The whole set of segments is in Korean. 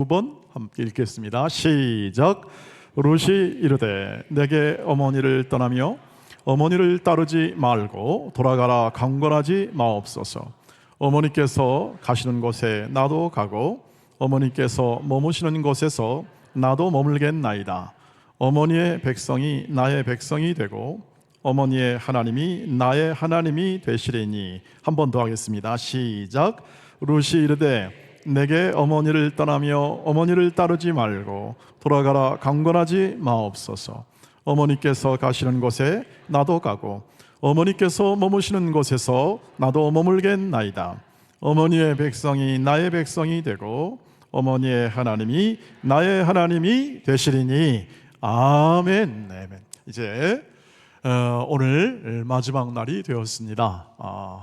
9번 함께 읽겠습니다. 시작. 롯이 이르되 내게 어머니를 떠나며 어머니를 따르지 말고 돌아가라 강권하지 마옵소서. 어머니께서 가시는 곳에 나도 가고 어머니께서 머무시는 곳에서 나도 머물겠나이다. 어머니의 백성이 나의 백성이 되고 어머니의 하나님이 나의 하나님이 되시리니. 한 번 더 하겠습니다. 시작. 롯이 이르되 내게 어머니를 떠나며 어머니를 따르지 말고 돌아가라 강권하지 마옵소서. 어머니께서 가시는 곳에 나도 가고 어머니께서 머무시는 곳에서 나도 머물겠나이다. 어머니의 백성이 나의 백성이 되고 어머니의 하나님이 나의 하나님이 되시리니. 아멘. 아멘. 이제 오늘 마지막 날이 되었습니다.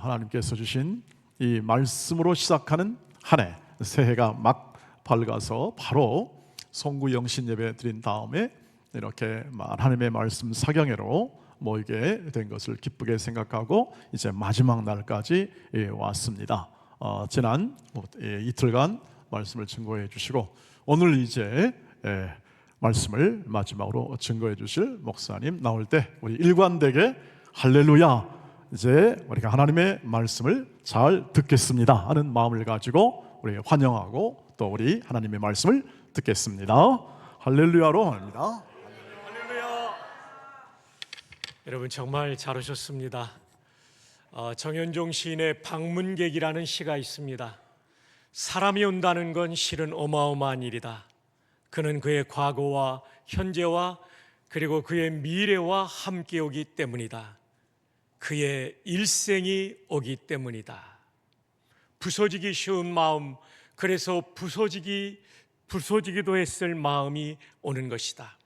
하나님께서 주신 이 말씀으로 시작하는 한 해, 새해가 막 밝아서 바로 송구영신 예배 드린 다음에 이렇게 하나님의 말씀 사경회로 모이게 된 것을 기쁘게 생각하고 이제 마지막 날까지 왔습니다. 지난 이틀간 말씀을 증거해 주시고 오늘 이제 말씀을 마지막으로 증거해 주실 목사님 나올 때 우리 일관되게 할렐루야, 이제 우리가 하나님의 말씀을 잘 듣겠습니다 하는 마음을 가지고 우리 환영하고 또 우리 하나님의 말씀을 듣겠습니다. 할렐루야로 합니다. 할렐루야. 여러분 정말 잘 오셨습니다. 정현종 시인의 방문객이라는 시가 있습니다. 사람이 온다는 건 실은 어마어마한 일이다. 그는 그의 과거와 현재와 그리고 그의 미래와 함께 오기 때문이다. 그의 일생이 오기 때문이다. 부서지기 쉬운 마음, 그래서 부서지기도 했을 마음이 오는 것이다.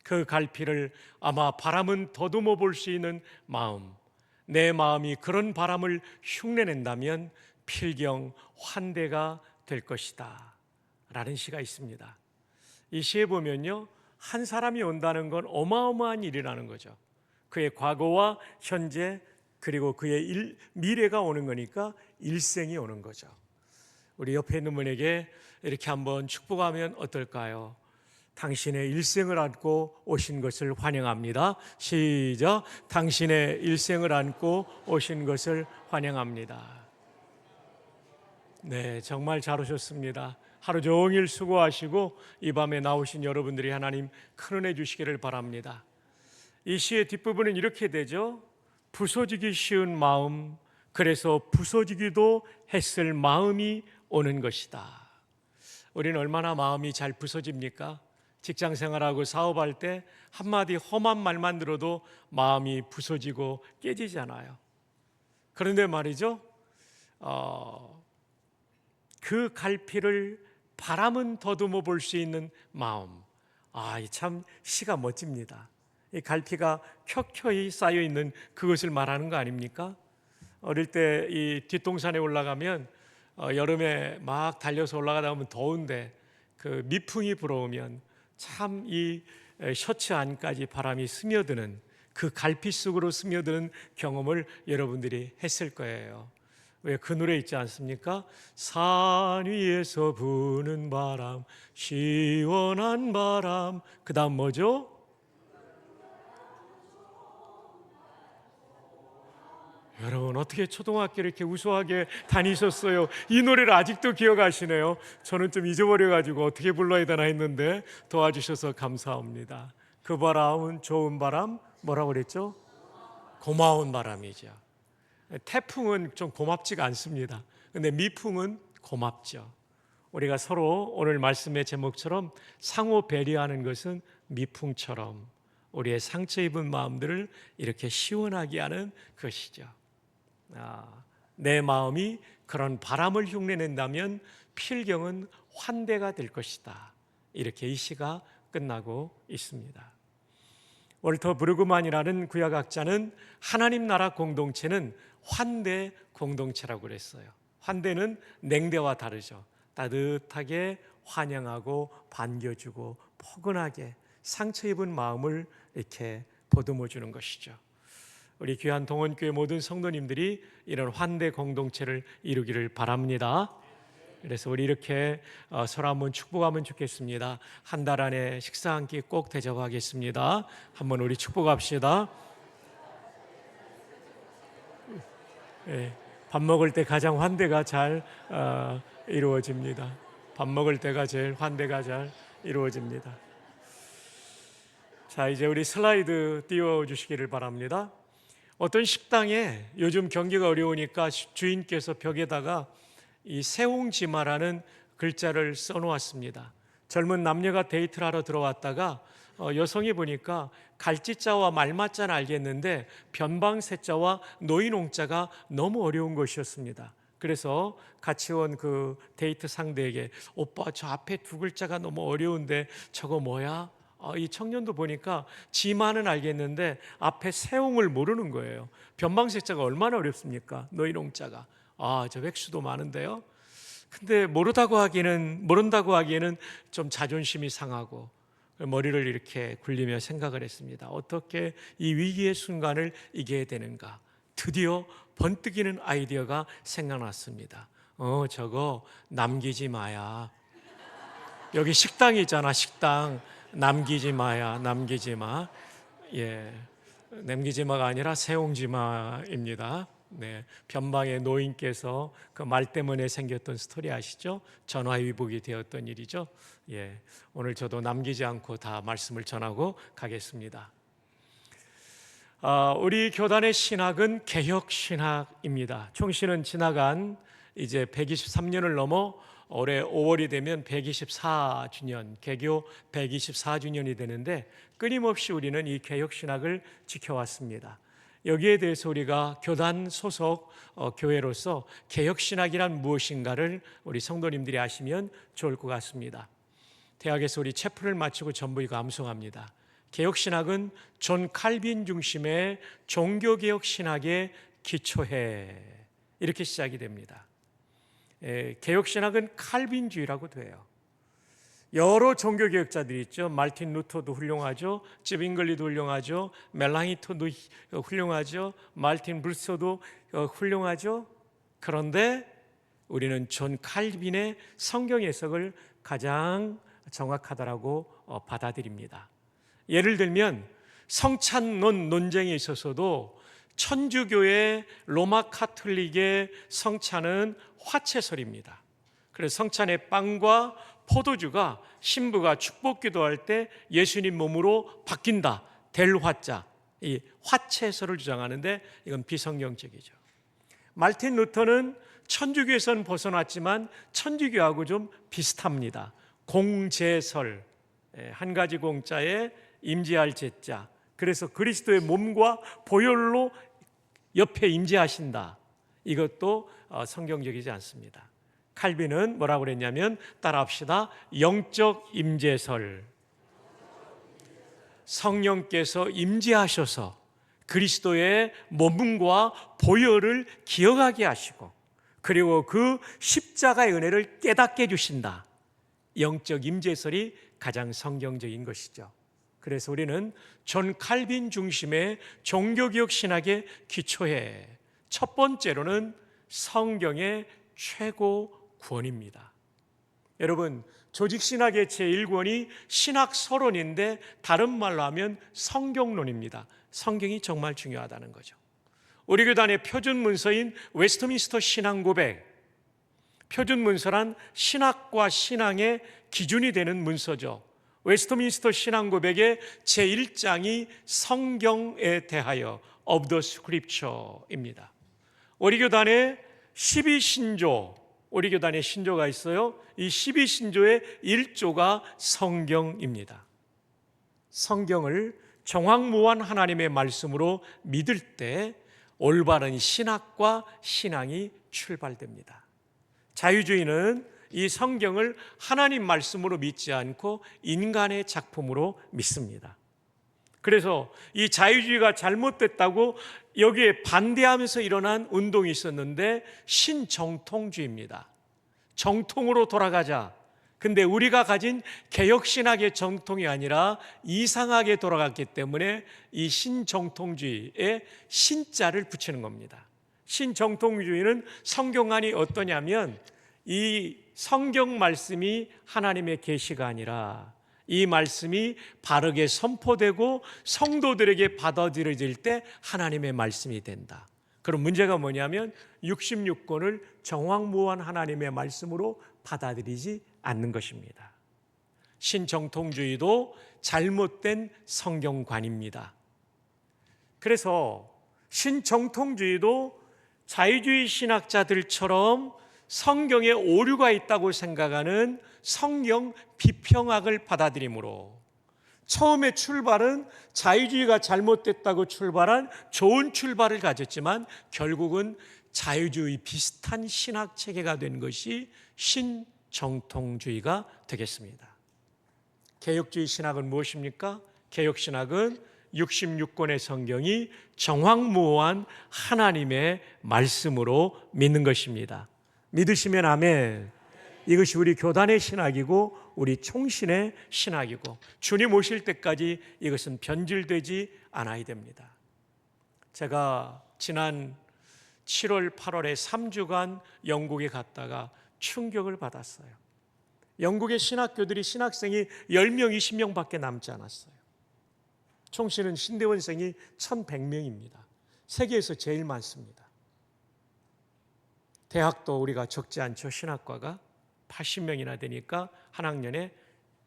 그 갈피를 아마 바람은 더듬어 볼 수 있는 마음, 내 마음이 그런 바람을 흉내낸다면 필경 환대가 될 것이다 라는 시가 있습니다. 이 시에 보면요, 한 사람이 온다는 건 어마어마한 일이라는 거죠. 그의 과거와 현재 그리고 그의 미래가 오는 거니까 일생이 오는 거죠. 우리 옆에 있는 분에게 이렇게 한번 축복하면 어떨까요? 당신의 일생을 안고 오신 것을 환영합니다. 시작. 당신의 일생을 안고 오신 것을 환영합니다. 네, 정말 잘 오셨습니다. 하루 종일 수고하시고 이 밤에 나오신 여러분들이 하나님 큰 은혜 주시기를 바랍니다. 이 시의 뒷부분은 이렇게 되죠. 부서지기 쉬운 마음, 그래서 부서지기도 했을 마음이 오는 것이다. 우리는 얼마나 마음이 잘 부서집니까? 직장 생활하고 사업할 때 한마디 험한 말만 들어도 마음이 부서지고 깨지잖아요. 그런데 말이죠, 그 갈피를 바람은 더듬어 볼 수 있는 마음, 참 시가 멋집니다. 이 갈피가 켜켜이 쌓여 있는 그것을 말하는 거 아닙니까? 어릴 때 이 뒷동산에 올라가면 여름에 막 달려서 올라가다 보면 더운데 그 미풍이 불어오면 참 이 셔츠 안까지 바람이 스며드는 그 갈피 속으로 스며드는 경험을 여러분들이 했을 거예요. 왜 그 노래 있지 않습니까? 산 위에서 부는 바람, 시원한 바람. 그 다음 뭐죠? 여러분 어떻게 초등학교를 이렇게 우수하게 다니셨어요? 이 노래를 아직도 기억하시네요. 저는 좀 잊어버려가지고 어떻게 불러야 되나 했는데 도와주셔서 감사합니다. 그 바람은 좋은 바람, 뭐라고 그랬죠? 고마운 바람이죠. 태풍은 좀 고맙지가 않습니다. 근데 미풍은 고맙죠. 우리가 서로 오늘 말씀의 제목처럼 상호 배려하는 것은 미풍처럼 우리의 상처 입은 마음들을 이렇게 시원하게 하는 것이죠. 내 마음이 그런 바람을 흉내낸다면 필경은 환대가 될 것이다. 이렇게 이 시가 끝나고 있습니다. 월터 브루그만이라는 구약학자는 하나님 나라 공동체는 환대 공동체라고 그랬어요. 환대는 냉대와 다르죠. 따뜻하게 환영하고 반겨주고 포근하게 상처 입은 마음을 이렇게 보듬어 주는 것이죠. 우리 귀한 동원교회 모든 성도님들이 이런 환대 공동체를 이루기를 바랍니다. 그래서 우리 이렇게 서로 한번 축복하면 좋겠습니다. 한 달 안에 식사 한 끼 꼭 대접하겠습니다. 한번 우리 축복합시다. 예, 밥 먹을 때 가장 환대가 잘 이루어집니다. 밥 먹을 때가 제일 환대가 잘 이루어집니다. 자, 이제 우리 슬라이드 띄워주시기를 바랍니다. 어떤 식당에 요즘 경기가 어려우니까 주인께서 벽에다가 이 세옹지마라는 글자를 써놓았습니다. 젊은 남녀가 데이트를 하러 들어왔다가 여성이 보니까 갈지자와 말맞자는 알겠는데 변방세자와 노인홍자가 너무 어려운 것이었습니다. 그래서 같이 온 그 데이트 상대에게 오빠 저 앞에 두 글자가 너무 어려운데 저거 뭐야? 이 청년도 보니까 지마는 알겠는데 앞에 세옹을 모르는 거예요. 변방세자가 얼마나 어렵습니까? 노인홍자가. 저 획수도 많은데요. 근데 모른다고 하기에는 좀 자존심이 상하고 머리를 이렇게 굴리며 생각을 했습니다. 어떻게 이 위기의 순간을 이겨야 되는가? 드디어 번뜩이는 아이디어가 생각났습니다. 저거 남기지 마야. 여기 식당이 있잖아, 식당. 남기지 마야, 남기지 마. 예, 남기지 마가 아니라 세옹지마입니다. 네, 변방의 노인께서 그 말 때문에 생겼던 스토리 아시죠? 전화위복이 되었던 일이죠. 예, 오늘 저도 남기지 않고 다 말씀을 전하고 가겠습니다. 우리 교단의 신학은 개혁신학입니다. 총신은 지나간 이제 123년을 넘어 올해 5월이 되면 124주년, 개교 124주년이 되는데 끊임없이 우리는 이 개혁신학을 지켜왔습니다. 여기에 대해서 우리가 교단 소속 교회로서 개혁신학이란 무엇인가를 우리 성도님들이 아시면 좋을 것 같습니다. 대학에서 우리 채플을 마치고 전부 이거 암송합니다. 개혁신학은 존 칼빈 중심의 종교개혁신학에 기초해. 이렇게 시작이 됩니다. 개혁신학은 칼빈주의라고 돼요. 여러 종교개혁자들이 있죠. 말틴 루터도 훌륭하죠. 쯔빙글리도 훌륭하죠. 멜랑히톤도 훌륭하죠. 말틴 불서도 훌륭하죠. 그런데 우리는 존 칼빈의 성경 해석을 가장 정확하다라고 받아들입니다. 예를 들면 성찬론 논쟁에 있어서도 천주교의 로마 카톨릭의 성찬은 화채설입니다. 그래서 성찬의 빵과 포도주가 신부가 축복 기도할 때 예수님 몸으로 바뀐다. 될 화자, 이 화채설을 주장하는데 이건 비성경적이죠. 말틴 루터는 천주교에서는 벗어났지만 천주교하고 좀 비슷합니다. 공제설, 한 가지 공자에 임재할 제자. 그래서 그리스도의 몸과 보혈로 옆에 임재하신다. 이것도 성경적이지 않습니다. 칼빈은 뭐라고 그랬냐면 따라합시다. 영적 임재설. 성령께서 임재하셔서 그리스도의 몸과 보혈을 기억하게 하시고 그리고 그 십자가의 은혜를 깨닫게 해주신다. 영적 임재설이 가장 성경적인 것이죠. 그래서 우리는 존 칼빈 중심의 종교개혁 신학에 기초해 첫 번째로는 성경의 최고 구원입니다. 여러분, 조직신학의 제1권이 신학서론인데 다른 말로 하면 성경론입니다. 성경이 정말 중요하다는 거죠. 우리 교단의 표준문서인 웨스트민스터 신앙고백, 표준문서란 신학과 신앙의 기준이 되는 문서죠. 웨스트민스터 신앙고백의 제1장이 성경에 대하여 of the scripture입니다. 우리 교단의 12신조, 우리 교단의 신조가 있어요. 이 12신조의 1조가 성경입니다. 성경을 정확무한 하나님의 말씀으로 믿을 때 올바른 신학과 신앙이 출발됩니다. 자유주의는 이 성경을 하나님 말씀으로 믿지 않고 인간의 작품으로 믿습니다. 그래서 이 자유주의가 잘못됐다고 여기에 반대하면서 일어난 운동이 있었는데 신정통주의입니다. 정통으로 돌아가자. 근데 우리가 가진 개혁신학의 정통이 아니라 이상하게 돌아갔기 때문에 이 신정통주의에 신자를 붙이는 겁니다. 신정통주의는 성경안이 어떠냐면 이 성경 말씀이 하나님의 계시가 아니라 이 말씀이 바르게 선포되고 성도들에게 받아들여질 때 하나님의 말씀이 된다. 그럼 문제가 뭐냐면 66권을 정황무한 하나님의 말씀으로 받아들이지 않는 것입니다. 신정통주의도 잘못된 성경관입니다. 그래서 신정통주의도 자유주의 신학자들처럼 성경에 오류가 있다고 생각하는 성경 비평학을 받아들이므로 처음에 출발은 자유주의가 잘못됐다고 출발한 좋은 출발을 가졌지만 결국은 자유주의 비슷한 신학 체계가 된 것이 신정통주의가 되겠습니다. 개혁주의 신학은 무엇입니까? 개혁신학은 66권의 성경이 정황무한 하나님의 말씀으로 믿는 것입니다. 믿으시면 아멘. 이것이 우리 교단의 신학이고 우리 총신의 신학이고 주님 오실 때까지 이것은 변질되지 않아야 됩니다. 제가 지난 7월, 8월에 3주간 영국에 갔다가 충격을 받았어요. 영국의 신학교들이 신학생이 10명, 20명밖에 남지 않았어요. 총신은 신대원생이 1100명입니다. 세계에서 제일 많습니다. 대학도 우리가 적지 않죠. 신학과가 80명이나 되니까 한 학년에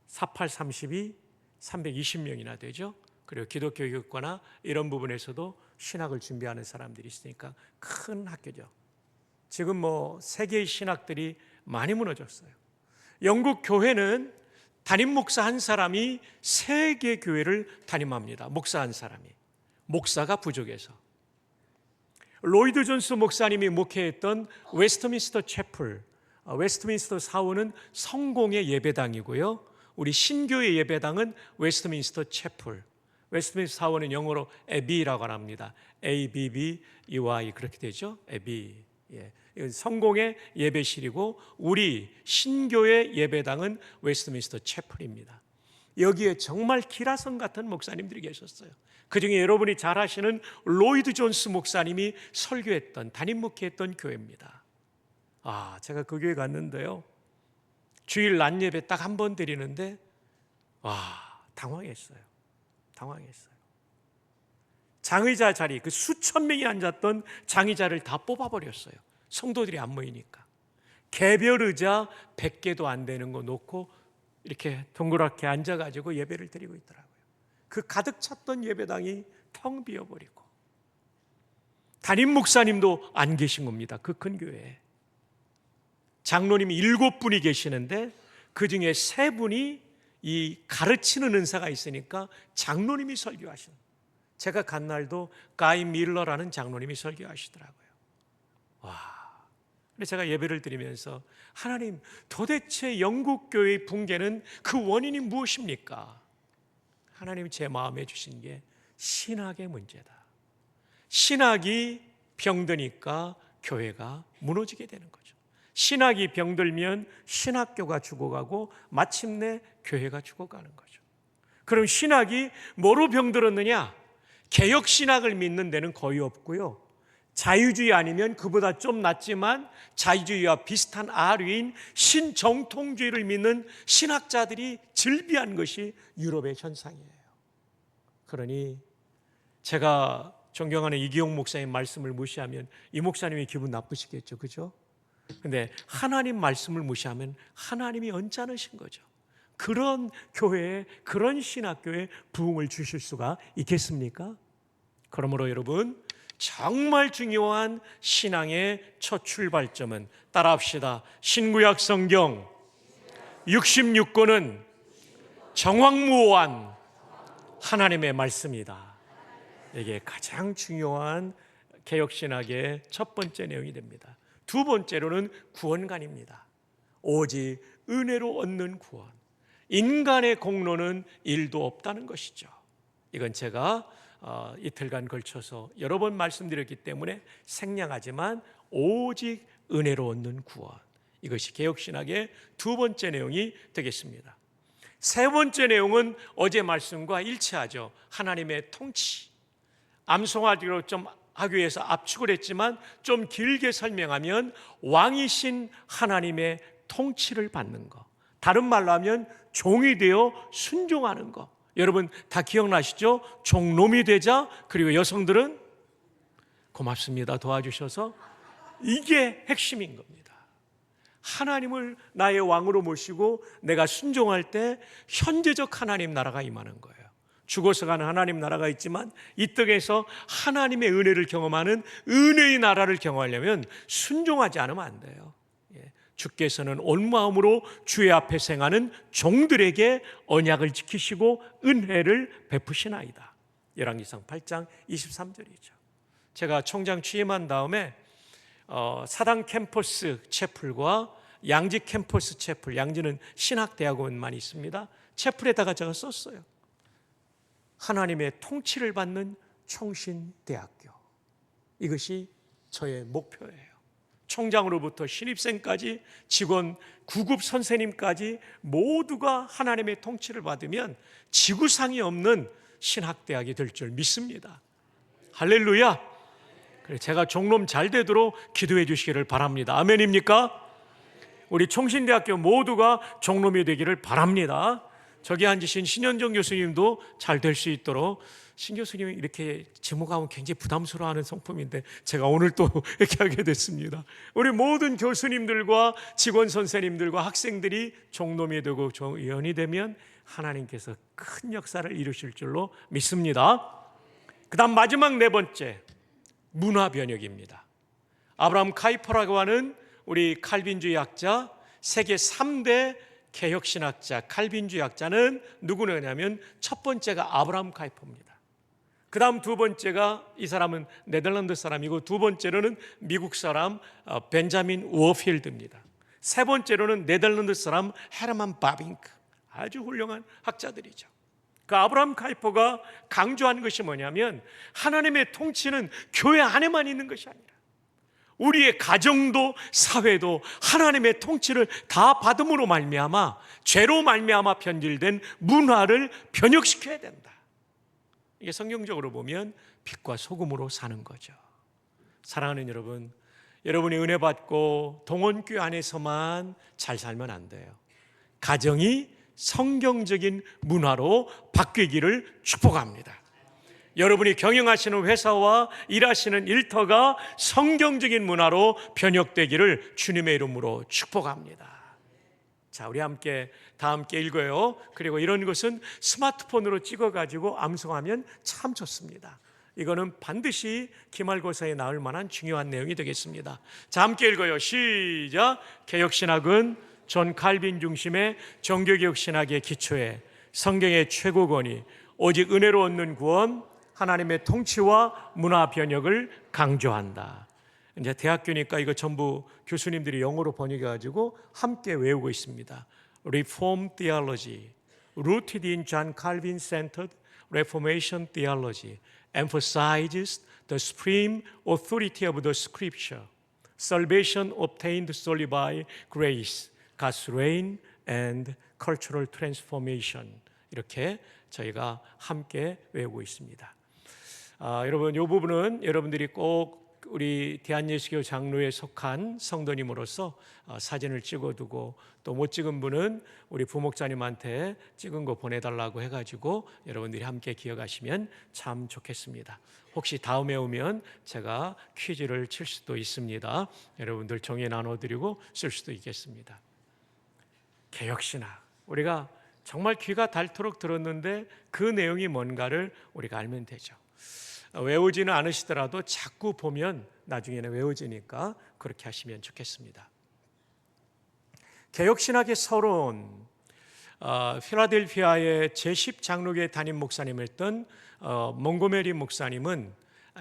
48, 32, 320명이나 되죠. 그리고 기독교 교육과나 이런 부분에서도 신학을 준비하는 사람들이 있으니까 큰 학교죠. 지금 세계의 신학들이 많이 무너졌어요. 영국 교회는 담임 목사 한 사람이 세 개 교회를 담임합니다. 목사 한 사람이. 목사가 부족해서. 로이드 존스 목사님이 목회했던 웨스트민스터 채플, 웨스트민스터 사원은 성공의 예배당이고요. 우리 신교의 예배당은 웨스트민스터 채플. 웨스트민스터 사원은 영어로 에비라고 합니다. A-B-B-E-Y 그렇게 되죠. 에비. 예. 이건 성공의 예배실이고 우리 신교의 예배당은 웨스트민스터 채플입니다. 여기에 정말 기라성 같은 목사님들이 계셨어요. 그중에 여러분이 잘 아시는 로이드 존스 목사님이 설교했던 담임 목회했던 교회입니다. 제가 그 교회 갔는데요. 주일 낮 예배 딱 한 번 드리는데 당황했어요. 장의자 자리, 그 수천 명이 앉았던 장의자를 다 뽑아버렸어요. 성도들이 안 모이니까. 개별 의자 100개도 안 되는 거 놓고 이렇게 동그랗게 앉아가지고 예배를 드리고 있더라고요. 그 가득 찼던 예배당이 텅 비어버리고 담임 목사님도 안 계신 겁니다. 그 큰 교회에. 장로님이 7분이 계시는데 그중에 3분이 이 가르치는 은사가 있으니까 장로님이 설교하시는. 제가 간 날도 가이 밀러라는 장로님이 설교하시더라고요. 근데 제가 예배를 드리면서 하나님, 도대체 영국 교회의 붕괴는 그 원인이 무엇입니까? 하나님이 제 마음에 주신 게 신학의 문제다. 신학이 병드니까 교회가 무너지게 되는 거죠. 신학이 병들면 신학교가 죽어가고 마침내 교회가 죽어가는 거죠. 그럼 신학이 뭐로 병들었느냐? 개혁신학을 믿는 데는 거의 없고요. 자유주의 아니면 그보다 좀 낫지만 자유주의와 비슷한 아류인 신정통주의를 믿는 신학자들이 즐비한 것이 유럽의 현상이에요. 그러니 제가 존경하는 이기용 목사님 말씀을 무시하면 이 목사님이 기분 나쁘시겠죠, 그죠? 근데 하나님 말씀을 무시하면 하나님이 언짢으신 거죠. 그런 교회에, 그런 신학교에 부흥을 주실 수가 있겠습니까? 그러므로 여러분, 정말 중요한 신앙의 첫 출발점은 따라합시다. 신구약 성경 66권은 정황무한 하나님의 말씀이다. 이게 가장 중요한 개혁신학의 첫 번째 내용이 됩니다. 두 번째로는 구원관입니다. 오직 은혜로 얻는 구원. 인간의 공로는 일도 없다는 것이죠. 이건 제가 이틀간 걸쳐서 여러 번 말씀드렸기 때문에 생략하지만 오직 은혜로 얻는 구원, 이것이 개혁신학의 두 번째 내용이 되겠습니다. 세 번째 내용은 어제 말씀과 일치하죠. 하나님의 통치. 암송하기로 좀 하기 위해서 압축을 했지만 좀 길게 설명하면 왕이신 하나님의 통치를 받는 것. 다른 말로 하면 종이 되어 순종하는 것. 여러분 다 기억나시죠? 종놈이 되자. 그리고 여성들은 고맙습니다. 도와주셔서. 이게 핵심인 겁니다. 하나님을 나의 왕으로 모시고 내가 순종할 때 현재적 하나님 나라가 임하는 거예요. 죽어서 가는 하나님 나라가 있지만 이 땅에서 하나님의 은혜를 경험하는 은혜의 나라를 경험하려면 순종하지 않으면 안 돼요. 주께서는 온 마음으로 주의 앞에 행하는 종들에게 언약을 지키시고 은혜를 베푸시나이다. 열왕기상 8장 23절이죠. 제가 총장 취임한 다음에 사당 캠퍼스 채플과 양지 캠퍼스 채플, 양지는 신학대학원만 있습니다. 채플에다가 제가 썼어요. 하나님의 통치를 받는 총신대학교. 이것이 저의 목표예요. 총장으로부터 신입생까지 직원 9급 선생님까지 모두가 하나님의 통치를 받으면 지구상이 없는 신학대학이 될 줄 믿습니다. 할렐루야. 그래, 제가 종놈 잘 되도록 기도해 주시기를 바랍니다. 아멘입니까? 우리 총신대학교 모두가 종놈이 되기를 바랍니다. 저기 앉으신 신현정 교수님도 잘 될 수 있도록. 신 교수님이 이렇게 제목하면 굉장히 부담스러워하는 성품인데 제가 오늘 또 이렇게 하게 됐습니다. 우리 모든 교수님들과 직원 선생님들과 학생들이 종놈이 되고 종의원이 되면 하나님께서 큰 역사를 이루실 줄로 믿습니다. 그 다음 마지막 네 번째, 문화 변혁입니다. 아브라함 카이퍼라고 하는 우리 칼빈주의 학자, 세계 3대 개혁신학자 칼빈주의 학자는 누구냐면 첫 번째가 아브라함 카이퍼입니다. 그 다음 두 번째가, 이 사람은 네덜란드 사람이고 두 번째로는 미국 사람 벤자민 워필드입니다. 세 번째로는 네덜란드 사람 헤르만 바빙크. 아주 훌륭한 학자들이죠. 그 아브라함 카이퍼가 강조한 것이 뭐냐면 하나님의 통치는 교회 안에만 있는 것이 아니라 우리의 가정도 사회도 하나님의 통치를 다 받음으로 말미암아 죄로 말미암아 변질된 문화를 변혁시켜야 된다. 이게 성경적으로 보면 빛과 소금으로 사는 거죠. 사랑하는 여러분, 여러분이 은혜 받고 동원교회 안에서만 잘 살면 안 돼요. 가정이 성경적인 문화로 바뀌기를 축복합니다. 여러분이 경영하시는 회사와 일하시는 일터가 성경적인 문화로 변혁되기를 주님의 이름으로 축복합니다. 자, 우리 다 함께 읽어요. 그리고 이런 것은 스마트폰으로 찍어가지고 암송하면 참 좋습니다. 이거는 반드시 기말고사에 나올 만한 중요한 내용이 되겠습니다. 자, 함께 읽어요. 시작. 개혁신학은 존 칼빈 중심의 종교개혁신학의 기초에 성경의 최고권이 오직 은혜로 얻는 구원, 하나님의 통치와 문화 변혁을 강조한다. 이제 대학교니까 이거 전부 교수님들이 영어로 번역해가지고 함께 외우고 있습니다. Reform Theology, rooted in John Calvin-centered Reformation theology, emphasizes the supreme authority of the Scripture, salvation obtained solely by grace, God's reign and cultural transformation. 이렇게 저희가 함께 외우고 있습니다. 여러분, 이 부분은 여러분들이 꼭 우리 대한예수교 장로에 속한 성도님으로서 사진을 찍어두고 또 못 찍은 분은 우리 부목자님한테 찍은 거 보내달라고 해가지고 여러분들이 함께 기억하시면 참 좋겠습니다. 혹시 다음에 오면 제가 퀴즈를 칠 수도 있습니다. 여러분들 정해 나눠드리고 쓸 수도 있겠습니다. 개혁신학, 우리가 정말 귀가 닳도록 들었는데 그 내용이 뭔가를 우리가 알면 되죠. 외우지는 않으시더라도 자꾸 보면 나중에는 외워지니까 그렇게 하시면 좋겠습니다. 개혁신학의 서론, 필라델피아의 제10장로교회 담임 목사님이었던 몽고메리 목사님은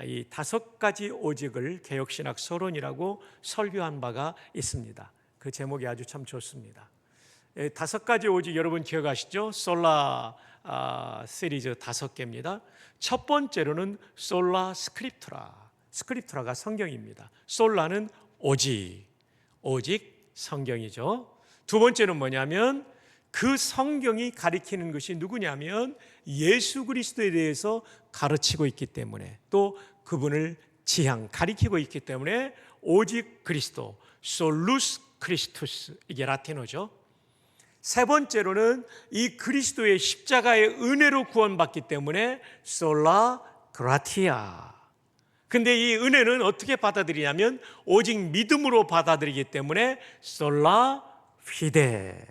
이 5가지 오직을 개혁신학 서론이라고 설교한 바가 있습니다. 그 제목이 아주 참 좋습니다. 5가지 오직 여러분 기억하시죠? 솔라 시리즈 5개입니다. 첫 번째로는 솔라 스크립투라. 스크립투라가 성경입니다. 솔라는 오직 성경이죠. 두 번째는 뭐냐면 그 성경이 가리키는 것이 누구냐면 예수 그리스도에 대해서 가르치고 있기 때문에 또 그분을 가리키고 있기 때문에 오직 그리스도, 솔루스 크리스투스, 이게 라틴어죠. 세 번째로는 이 그리스도의 십자가의 은혜로 구원받기 때문에 솔라 그라티아. 근데 이 은혜는 어떻게 받아들이냐면 오직 믿음으로 받아들이기 때문에 솔라 피데.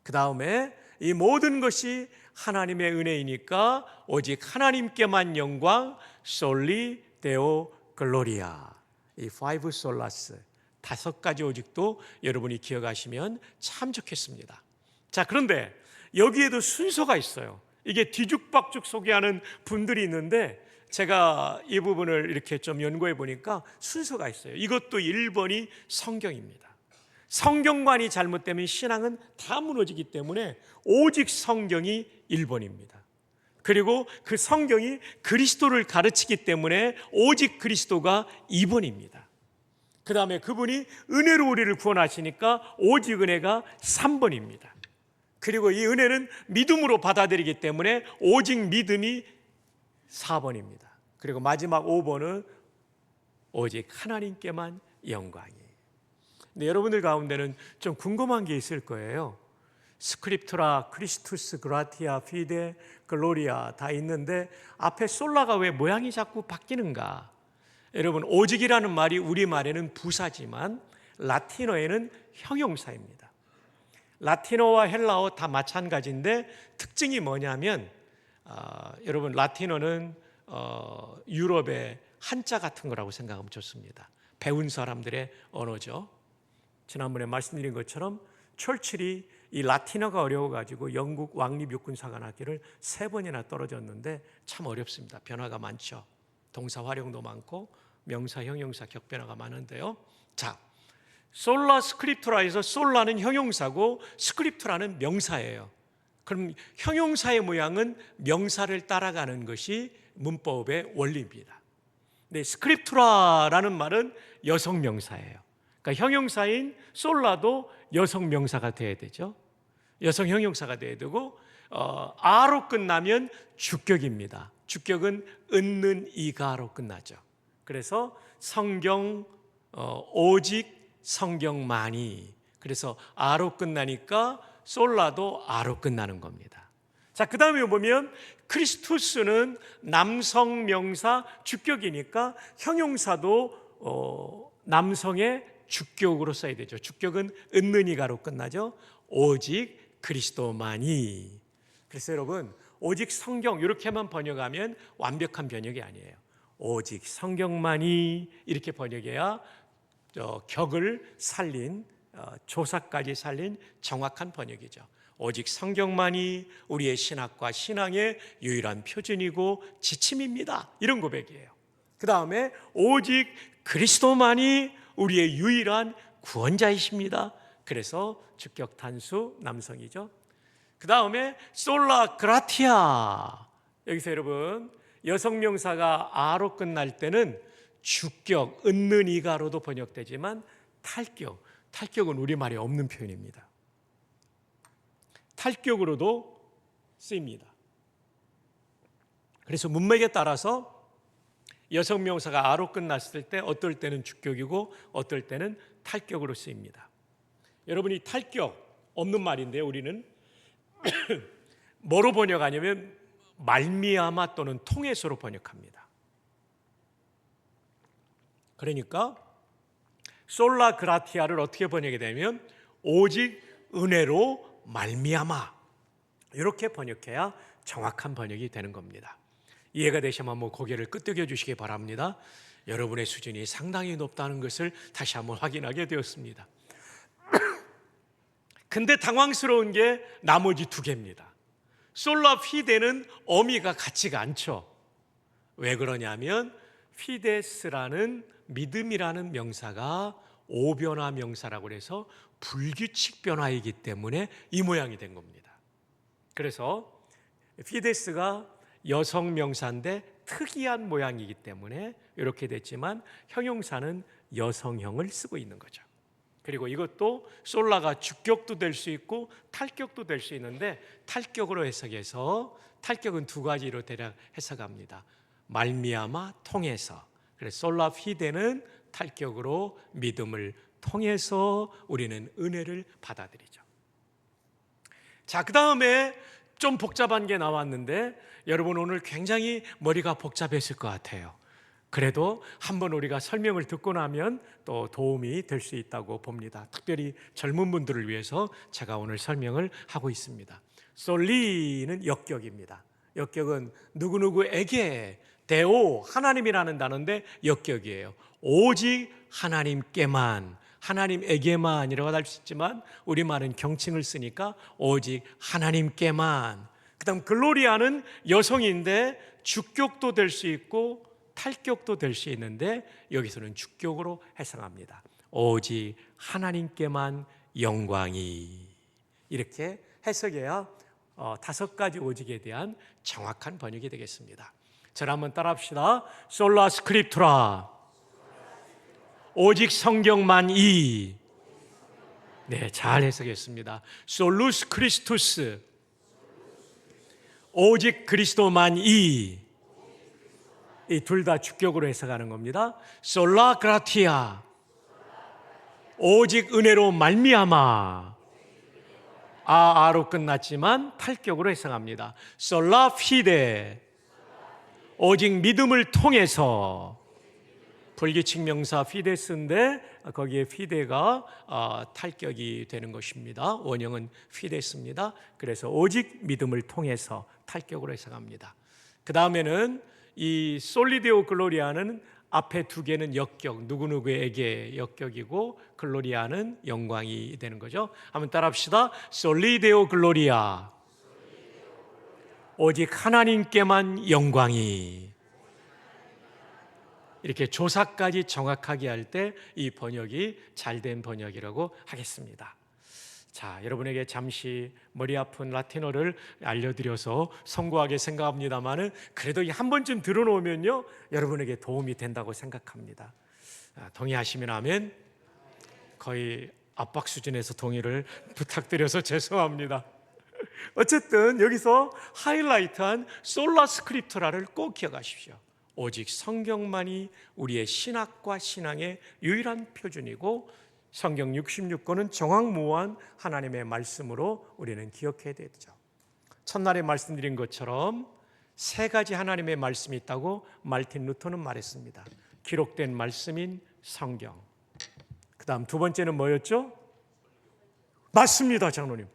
그 다음에 이 모든 것이 하나님의 은혜이니까 오직 하나님께만 영광, 솔리 데오 글로리아. 이 파이브 솔라스, 5가지 오직도 여러분이 기억하시면 참 좋겠습니다. 자, 그런데 여기에도 순서가 있어요. 이게 뒤죽박죽 소개하는 분들이 있는데 제가 이 부분을 이렇게 좀 연구해 보니까 순서가 있어요. 이것도 1번이 성경입니다. 성경관이 잘못되면 신앙은 다 무너지기 때문에 오직 성경이 1번입니다. 그리고 그 성경이 그리스도를 가르치기 때문에 오직 그리스도가 2번입니다. 그 다음에 그분이 은혜로 우리를 구원하시니까 오직 은혜가 3번입니다. 그리고 이 은혜는 믿음으로 받아들이기 때문에 오직 믿음이 4번입니다. 그리고 마지막 5번은 오직 하나님께만 영광이. 근데 여러분들 가운데는 좀 궁금한 게 있을 거예요. 스크립투라, 크리스투스, 그라티아, 피데, 글로리아 다 있는데 앞에 솔라가 왜 모양이 자꾸 바뀌는가? 여러분, 오직이라는 말이 우리말에는 부사지만 라틴어에는 형용사입니다. 라틴어와 헬라어 다 마찬가지인데 특징이 뭐냐면 여러분, 라틴어는 유럽의 한자 같은 거라고 생각하면 좋습니다. 배운 사람들의 언어죠. 지난번에 말씀드린 것처럼 철칠이 이 라틴어가 어려워가지고 영국 왕립육군사관학교를 3번이나 떨어졌는데 참 어렵습니다. 변화가 많죠. 동사 활용도 많고 명사, 형용사, 격변화가 많은데요. 자, 솔라 스크립투라에서 솔라는 형용사고 스크립투라는 명사예요. 그럼 형용사의 모양은 명사를 따라가는 것이 문법의 원리입니다. 근데 스크립투라라는 말은 여성 명사예요. 그러니까 형용사인 솔라도 여성 명사가 돼야 되죠. 여성 형용사가 돼야 되고 아로 끝나면 주격입니다. 주격은 은는 이가로 끝나죠. 그래서 성경, 오직, 성경만이. 그래서 아로 끝나니까 솔라도 아로 끝나는 겁니다. 자, 그 다음에 보면 크리스투스는 남성 명사 주격이니까 형용사도 남성의 주격으로 써야 되죠. 주격은 은는이가로 끝나죠. 오직 그리스도만이. 그래서 여러분, 오직 성경 이렇게만 번역하면 완벽한 번역이 아니에요. 오직 성경만이 이렇게 번역해야 격을 살린, 조사까지 살린 정확한 번역이죠. 오직 성경만이 우리의 신학과 신앙의 유일한 표준이고 지침입니다. 이런 고백이에요. 그 다음에 오직 그리스도만이 우리의 유일한 구원자이십니다. 그래서 주격 단수 남성이죠. 그 다음에 솔라 그라티아. 여기서 여러분, 여성 명사가 아로 끝날 때는 주격, 은는 이가로도 번역되지만 탈격은 우리말에 없는 표현입니다. 탈격으로도 쓰입니다. 그래서 문맥에 따라서 여성 명사가 아로 끝났을 때 어떨 때는 주격이고 어떨 때는 탈격으로 쓰입니다. 여러분이 탈격 없는 말인데요. 우리는 뭐로 번역하냐면 말미암아 또는 통해서로 번역합니다. 그러니까 솔라 그라티아를 어떻게 번역이 되면 오직 은혜로 말미암아, 이렇게 번역해야 정확한 번역이 되는 겁니다. 이해가 되시면 한번 고개를 끄덕여 주시기 바랍니다. 여러분의 수준이 상당히 높다는 것을 다시 한번 확인하게 되었습니다. 근데 당황스러운 게 나머지 2개입니다. 솔라 피데는 어미가 같지가 않죠. 왜 그러냐면 피데스라는 믿음이라는 명사가 오변화 명사라고 해서 불규칙 변화이기 때문에 이 모양이 된 겁니다. 그래서 피데스가 여성 명사인데 특이한 모양이기 때문에 이렇게 됐지만 형용사는 여성형을 쓰고 있는 거죠. 그리고 이것도 솔라가 주격도 될 수 있고 탈격도 될 수 있는데 탈격으로 해석해서, 탈격은 2가지로 대략 해석합니다. 말미암아 통해서. 그래서 솔라 피데는 탈격으로 믿음을 통해서 우리는 은혜를 받아들이죠. 자, 그 다음에 좀 복잡한 게 나왔는데 여러분 오늘 굉장히 머리가 복잡했을 것 같아요. 그래도 한번 우리가 설명을 듣고 나면 또 도움이 될 수 있다고 봅니다. 특별히 젊은 분들을 위해서 제가 오늘 설명을 하고 있습니다. 솔리는 역격입니다. 역격은 누구누구에게, 데오, 하나님이라는 단어인데 역격이에요. 오직 하나님께만, 하나님에게만이라고 할 수 있지만 우리말은 경칭을 쓰니까 오직 하나님께만. 그 다음 글로리아는 여성인데 주격도 될 수 있고 탈격도 될 수 있는데 여기서는 주격으로 해석합니다. 오직 하나님께만 영광이. 이렇게 해석해야 5가지 오직에 대한 정확한 번역이 되겠습니다. 저를 한번 따라합시다. 솔라 스크립투라, 오직 성경만이. 네, 잘 해석했습니다. 솔루스 크리스투스, 오직 그리스도만이. 이 둘 다 주격으로 해석하는 겁니다. 솔라 그라티아, 오직 은혜로 말미암아. 아로 끝났지만 탈격으로 해석합니다. 솔라 피데, 오직 믿음을 통해서. 불규칙 명사 피데스인데 거기에 피데가 탈격이 되는 것입니다. 원형은 피데스입니다. 그래서 오직 믿음을 통해서 탈격으로 해석합니다. 그 다음에는 이 솔리데오 글로리아는 앞에 2개는 역격, 누구누구에게 역격이고 글로리아는 영광이 되는 거죠. 한번 따라합시다. 솔리데오 글로리아, 오직 하나님께만 영광이. 이렇게 조사까지 정확하게 할 때 이 번역이 잘된 번역이라고 하겠습니다. 자, 여러분에게 잠시 머리 아픈 라틴어를 알려드려서 성구하게 생각합니다만은 그래도 한 번쯤 들어놓으면요 여러분에게 도움이 된다고 생각합니다. 동의하시면 하면, 거의 압박 수준에서 동의를 부탁드려서 죄송합니다. 어쨌든 여기서 하이라이트한 솔라 스크립투라를 꼭 기억하십시오. 오직 성경만이 우리의 신학과 신앙의 유일한 표준이고 성경 66권은 정확무한 하나님의 말씀으로 우리는 기억해야 되죠. 첫날에 말씀드린 것처럼 3가지 하나님의 말씀이 있다고 말틴 루터는 말했습니다. 기록된 말씀인 성경. 그 다음 2번째는 뭐였죠? 맞습니다, 장로님.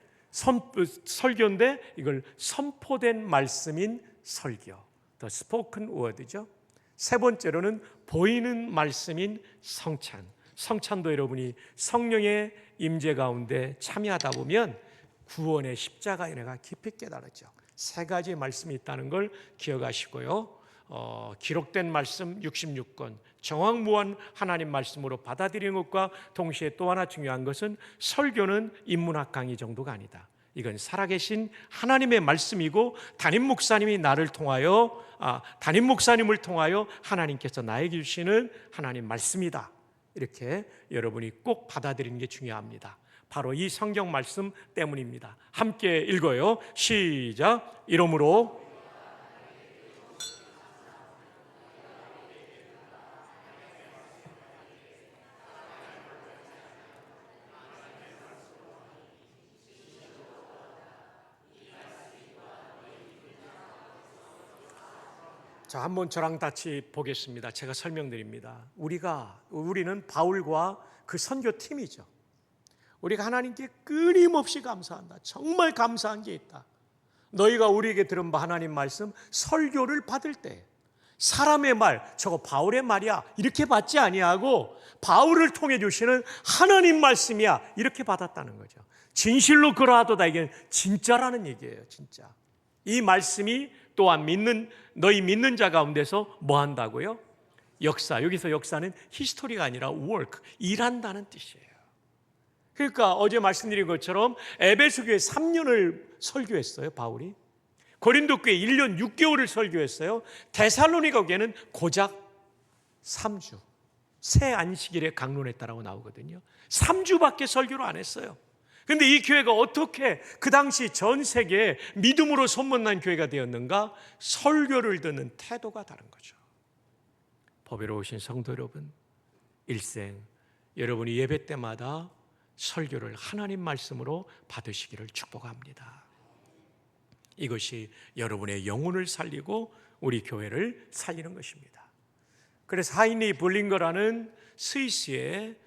설교인데 이걸 선포된 말씀인 설교, The spoken word죠. 3번째로는 보이는 말씀인 성찬. 성찬도 여러분이 성령의 임재 가운데 참여하다 보면 구원의 십자가 은혜가 깊이 깨달았죠. 3가지 말씀이 있다는 걸 기억하시고요. 기록된 말씀 66권, 정확무한 하나님 말씀으로 받아들이는 것과 동시에 또 하나 중요한 것은 설교는 인문학 강의 정도가 아니다. 이건 살아계신 하나님의 말씀이고 담임 목사님을 통하여 하나님께서 나에게 주시는 하나님 말씀이다. 이렇게 여러분이 꼭 받아들이는 게 중요합니다. 바로 이 성경 말씀 때문입니다. 함께 읽어요. 시작. 이러므로 자, 한번 저랑 같이 보겠습니다. 제가 설명드립니다. 우리는 바울과 그 선교팀이죠. 우리가 하나님께 끊임없이 감사한다. 정말 감사한 게 있다. 너희가 우리에게 들은 바 하나님 말씀 설교를 받을 때 사람의 말, 저거 바울의 말이야 이렇게 받지 아니하고 바울을 통해 주시는 하나님 말씀이야 이렇게 받았다는 거죠. 진실로 그러하도다. 이게 진짜라는 얘기예요. 진짜. 이 말씀이 또한 너희 믿는 자 가운데서 뭐 한다고요? 역사. 여기서 역사는 히스토리가 아니라 work, 일한다는 뜻이에요. 그러니까 어제 말씀드린 것처럼 에베소 교회 3년을 설교했어요, 바울이. 고린도 교회 1년 6개월을 설교했어요. 데살로니가 교회는 고작 3주. 새 안식일에 강론했다라고 나오거든요. 3주밖에 설교를 안 했어요. 근데 이 교회가 어떻게 그 당시 전 세계에 믿음으로 소문난 교회가 되었는가? 설교를 듣는 태도가 다른 거죠. 법외로우신 성도 여러분, 일생 여러분이 예배 때마다 설교를 하나님 말씀으로 받으시기를 축복합니다. 이것이 여러분의 영혼을 살리고 우리 교회를 살리는 것입니다. 그래서 하인리 볼링거라는 스위스의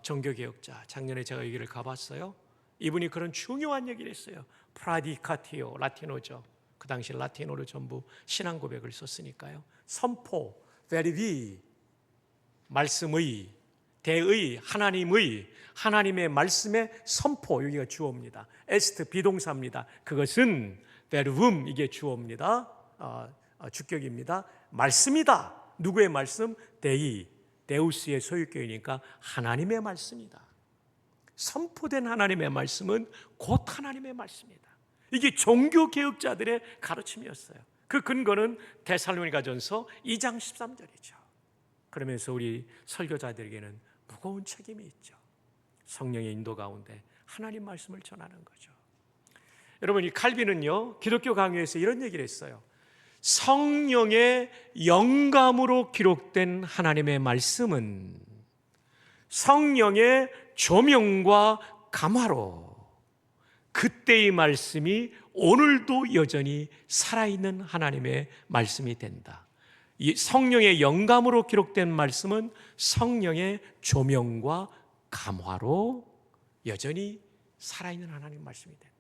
종교개혁자, 작년에 제가 여기를 가봤어요. 이분이 그런 중요한 얘기를 했어요. 프라디카티오, 라틴어죠. 그 당시 라틴어로 전부 신앙 고백을 썼으니까요. 선포, 베리비, 말씀의, 대의, 하나님의 말씀의 선포, 여기가 주어입니다. 에스트 비동사입니다. 그것은 베르붐, 이게 주어입니다. 주격입니다. 말씀이다. 누구의 말씀? 데우스의 소유격이니까 하나님의 말씀이다. 선포된 하나님의 말씀은 곧 하나님의 말씀이다. 이게 종교개혁자들의 가르침이었어요. 그 근거는 데살로니가전서 2장 13절이죠. 그러면서 우리 설교자들에게는 무거운 책임이 있죠. 성령의 인도 가운데 하나님 말씀을 전하는 거죠. 여러분, 이 칼빈은요, 기독교 강요에서 이런 얘기를 했어요. 성령의 영감으로 기록된 하나님의 말씀은 성령의 조명과 감화로 그때의 말씀이 오늘도 여전히 살아있는 하나님의 말씀이 된다. 이 성령의 영감으로 기록된 말씀은 성령의 조명과 감화로 여전히 살아있는 하나님의 말씀이 된다.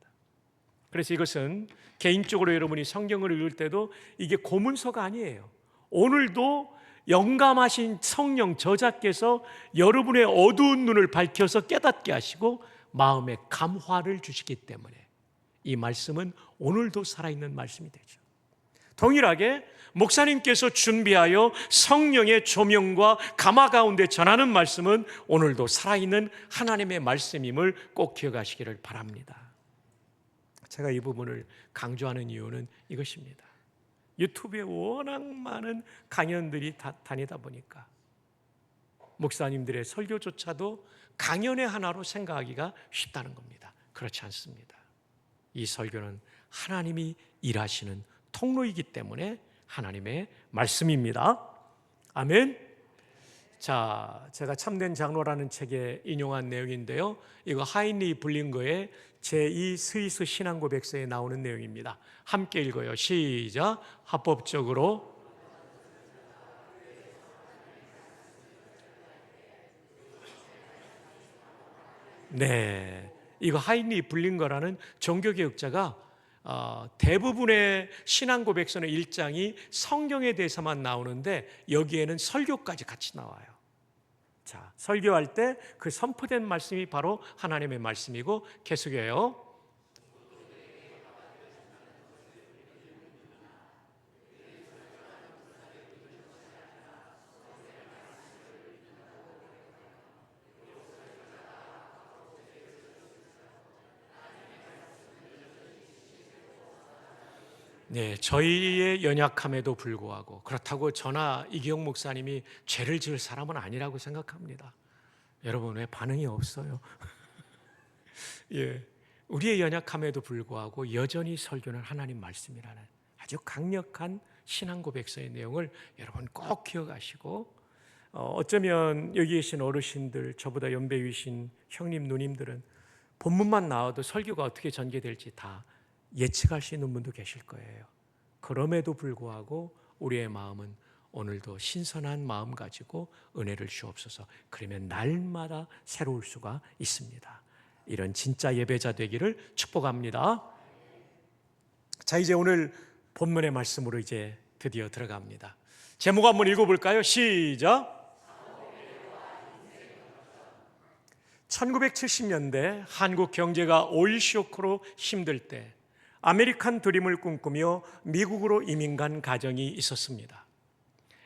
그래서 이것은 개인적으로 여러분이 성경을 읽을 때도 이게 고문서가 아니에요. 오늘도 영감하신 성령 저자께서 여러분의 어두운 눈을 밝혀서 깨닫게 하시고 마음의 감화를 주시기 때문에 이 말씀은 오늘도 살아있는 말씀이 되죠. 동일하게 목사님께서 준비하여 성령의 조명과 감화 가운데 전하는 말씀은 오늘도 살아있는 하나님의 말씀임을 꼭 기억하시기를 바랍니다. 제가 이 부분을 강조하는 이유는 이것입니다. 유튜브에 워낙 많은 강연들이 다니다 보니까 목사님들의 설교조차도 강연의 하나로 생각하기가 쉽다는 겁니다. 그렇지 않습니다. 이 설교는 하나님이 일하시는 통로이기 때문에 하나님의 말씀입니다. 아멘. 자, 제가 참된 장로라는 책에 인용한 내용인데요. 이거 하인리 블링거의 제2 스위스 신앙고백서에 나오는 내용입니다. 함께 읽어요. 시작. 합법적으로 네, 이거 하인리 블링거라는 종교개혁자가 대부분의 신앙고백서는 1장이 성경에 대해서만 나오는데 여기에는 설교까지 같이 나와요. 자, 설교할 때 그 선포된 말씀이 바로 하나님의 말씀이고 계속해요. 네, 저희의 연약함에도 불구하고 그렇다고 저나 이기영 목사님이 죄를 지을 사람은 아니라고 생각합니다. 여러분 왜 반응이 없어요? 예, 우리의 연약함에도 불구하고 여전히 설교는 하나님 말씀이라는 아주 강력한 신앙 고백서의 내용을 여러분 꼭 기억하시고 어쩌면 여기 계신 어르신들, 저보다 연배 위신 형님 누님들은 본문만 나와도 설교가 어떻게 전개될지 다 예측할 수 있는 분도 계실 거예요. 그럼에도 불구하고 우리의 마음은 오늘도 신선한 마음 가지고 은혜를 주옵소서. 그러면 날마다 새로울 수가 있습니다. 이런 진짜 예배자 되기를 축복합니다. 자, 이제 오늘 본문의 말씀으로 이제 드디어 들어갑니다. 제목 한번 읽어볼까요? 시작. 1970년대 한국 경제가 오일 쇼크로 힘들 때 아메리칸 드림을 꿈꾸며 미국으로 이민 간 가정이 있었습니다.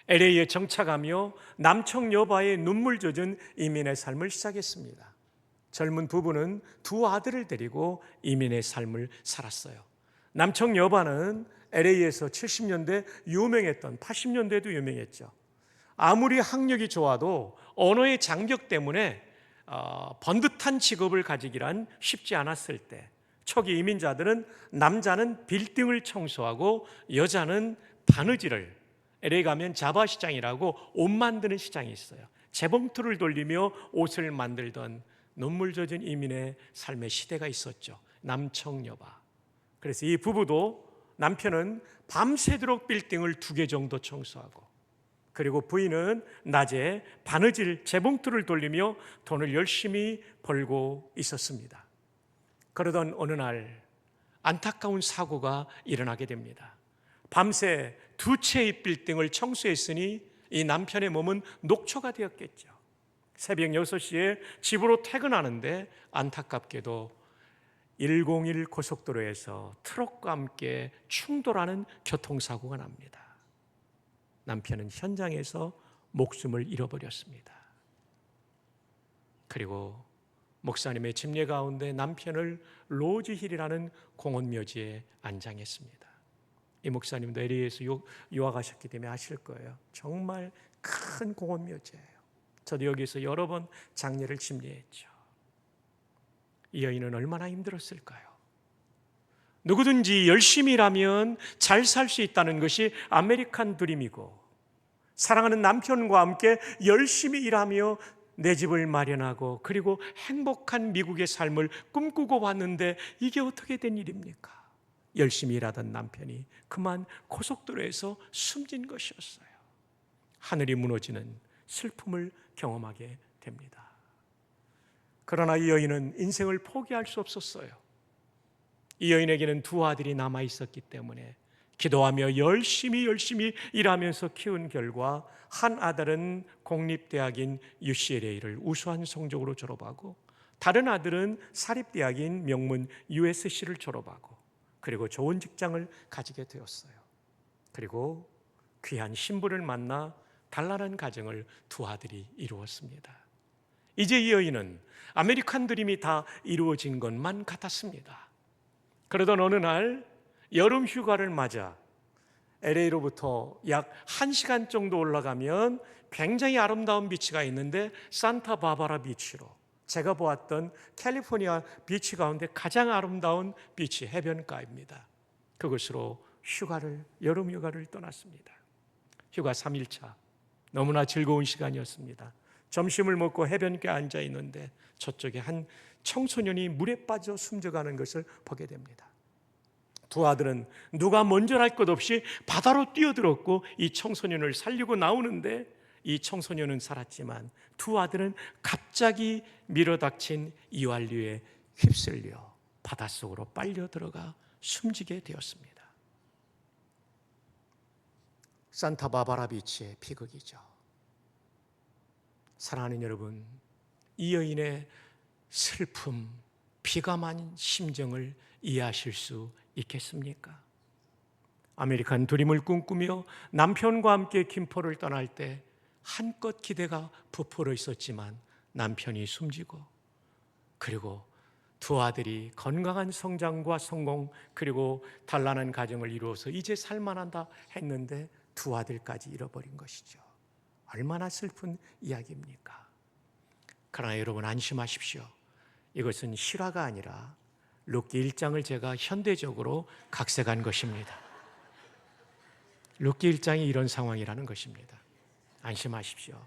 LA에 정착하며 남청 여바의 눈물 젖은 이민의 삶을 시작했습니다. 젊은 부부는 두 아들을 데리고 이민의 삶을 살았어요. 남청 여바는 LA에서 70년대 유명했던 80년대도 유명했죠. 아무리 학력이 좋아도 언어의 장벽 때문에 번듯한 직업을 가지기란 쉽지 않았을 때 초기 이민자들은 남자는 빌딩을 청소하고 여자는 바느질을 LA 가면 자바 시장이라고 옷 만드는 시장이 있어요. 재봉틀을 돌리며 옷을 만들던 눈물 젖은 이민의 삶의 시대가 있었죠. 남청여바. 그래서 이 부부도 남편은 밤새도록 빌딩을 2개 정도 청소하고, 그리고 부인은 낮에 바느질 재봉틀을 돌리며 돈을 열심히 벌고 있었습니다. 그러던 어느 날 안타까운 사고가 일어나게 됩니다. 밤새 2채의 빌딩을 청소했으니 이 남편의 몸은 녹초가 되었겠죠. 새벽 6시에 집으로 퇴근하는데 안타깝게도 101 고속도로에서 트럭과 함께 충돌하는 교통사고가 납니다. 남편은 현장에서 목숨을 잃어버렸습니다. 그리고 목사님의 집례 가운데 남편을 로즈힐이라는 공원묘지에 안장했습니다. 이 목사님도 LA에서 유학하셨기 때문에 아실 거예요. 정말 큰 공원묘지예요. 저도 여기서 여러 번 장례를 집례했죠. 이 여인은 얼마나 힘들었을까요? 누구든지 열심히 일하면 잘 살 수 있다는 것이 아메리칸 드림이고, 사랑하는 남편과 함께 열심히 일하며 내 집을 마련하고 그리고 행복한 미국의 삶을 꿈꾸고 왔는데 이게 어떻게 된 일입니까? 열심히 일하던 남편이 그만 고속도로에서 숨진 것이었어요. 하늘이 무너지는 슬픔을 경험하게 됩니다. 그러나 이 여인은 인생을 포기할 수 없었어요. 이 여인에게는 2 아들이 남아 있었기 때문에 기도하며 열심히 일하면서 키운 결과 한 아들은 공립대학인 UCLA를 우수한 성적으로 졸업하고, 다른 아들은 사립대학인 명문 USC를 졸업하고, 그리고 좋은 직장을 가지게 되었어요. 그리고 귀한 신부를 만나 단란한 가정을 2 아들이 이루었습니다. 이제 이 여인은 아메리칸 드림이 다 이루어진 것만 같았습니다. 그러던 어느 날 여름 휴가를 맞아 LA로부터 약 1시간 정도 올라가면 굉장히 아름다운 비치가 있는데, 산타바바라 비치로, 제가 보았던 캘리포니아 비치 가운데 가장 아름다운 비치 해변가입니다. 그곳으로 여름 휴가를 떠났습니다. 휴가 3일차, 너무나 즐거운 시간이었습니다. 점심을 먹고 해변가에 앉아 있는데 저쪽에 한 청소년이 물에 빠져 숨져가는 것을 보게 됩니다. 2 아들은 누가 먼저 할 것 없이 바다로 뛰어들었고 이 청소년을 살리고 나오는데, 이 청소년은 살았지만 2 아들은 갑자기 밀어닥친 이완류에 휩쓸려 바닷속으로 빨려 들어가 숨지게 되었습니다. 산타바바라 비치의 비극이죠. 사랑하는 여러분, 이 여인의 슬픔, 비감한 심정을 이해하실 수 있겠습니까? 아메리칸 드림을 꿈꾸며 남편과 함께 김포를 떠날 때 한껏 기대가 부풀어 있었지만 남편이 숨지고, 그리고 2 아들이 건강한 성장과 성공, 그리고 단란한 가정을 이루어서 이제 살만하다 했는데 2 아들까지 잃어버린 것이죠. 얼마나 슬픈 이야기입니까? 그러나 여러분 안심하십시오. 이것은 실화가 아니라 룻기 1장을 제가 현대적으로 각색한 것입니다. 룻기 1장이 이런 상황이라는 것입니다. 안심하십시오.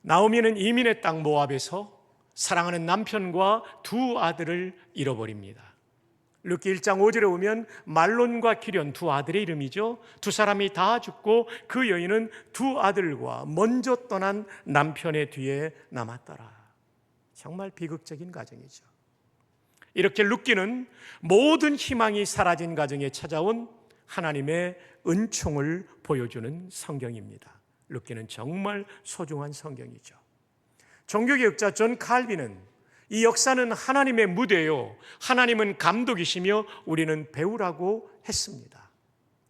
나오미는 이민의 땅 모압에서 사랑하는 남편과 2 아들을 잃어버립니다. 룻기 1장 5절에 보면 말론과 기련 2 아들의 이름이죠. 2 사람이 다 죽고 그 여인은 2 아들과 먼저 떠난 남편의 뒤에 남았더라. 정말 비극적인 가정이죠. 이렇게 룻기는 모든 희망이 사라진 가정에 찾아온 하나님의 은총을 보여주는 성경입니다. 룻기는 정말 소중한 성경이죠. 종교개혁자 존 칼빈은 이 역사는 하나님의 무대요, 하나님은 감독이시며 우리는 배우라고 했습니다.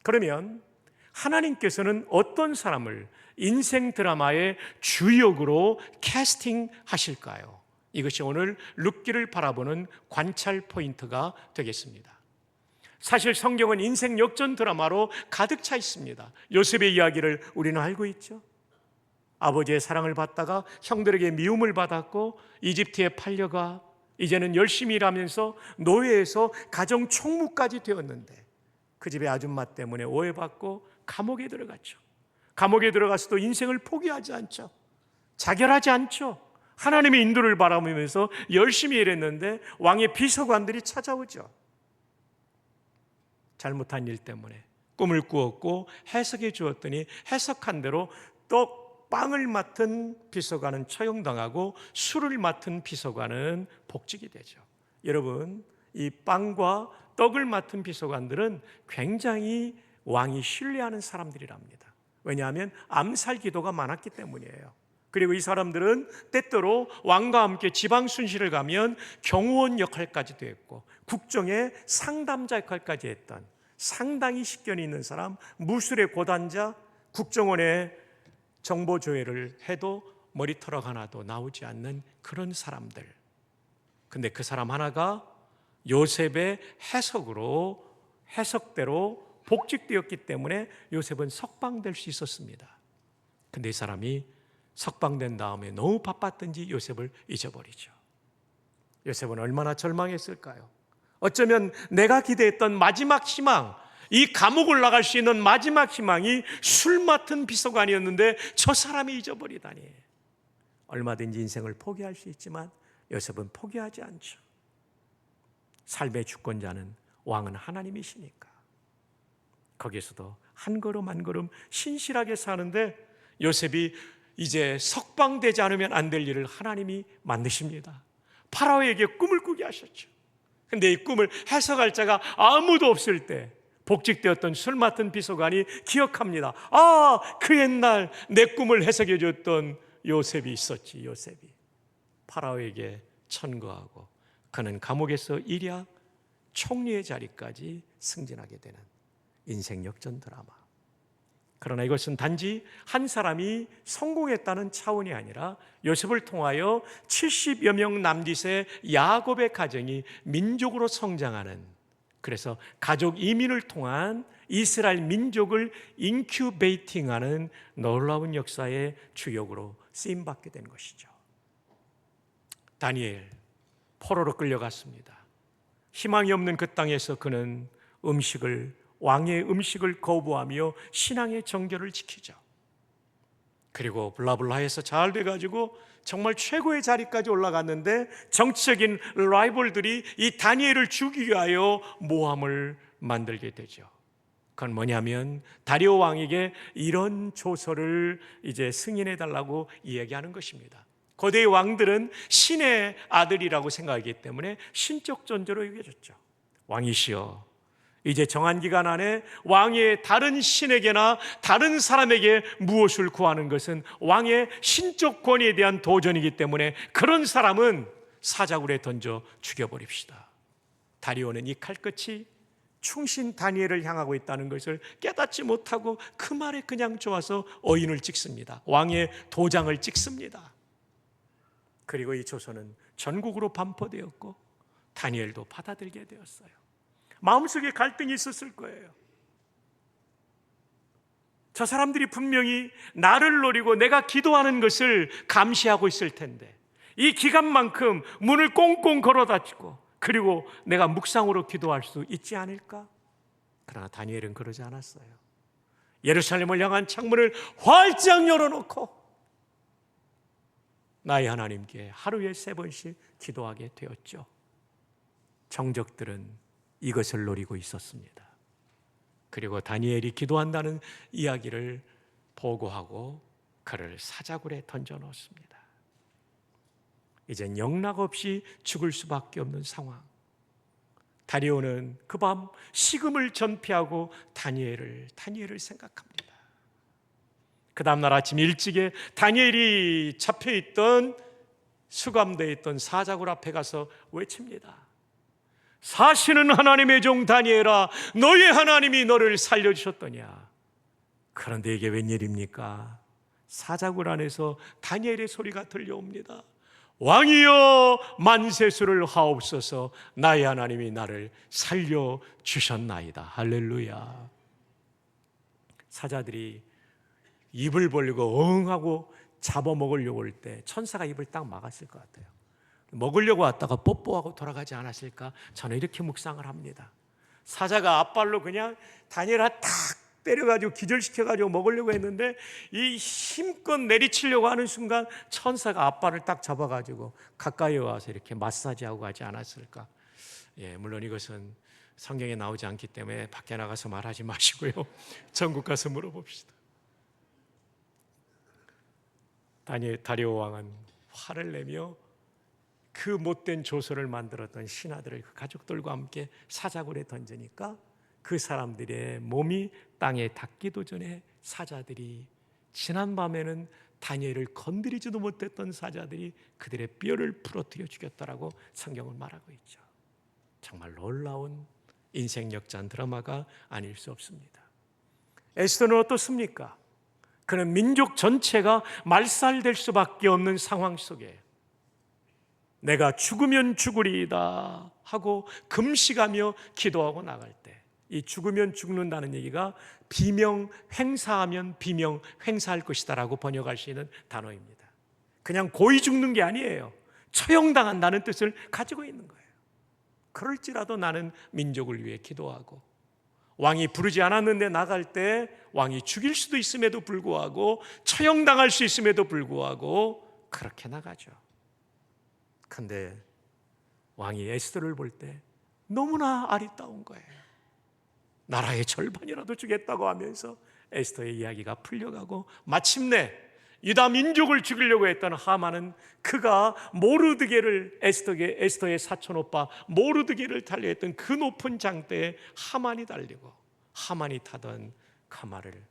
그러면 하나님께서는 어떤 사람을 인생 드라마의 주역으로 캐스팅하실까요? 이것이 오늘 룻기를 바라보는 관찰 포인트가 되겠습니다. 사실 성경은 인생 역전 드라마로 가득 차 있습니다. 요셉의 이야기를 우리는 알고 있죠. 아버지의 사랑을 받다가 형들에게 미움을 받았고 이집트에 팔려가 이제는 열심히 일하면서 노예에서 가정 총무까지 되었는데 그 집의 아줌마 때문에 오해받고 감옥에 들어갔죠. 감옥에 들어가서도 인생을 포기하지 않죠. 자결하지 않죠. 하나님의 인도를 바라보면서 열심히 일했는데 왕의 비서관들이 찾아오죠. 잘못한 일 때문에 꿈을 꾸었고 해석해 주었더니 해석한 대로 빵을 맡은 비서관은 처형당하고 술을 맡은 비서관은 복직이 되죠. 여러분, 이 빵과 떡을 맡은 비서관들은 굉장히 왕이 신뢰하는 사람들이랍니다. 왜냐하면 암살 기도가 많았기 때문이에요. 그리고 이 사람들은 때때로 왕과 함께 지방 순시를 가면 경호원 역할까지도 했고 국정의 상담자 역할까지 했던 상당히 식견이 있는 사람, 무술의 고단자, 국정원의 정보 조회를 해도 머리털어 하나도 나오지 않는 그런 사람들. 근데 그 사람 하나가 요셉의 해석대로 복직되었기 때문에 요셉은 석방될 수 있었습니다. 근데 이 사람이 석방된 다음에 너무 바빴던지 요셉을 잊어버리죠. 요셉은 얼마나 절망했을까요? 어쩌면 내가 기대했던 마지막 희망, 이 감옥을 나갈 수 있는 마지막 희망이 술 맡은 비서관이었는데 저 사람이 잊어버리다니. 얼마든지 인생을 포기할 수 있지만 요셉은 포기하지 않죠. 삶의 주권자는 왕은 하나님이시니까. 거기에서도 한 걸음 한 걸음 신실하게 사는데 요셉이 이제 석방되지 않으면 안 될 일을 하나님이 만드십니다. 파라오에게 꿈을 꾸게 하셨죠. 근데 이 꿈을 해석할 자가 아무도 없을 때 복직되었던 술 맡은 비서관이 기억합니다. 그 옛날 내 꿈을 해석해 줬던 요셉이 있었지. 요셉이 파라오에게 천거하고 그는 감옥에서 일약 총리의 자리까지 승진하게 되는 인생 역전 드라마. 그러나 이것은 단지 한 사람이 성공했다는 차원이 아니라 요셉을 통하여 70여 명 남짓의 야곱의 가정이 민족으로 성장하는, 그래서 가족 이민을 통한 이스라엘 민족을 인큐베이팅하는 놀라운 역사의 주역으로 쓰임받게 된 것이죠. 다니엘 포로로 끌려갔습니다. 희망이 없는 그 땅에서 그는 왕의 음식을 거부하며 신앙의 정결을 지키죠. 그리고 블라블라해서 잘 돼가지고 정말 최고의 자리까지 올라갔는데 정치적인 라이벌들이 이 다니엘을 죽이기 위하여 모함을 만들게 되죠. 그건 뭐냐면 다리오 왕에게 이런 조서를 이제 승인해 달라고 이야기하는 것입니다. 고대의 왕들은 신의 아들이라고 생각하기 때문에 신적 존재로 여겨졌죠. 왕이시여, 이제 정한 기간 안에 왕의 다른 신에게나 다른 사람에게 무엇을 구하는 것은 왕의 신적 권위에 대한 도전이기 때문에 그런 사람은 사자굴에 던져 죽여버립시다. 다리오는 이 칼끝이 충신 다니엘을 향하고 있다는 것을 깨닫지 못하고 그 말에 그냥 좋아서 어인을 찍습니다. 왕의 도장을 찍습니다. 그리고 이 조서는 전국으로 반포되었고 다니엘도 받아들게 되었어요. 마음속에 갈등이 있었을 거예요. 저 사람들이 분명히 나를 노리고 내가 기도하는 것을 감시하고 있을 텐데 이 기간만큼 문을 꽁꽁 걸어 닫고 그리고 내가 묵상으로 기도할 수 있지 않을까? 그러나 다니엘은 그러지 않았어요. 예루살렘을 향한 창문을 활짝 열어놓고 나의 하나님께 하루에 3번씩 기도하게 되었죠. 정적들은 이것을 노리고 있었습니다. 그리고 다니엘이 기도한다는 이야기를 보고하고 그를 사자굴에 던져 넣었습니다. 이젠 영락없이 죽을 수밖에 없는 상황. 다리오는 그 밤 식음을 전폐하고 다니엘을 생각합니다. 그 다음날 아침 일찍에 다니엘이 잡혀있던 수감되어 있던 사자굴 앞에 가서 외칩니다. 사시는 하나님의 종 다니엘아, 너의 하나님이 너를 살려주셨더냐. 그런데 이게 웬일입니까? 사자굴 안에서 다니엘의 소리가 들려옵니다. 왕이여 만세수를 하옵소서, 나의 하나님이 나를 살려주셨나이다. 할렐루야. 사자들이 입을 벌리고 응하고 잡아먹으려고 올 때 천사가 입을 딱 막았을 것 같아요. 먹으려고 왔다가 뽀뽀하고 돌아가지 않았을까? 저는 이렇게 묵상을 합니다. 사자가 앞발로 그냥 다니엘아 탁 때려가지고 기절시켜가지고 먹으려고 했는데 이 힘껏 내리치려고 하는 순간 천사가 아빠를 딱 잡아가지고 가까이 와서 이렇게 마사지하고 가지 않았을까? 예, 물론 이것은 성경에 나오지 않기 때문에 밖에 나가서 말하지 마시고요. 전국 가서 물어봅시다. 다리오 왕은 화를 내며 그 못된 조소를 만들었던 신하들을 그 가족들과 함께 사자굴에 던지니까 그 사람들의 몸이 땅에 닿기도 전에 사자들이, 지난밤에는 다니엘을 건드리지도 못했던 사자들이 그들의 뼈를 부러뜨려 죽였다라고 성경은 말하고 있죠. 정말 놀라운 인생 역전 드라마가 아닐 수 없습니다. 에스더는 어떻습니까? 그는 민족 전체가 말살될 수밖에 없는 상황 속에 내가 죽으면 죽으리이다 하고 금식하며 기도하고 나갈 때, 이 죽으면 죽는다는 얘기가 비명 횡사하면 비명 횡사할 것이다라고 번역할 수 있는 단어입니다. 그냥 고이 죽는 게 아니에요. 처형당한다는 뜻을 가지고 있는 거예요. 그럴지라도 나는 민족을 위해 기도하고, 왕이 부르지 않았는데 나갈 때 왕이 죽일 수도 있음에도 불구하고, 처형당할 수 있음에도 불구하고 그렇게 나가죠. 근데 왕이 에스더를 볼 때 너무나 아리따운 거예요. 나라의 절반이라도 주겠다고 하면서 에스더의 이야기가 풀려가고, 마침내 유다 민족을 죽이려고 했던 하만은 그가 모르드게를, 에스더의 사촌 오빠 모르드게를 달려했던 그 높은 장대에 하만이 달리고, 하만이 타던 가마를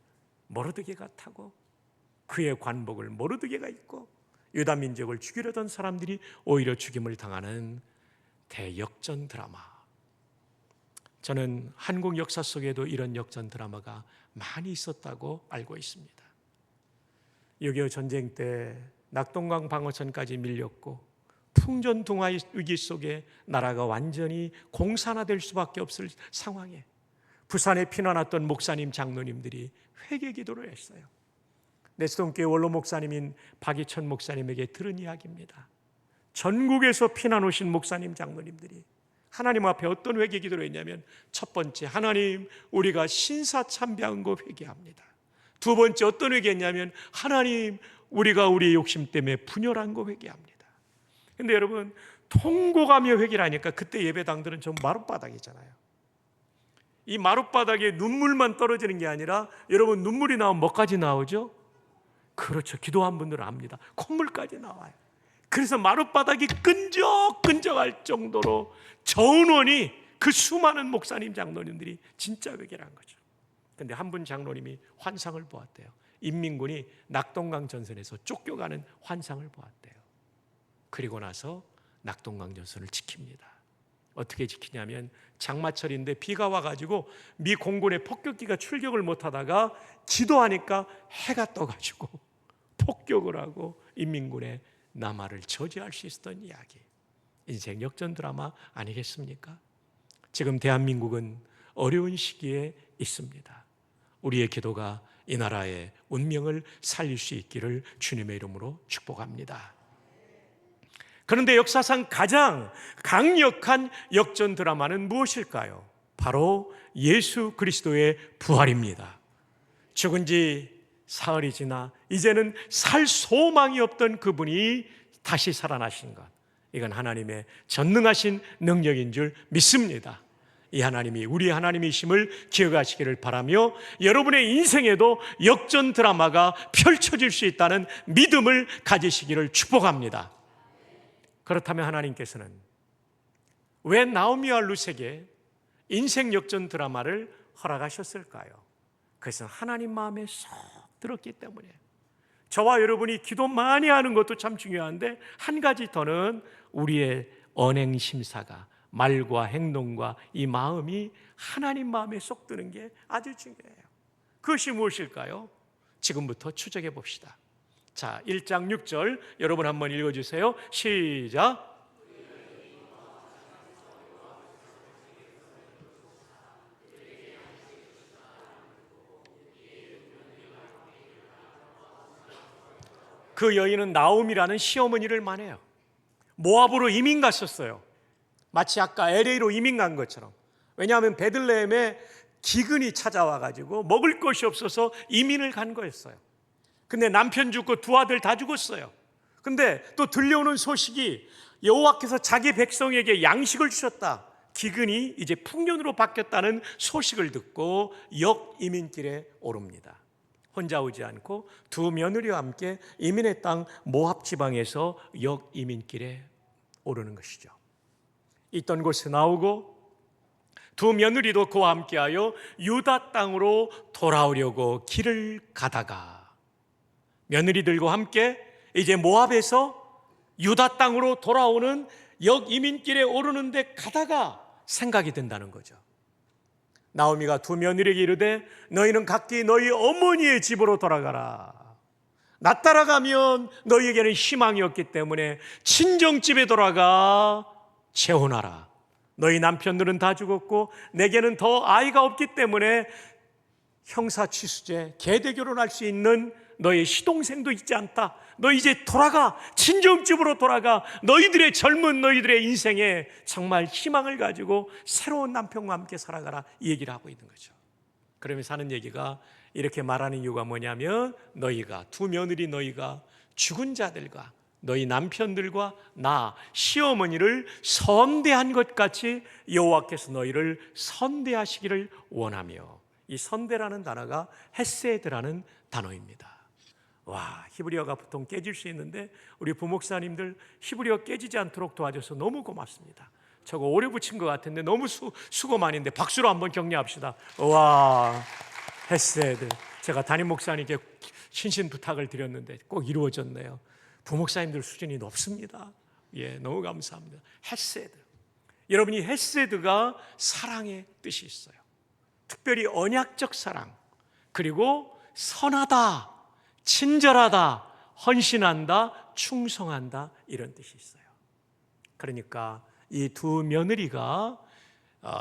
모르드게가 타고, 그의 관복을 모르드게가 입고 유다 민족을 죽이려던 사람들이 오히려 죽임을 당하는 대역전 드라마. 저는 한국 역사 속에도 이런 역전 드라마가 많이 있었다고 알고 있습니다. 6.25 전쟁 때 낙동강 방어선까지 밀렸고 풍전등화 위기 속에 나라가 완전히 공산화될 수밖에 없을 상황에 부산에 피난왔던 목사님, 장로님들이 회개 기도를 했어요. 내수동교회 원로 목사님인 박이천 목사님에게 들은 이야기입니다. 전국에서 피난 오신 목사님, 장로님들이 하나님 앞에 어떤 회개 기도를 했냐면, 첫 번째, 하나님, 우리가 신사참배한 거 회개합니다. 두 번째, 어떤 회개했냐면, 하나님, 우리가 우리의 욕심 때문에 분열한 거 회개합니다. 근데 여러분, 통곡하며 회개하니까 그때 예배당들은 좀 마룻바닥이잖아요. 이 마룻바닥에 눈물만 떨어지는 게 아니라, 여러분, 눈물이 나오면 뭐까지 나오죠? 그렇죠. 기도한 분들은 압니다. 콧물까지 나와요. 그래서 마룻바닥이 끈적끈적할 정도로 저은원이, 그 수많은 목사님, 장로님들이 진짜 회개를 한 거죠. 근데 한 분 장로님이 환상을 보았대요. 인민군이 낙동강 전선에서 쫓겨가는 환상을 보았대요. 그리고 나서 낙동강 전선을 지킵니다. 어떻게 지키냐면, 장마철인데 비가 와가지고 미 공군의 폭격기가 출격을 못하다가 기도하니까 해가 떠가지고 폭격을 하고 인민군의 남하를 저지할 수 있었던 이야기. 인생 역전 드라마 아니겠습니까? 지금 대한민국은 어려운 시기에 있습니다. 우리의 기도가 이 나라의 운명을 살릴 수 있기를 주님의 이름으로 축복합니다. 그런데 역사상 가장 강력한 역전 드라마는 무엇일까요? 바로 예수 그리스도의 부활입니다. 죽은 지 사흘이 지나 이제는 살 소망이 없던 그분이 다시 살아나신 것, 이건 하나님의 전능하신 능력인 줄 믿습니다. 이 하나님이 우리 하나님이심을 기억하시기를 바라며, 여러분의 인생에도 역전 드라마가 펼쳐질 수 있다는 믿음을 가지시기를 축복합니다. 그렇다면 하나님께서는 왜 나오미와 룻에게 인생 역전 드라마를 허락하셨을까요? 그것은 하나님 마음에 쏙 들었기 때문이에요. 저와 여러분이 기도 많이 하는 것도 참 중요한데, 한 가지 더는 우리의 언행 심사가, 말과 행동과 이 마음이 하나님 마음에 쏙 드는 게 아주 중요해요. 그것이 무엇일까요? 지금부터 추적해 봅시다. 자, 1장 6절 여러분 한번 읽어주세요. 시작. 그 여인은 나오미라는 시어머니를 만해요. 모압으로 이민 갔었어요. 마치 아까 LA로 이민 간 것처럼. 왜냐하면 베들레헴에 기근이 찾아와 가지고 먹을 것이 없어서 이민을 간 거였어요. 근데 남편 죽고 두 아들 다 죽었어요. 근데 또 들려오는 소식이 여호와께서 자기 백성에게 양식을 주셨다. 기근이 이제 풍년으로 바뀌었다는 소식을 듣고 역이민길에 오릅니다. 혼자 오지 않고 두 며느리와 함께 이민의 땅 모압 지방에서 역이민길에 오르는 것이죠. 있던 곳에 나오고 두 며느리도 그와 함께하여 유다 땅으로 돌아오려고 길을 가다가 며느리들과 함께 이제 모압에서 유다 땅으로 돌아오는 역이민길에 오르는데 가다가 생각이 든다는 거죠. 나오미가 두 며느리에게 이르되 너희는 각기 너희 어머니의 집으로 돌아가라. 나 따라가면 너희에게는 희망이 없기 때문에 친정집에 돌아가 재혼하라. 너희 남편들은 다 죽었고 내게는 더 아이가 없기 때문에 형사취수제 계대결혼할 수 있는 너의 시동생도 있지 않다. 너 이제 돌아가, 친정집으로 돌아가. 너희들의 젊은 너희들의 인생에 정말 희망을 가지고 새로운 남편과 함께 살아가라, 이 얘기를 하고 있는 거죠. 그러면서 하는 얘기가, 이렇게 말하는 이유가 뭐냐면 너희가, 두 며느리 너희가 죽은 자들과 너희 남편들과 나 시어머니를 선대한 것 같이 여호와께서 너희를 선대하시기를 원하며, 이 선대라는 단어가 헤세드라는 단어입니다. 와, 히브리어가 보통 깨질 수 있는데 우리 부목사님들 히브리어 깨지지 않도록 도와줘서 너무 고맙습니다. 저거 오래 붙인 것 같은데 너무 수고 많은데 박수로 한번 격려합시다. 와, 헤세드. 제가 담임 목사님께 신신 부탁을 드렸는데 꼭 이루어졌네요. 부목사님들 수준이 높습니다. 예, 너무 감사합니다. 헤세드. 여러분, 이 헤세드가 사랑의 뜻이 있어요. 특별히 언약적 사랑, 그리고 선하다, 친절하다, 헌신한다, 충성한다, 이런 뜻이 있어요. 그러니까 이 두 며느리가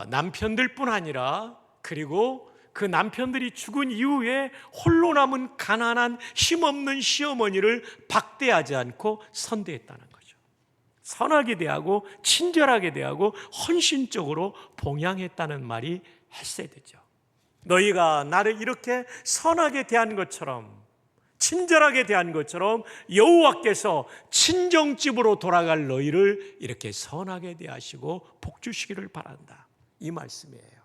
남편들뿐 아니라 그리고 그 남편들이 죽은 이후에 홀로 남은 가난한 힘없는 시어머니를 박대하지 않고 선대했다는 거죠. 선하게 대하고 친절하게 대하고 헌신적으로 봉양했다는 말이 헤세드죠. 너희가 나를 이렇게 선하게 대한 것처럼, 친절하게 대한 것처럼 여호와께서 친정집으로 돌아갈 너희를 이렇게 선하게 대하시고 복 주시기를 바란다, 이 말씀이에요.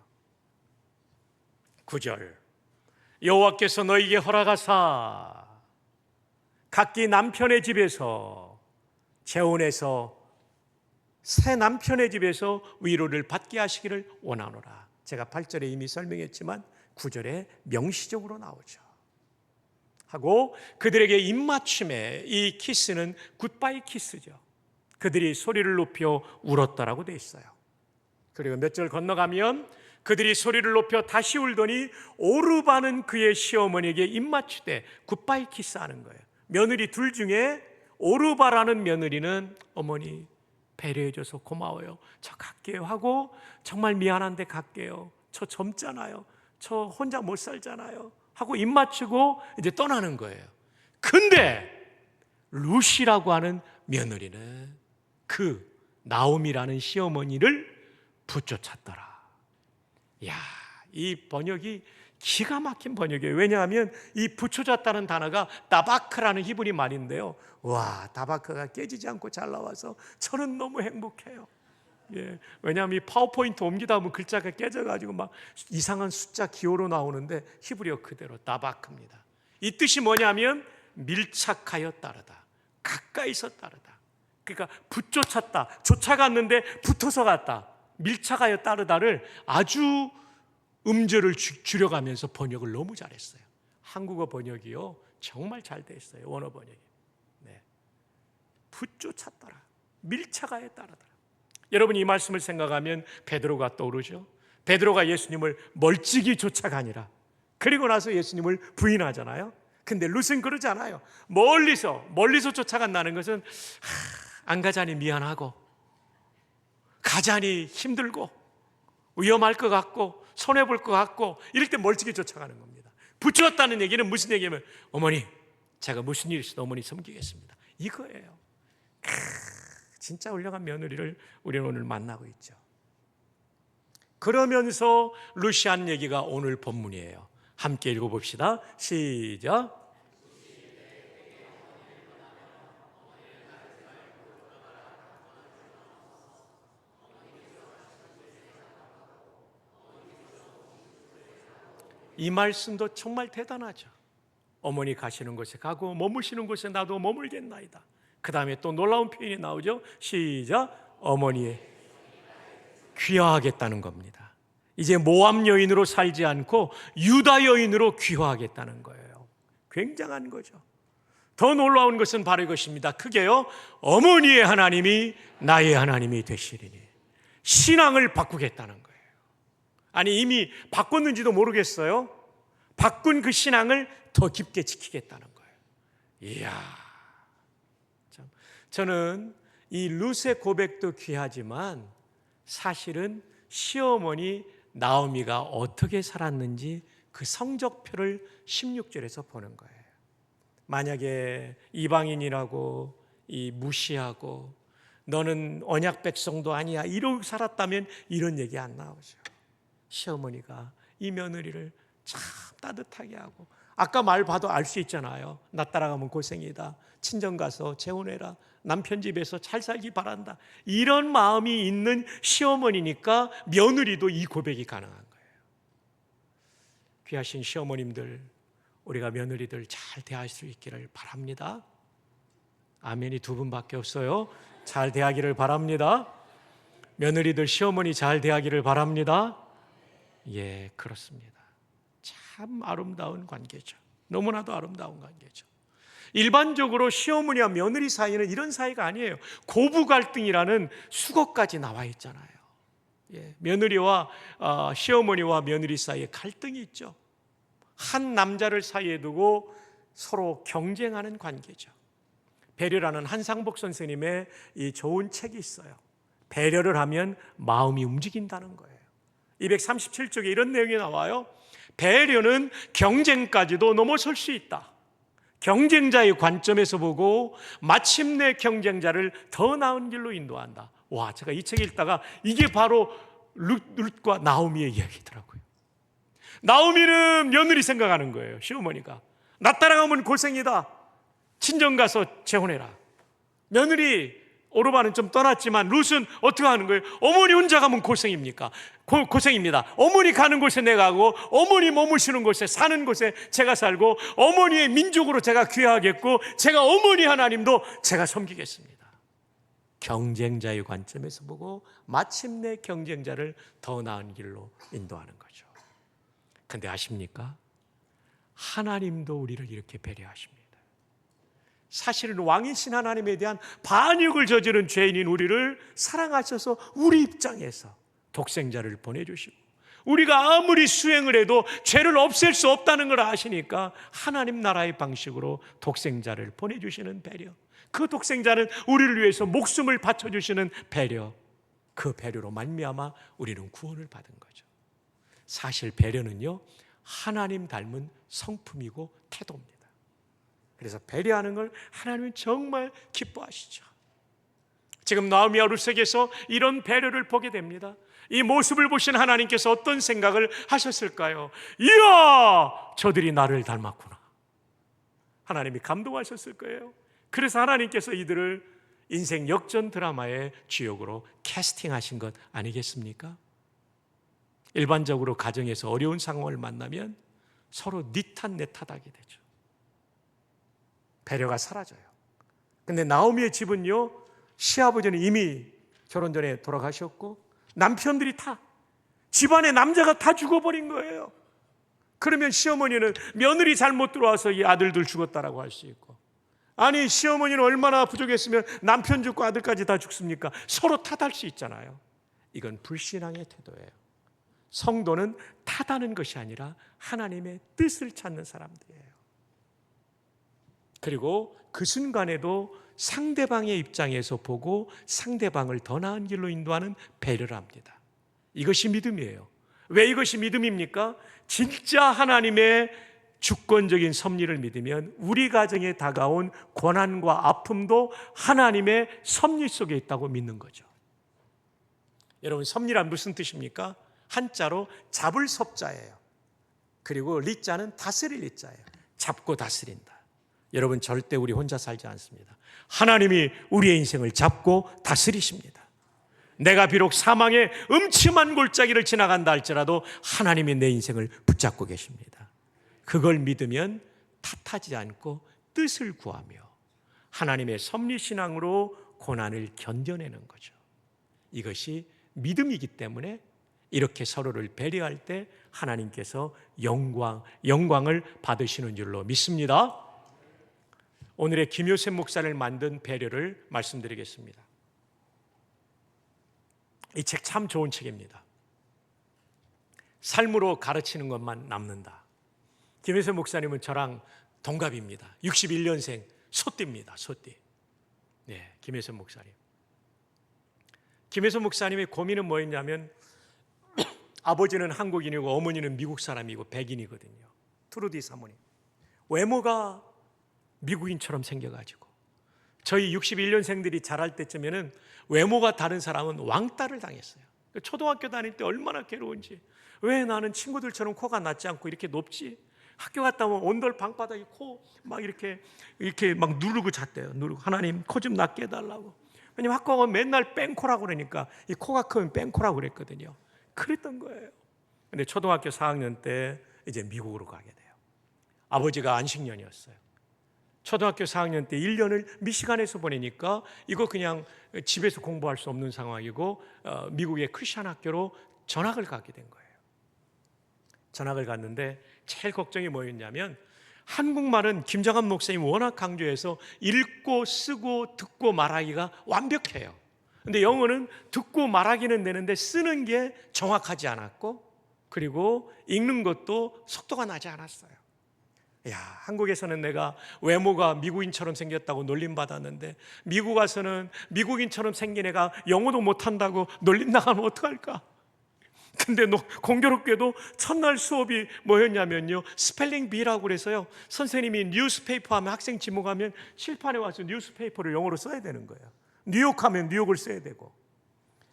9절, 여호와께서 너희에게 허락하사 각기 남편의 집에서 재혼해서 새 남편의 집에서 위로를 받게 하시기를 원하노라. 제가 8절에 이미 설명했지만 9절에 명시적으로 나오죠. 하고 그들에게 입맞춤에, 이 키스는 굿바이 키스죠. 그들이 소리를 높여 울었다라고 돼 있어요. 그리고 몇 절 건너가면 그들이 소리를 높여 다시 울더니 오르바는 그의 시어머니에게 입맞추되 굿바이 키스하는 거예요. 며느리 둘 중에 오르바라는 며느리는 어머니 배려해줘서 고마워요, 저 갈게요 하고, 정말 미안한데 갈게요, 저 젊잖아요, 저 혼자 못 살잖아요 하고 입맞추고 이제 떠나는 거예요. 근데 루시라고 하는 며느리는 그 나오미라는 시어머니를 붙여찼더라. 야, 이 번역이 기가 막힌 번역이에요. 왜냐하면 이 붙여졌다는 단어가 다바크라는 히브리 말인데요. 와, 다바크가 깨지지 않고 잘 나와서 저는 너무 행복해요. 예, 왜냐하면 이 파워포인트 옮기다 보면 글자가 깨져가지고 막 이상한 숫자 기호로 나오는데 히브리어 그대로 다바크입니다. 이 뜻이 뭐냐면 밀착하여 따르다, 가까이서 따르다. 그러니까 붙쫓았다, 쫓아갔는데 붙어서 갔다, 밀착하여 따르다를 아주 음절을 줄여가면서 번역을 너무 잘했어요. 한국어 번역이요, 정말 잘 돼 있어요. 원어 번역이. 네. 붙쫓았더라, 밀착하여 따르더라. 여러분, 이 말씀을 생각하면 베드로가 떠오르죠. 베드로가 예수님을 멀찍이 쫓아가니라. 그리고 나서 예수님을 부인하잖아요. 근데 룻은 그러지 않아요. 멀리서 쫓아간다는 것은 안 가자니 미안하고, 가자니 힘들고, 위험할 것 같고, 손해볼 것 같고, 이럴 때 멀찍이 쫓아가는 겁니다. 붙였다는 얘기는 무슨 얘기냐면, 어머니, 제가 무슨 일 있어도 어머니 섬기겠습니다, 이거예요. 진짜 훌륭한 며느리를 우리는 오늘 만나고 있죠. 그러면서 루시안 얘기가 오늘 본문이에요. 함께 읽어봅시다. 시작. 이 말씀도 정말 대단하죠. 어머니 가시는 곳에 가고 머무시는 곳에 나도 머물겠나이다. 그 다음에 또 놀라운 표현이 나오죠. 시작. 어머니의 귀화하겠다는 겁니다. 이제 모압 여인으로 살지 않고 유다 여인으로 귀화하겠다는 거예요. 굉장한 거죠. 더 놀라운 것은 바로 이것입니다. 크게요, 어머니의 하나님이 나의 하나님이 되시리니. 신앙을 바꾸겠다는 거예요. 아니, 이미 바꿨는지도 모르겠어요. 바꾼 그 신앙을 더 깊게 지키겠다는 거예요. 이야, 참. 저는 이 룻의 고백도 귀하지만 사실은 시어머니 나오미가 어떻게 살았는지 그 성적표를 16절에서 보는 거예요. 만약에 이방인이라고 무시하고 너는 언약 백성도 아니야 이러고 살았다면 이런 얘기 안 나오죠. 시어머니가 이 며느리를 참 따뜻하게 하고, 아까 말 봐도 알 수 있잖아요. 나 따라가면 고생이다. 친정 가서 재혼해라. 남편 집에서 잘 살기 바란다. 이런 마음이 있는 시어머니니까 며느리도 이 고백이 가능한 거예요. 귀하신 시어머님들, 우리가 며느리들 잘 대할 수 있기를 바랍니다. 아멘이 두 분밖에 없어요. 잘 대하기를 바랍니다. 며느리들 시어머니 잘 대하기를 바랍니다. 예, 그렇습니다. 참 아름다운 관계죠. 너무나도 아름다운 관계죠. 일반적으로 시어머니와 며느리 사이는 이런 사이가 아니에요. 고부 갈등이라는 수거까지 나와 있잖아요. 예, 며느리와 시어머니와 며느리 사이에 갈등이 있죠. 한 남자를 사이에 두고 서로 경쟁하는 관계죠. 배려라는 한상복 선생님의 이 좋은 책이 있어요. 배려를 하면 마음이 움직인다는 거예요. 237쪽에 이런 내용이 나와요. 배려는 경쟁까지도 넘어설 수 있다. 경쟁자의 관점에서 보고 마침내 경쟁자를 더 나은 길로 인도한다. 와, 제가 이 책 읽다가 이게 바로 룻과 나오미의 이야기더라고요. 나오미는 며느리 생각하는 거예요. 시어머니가 나 따라가면 고생이다. 친정 가서 재혼해라. 며느리 오르바는 좀 떠났지만 룻은 어떻게 하는 거예요? 어머니 혼자 가면 고생입니까? 고생입니다. 어머니 가는 곳에 내가 가고 어머니 머무시는 곳에 사는 곳에 제가 살고 어머니의 민족으로 제가 귀하겠고 제가 어머니 하나님도 제가 섬기겠습니다. 경쟁자의 관점에서 보고 마침내 경쟁자를 더 나은 길로 인도하는 거죠. 근데 아십니까? 하나님도 우리를 이렇게 배려하십니다. 사실은 왕이신 하나님에 대한 반역을 저지른 죄인인 우리를 사랑하셔서 우리 입장에서 독생자를 보내주시고, 우리가 아무리 수행을 해도 죄를 없앨 수 없다는 걸 아시니까 하나님 나라의 방식으로 독생자를 보내주시는 배려, 그 독생자는 우리를 위해서 목숨을 바쳐주시는 배려, 그 배려로 말미암아 우리는 구원을 받은 거죠. 사실 배려는요, 하나님 닮은 성품이고 태도입니다. 그래서 배려하는 걸 하나님은 정말 기뻐하시죠. 지금 나오미와 룻에게서 이런 배려를 보게 됩니다. 이 모습을 보신 하나님께서 어떤 생각을 하셨을까요? 이야, 저들이 나를 닮았구나. 하나님이 감동하셨을 거예요. 그래서 하나님께서 이들을 인생 역전 드라마의 주역으로 캐스팅하신 것 아니겠습니까? 일반적으로 가정에서 어려운 상황을 만나면 서로 네 탓 내 탓하게 되죠. 배려가 사라져요. 근데 나오미의 집은요, 시아버지는 이미 결혼 전에 돌아가셨고 남편들이 다, 집안의 남자가 다 죽어버린 거예요. 그러면 시어머니는 며느리 잘못 들어와서 이 아들들 죽었다라고 할 수 있고, 아니 시어머니는 얼마나 부족했으면 남편 죽고 아들까지 다 죽습니까? 서로 탓할 수 있잖아요. 이건 불신앙의 태도예요. 성도는 탓하는 것이 아니라 하나님의 뜻을 찾는 사람들이에요. 그리고 그 순간에도 상대방의 입장에서 보고 상대방을 더 나은 길로 인도하는 배려를 합니다. 이것이 믿음이에요. 왜 이것이 믿음입니까? 진짜 하나님의 주권적인 섭리를 믿으면 우리 가정에 다가온 고난과 아픔도 하나님의 섭리 속에 있다고 믿는 거죠. 여러분, 섭리란 무슨 뜻입니까? 한자로 잡을 섭자예요. 그리고 리자는 다스릴 리자예요. 잡고 다스린다. 여러분, 절대 우리 혼자 살지 않습니다. 하나님이 우리의 인생을 잡고 다스리십니다. 내가 비록 사망의 음침한 골짜기를 지나간다 할지라도 하나님이 내 인생을 붙잡고 계십니다. 그걸 믿으면 탓하지 않고 뜻을 구하며 하나님의 섭리신앙으로 고난을 견뎌내는 거죠. 이것이 믿음이기 때문에 이렇게 서로를 배려할 때 하나님께서 영광을 받으시는 줄로 믿습니다. 오늘의 김효셉 목사를 만든 배려를 말씀드리겠습니다. 이 책 참 좋은 책입니다. 삶으로 가르치는 것만 남는다. 김효셉 목사님은 저랑 동갑입니다. 61년생 소띠입니다. 소띠. 네, 김효셉 목사님. 김효셉 목사님의 고민은 뭐였냐면 아버지는 한국인이고 어머니는 미국 사람이고 백인이거든요. 트루디 사모님. 외모가 미국인처럼 생겨가지고 저희 61년생들이 자랄 때쯤에는 외모가 다른 사람은 왕따를 당했어요. 초등학교 다닐 때 얼마나 괴로운지. 왜 나는 친구들처럼 코가 낮지 않고 이렇게 높지? 학교 갔다 오면 온돌 방바닥에 코 막 이렇게 막 누르고 잤대요. 누르고 하나님 코 좀 낮게 해달라고. 왜냐면 학교 가면 맨날 뺑코라고 그러니까 이 코가 크면 뺑코라고 그랬거든요. 그랬던 거예요. 근데 초등학교 4학년 때 이제 미국으로 가게 돼요. 아버지가 안식년이었어요. 초등학교 4학년 때 1년을 미시간에서 보내니까 이거 그냥 집에서 공부할 수 없는 상황이고 미국의 크리스천 학교로 전학을 가게 된 거예요. 전학을 갔는데 제일 걱정이 뭐였냐면 한국말은 김정한 목사님 워낙 강조해서 읽고 쓰고 듣고 말하기가 완벽해요. 근데 영어는 듣고 말하기는 되는데 쓰는 게 정확하지 않았고 그리고 읽는 것도 속도가 나지 않았어요. 야, 한국에서는 내가 외모가 미국인처럼 생겼다고 놀림받았는데 미국 와서는 미국인처럼 생긴 애가 영어도 못한다고 놀림 나가면 어떡할까? 근데 공교롭게도 첫날 수업이 뭐였냐면요, 스펠링 비라고 그래서요, 선생님이 뉴스페이퍼 하면 학생 지목하면 칠판에 와서 뉴스페이퍼를 영어로 써야 되는 거예요. 뉴욕 하면 뉴욕을 써야 되고,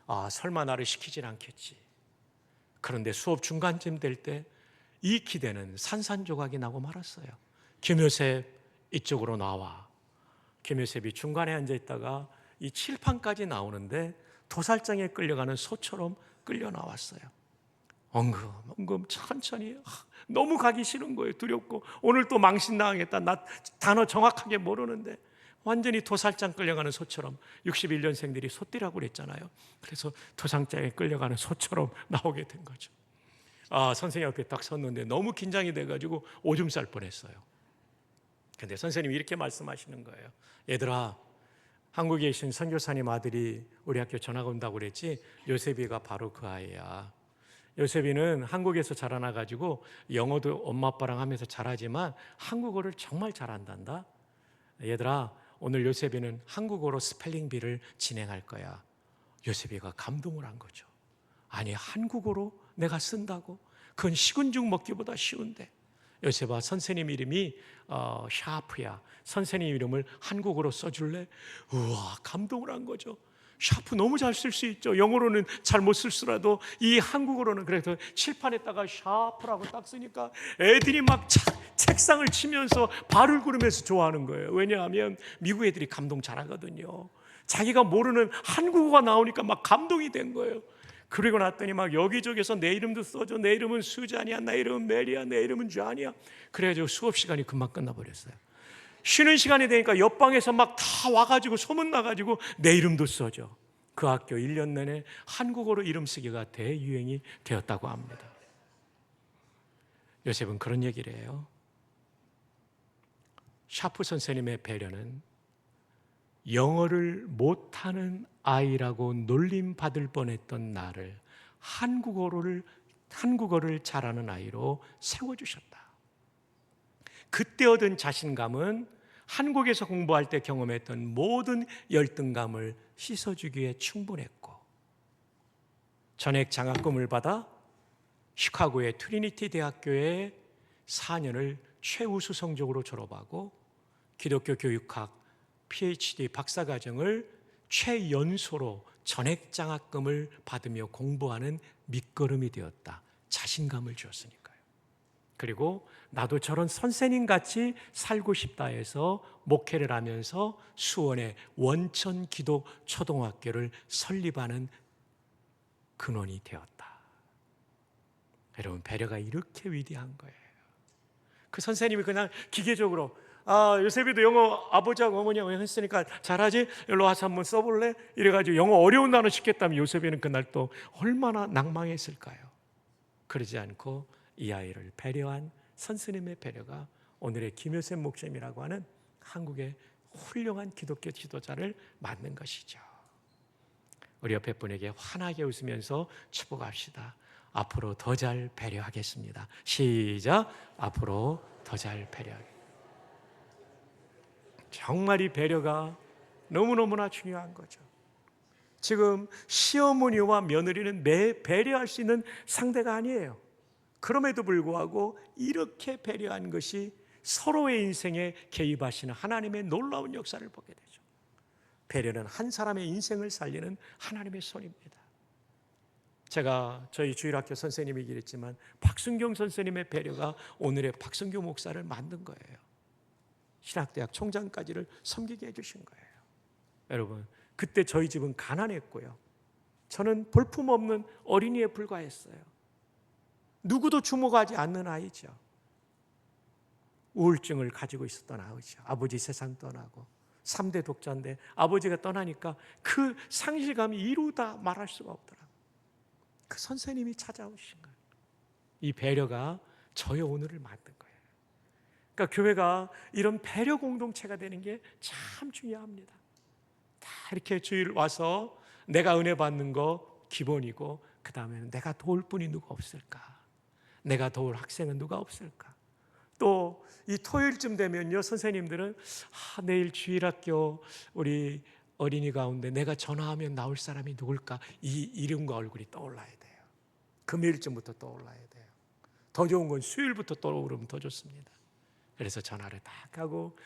아, 설마 나를 시키진 않겠지. 그런데 수업 중간쯤 될 때 이 기대는 산산조각이 나고 말았어요. 김효셉 이쪽으로 나와. 김효셉이 중간에 앉아있다가 이 칠판까지 나오는데 도살장에 끌려가는 소처럼 끌려 나왔어요. 엉금 천천히. 너무 가기 싫은 거예요. 두렵고 오늘 또 망신당하겠다. 나 단어 정확하게 모르는데 완전히 도살장 끌려가는 소처럼. 61년생들이 소띠라고 그랬잖아요. 그래서 도살장에 끌려가는 소처럼 나오게 된 거죠. 아, 선생님 앞에 딱 섰는데 너무 긴장이 돼가지고 오줌 쌀 뻔했어요. 근데 선생님이 이렇게 말씀하시는 거예요. 얘들아, 한국에 계신 선교사님 아들이 우리 학교 전학 온다고 그랬지? 요셉이가 바로 그 아이야. 요셉이는 한국에서 자라나가지고 영어도 엄마 아빠랑 하면서 잘하지만 한국어를 정말 잘한단다. 얘들아, 오늘 요셉이는 한국어로 스펠링 비를 진행할 거야. 요셉이가 감동을 한 거죠. 아니, 한국어로 내가 쓴다고? 그건 식은 죽 먹기보다 쉬운데. 요셉아, 선생님 이름이 샤프야. 선생님 이름을 한국어로 써줄래? 우와, 감동을 한 거죠. 샤프 너무 잘 쓸 수 있죠. 영어로는 잘 못 쓸수라도 이 한국어로는. 그래서 칠판에다가 샤프라고 딱 쓰니까 애들이 막 책상을 치면서 발을 구르면서 좋아하는 거예요. 왜냐하면 미국 애들이 감동 잘하거든요. 자기가 모르는 한국어가 나오니까 막 감동이 된 거예요. 그리고 났더니 막 여기저기서 내 이름도 써줘. 내 이름은 수잔이야, 내 이름은 메리야, 내 이름은 존이야. 그래가지고 수업 시간이 금방 끝나버렸어요. 쉬는 시간이 되니까 옆방에서 막 다 와가지고 소문나가지고 내 이름도 써줘. 그 학교 1년 내내 한국어로 이름 쓰기가 대유행이 되었다고 합니다. 요셉은 그런 얘기를 해요. 샤프 선생님의 배려는 영어를 못하는 아이라고 놀림받을 뻔했던 나를 한국어를 잘하는 아이로 세워주셨다. 그때 얻은 자신감은 한국에서 공부할 때 경험했던 모든 열등감을 씻어주기에 충분했고, 전액 장학금을 받아 시카고의 트리니티 대학교에 4년을 최우수 성적으로 졸업하고 기독교 교육학 PhD 박사과정을 최연소로 전액 장학금을 받으며 공부하는 밑거름이 되었다. 자신감을 주었으니까요. 그리고 나도 저런 선생님 같이 살고 싶다 해서 목회를 하면서 수원의 원천 기독 초등학교를 설립하는 근원이 되었다. 여러분, 배려가 이렇게 위대한 거예요. 그 선생님이 그냥 기계적으로 요셉이도 영어 아버지하고 어머니하고 했으니까 잘하지? 일로 와서 한번 써볼래? 이래가지고 영어 어려운 단어 시켰다면 요셉이는 그날 또 얼마나 낭망했을까요? 그러지 않고 이 아이를 배려한 선생님의 배려가 오늘의 김효셉 목사님이라고 하는 한국의 훌륭한 기독교 지도자를 만든 것이죠. 우리 옆에 분에게 환하게 웃으면서 축복합시다. 앞으로 더 잘 배려하겠습니다. 시작. 앞으로 더 잘 배려하겠습니다. 정말 이 배려가 너무너무나 중요한 거죠. 지금 시어머니와 며느리는 매 배려할 수 있는 상대가 아니에요. 그럼에도 불구하고 이렇게 배려한 것이 서로의 인생에 개입하시는 하나님의 놀라운 역사를 보게 되죠. 배려는 한 사람의 인생을 살리는 하나님의 손입니다. 제가 저희 주일학교 선생님이긴 했지만 박순경 선생님의 배려가 오늘의 박순교 목사를 만든 거예요. 신학대학 총장까지를 섬기게 해주신 거예요. 여러분, 그때 저희 집은 가난했고요. 저는 볼품없는 어린이에 불과했어요. 누구도 주목하지 않는 아이죠. 우울증을 가지고 있었던 아이죠. 아버지 세상 떠나고 3대 독자인데 아버지가 떠나니까 그 상실감이 이루다 말할 수가 없더라고요. 그 선생님이 찾아오신 거예요. 이 배려가 저의 오늘을 만든 거예요. 그러니까 교회가 이런 배려 공동체가 되는 게 참 중요합니다. 다 이렇게 주일 와서 내가 은혜 받는 거 기본이고, 그 다음에는 내가 도울 분이 누가 없을까? 내가 도울 학생은 누가 없을까? 또 이 토요일쯤 되면요, 선생님들은 내일 주일학교 우리 어린이 가운데 내가 전화하면 나올 사람이 누굴까? 이 이름과 얼굴이 떠올라야 돼요. 금요일쯤부터 떠올라야 돼요. 더 좋은 건 수요일부터 떠오르면 더 좋습니다. 그래서 전화를 딱 하고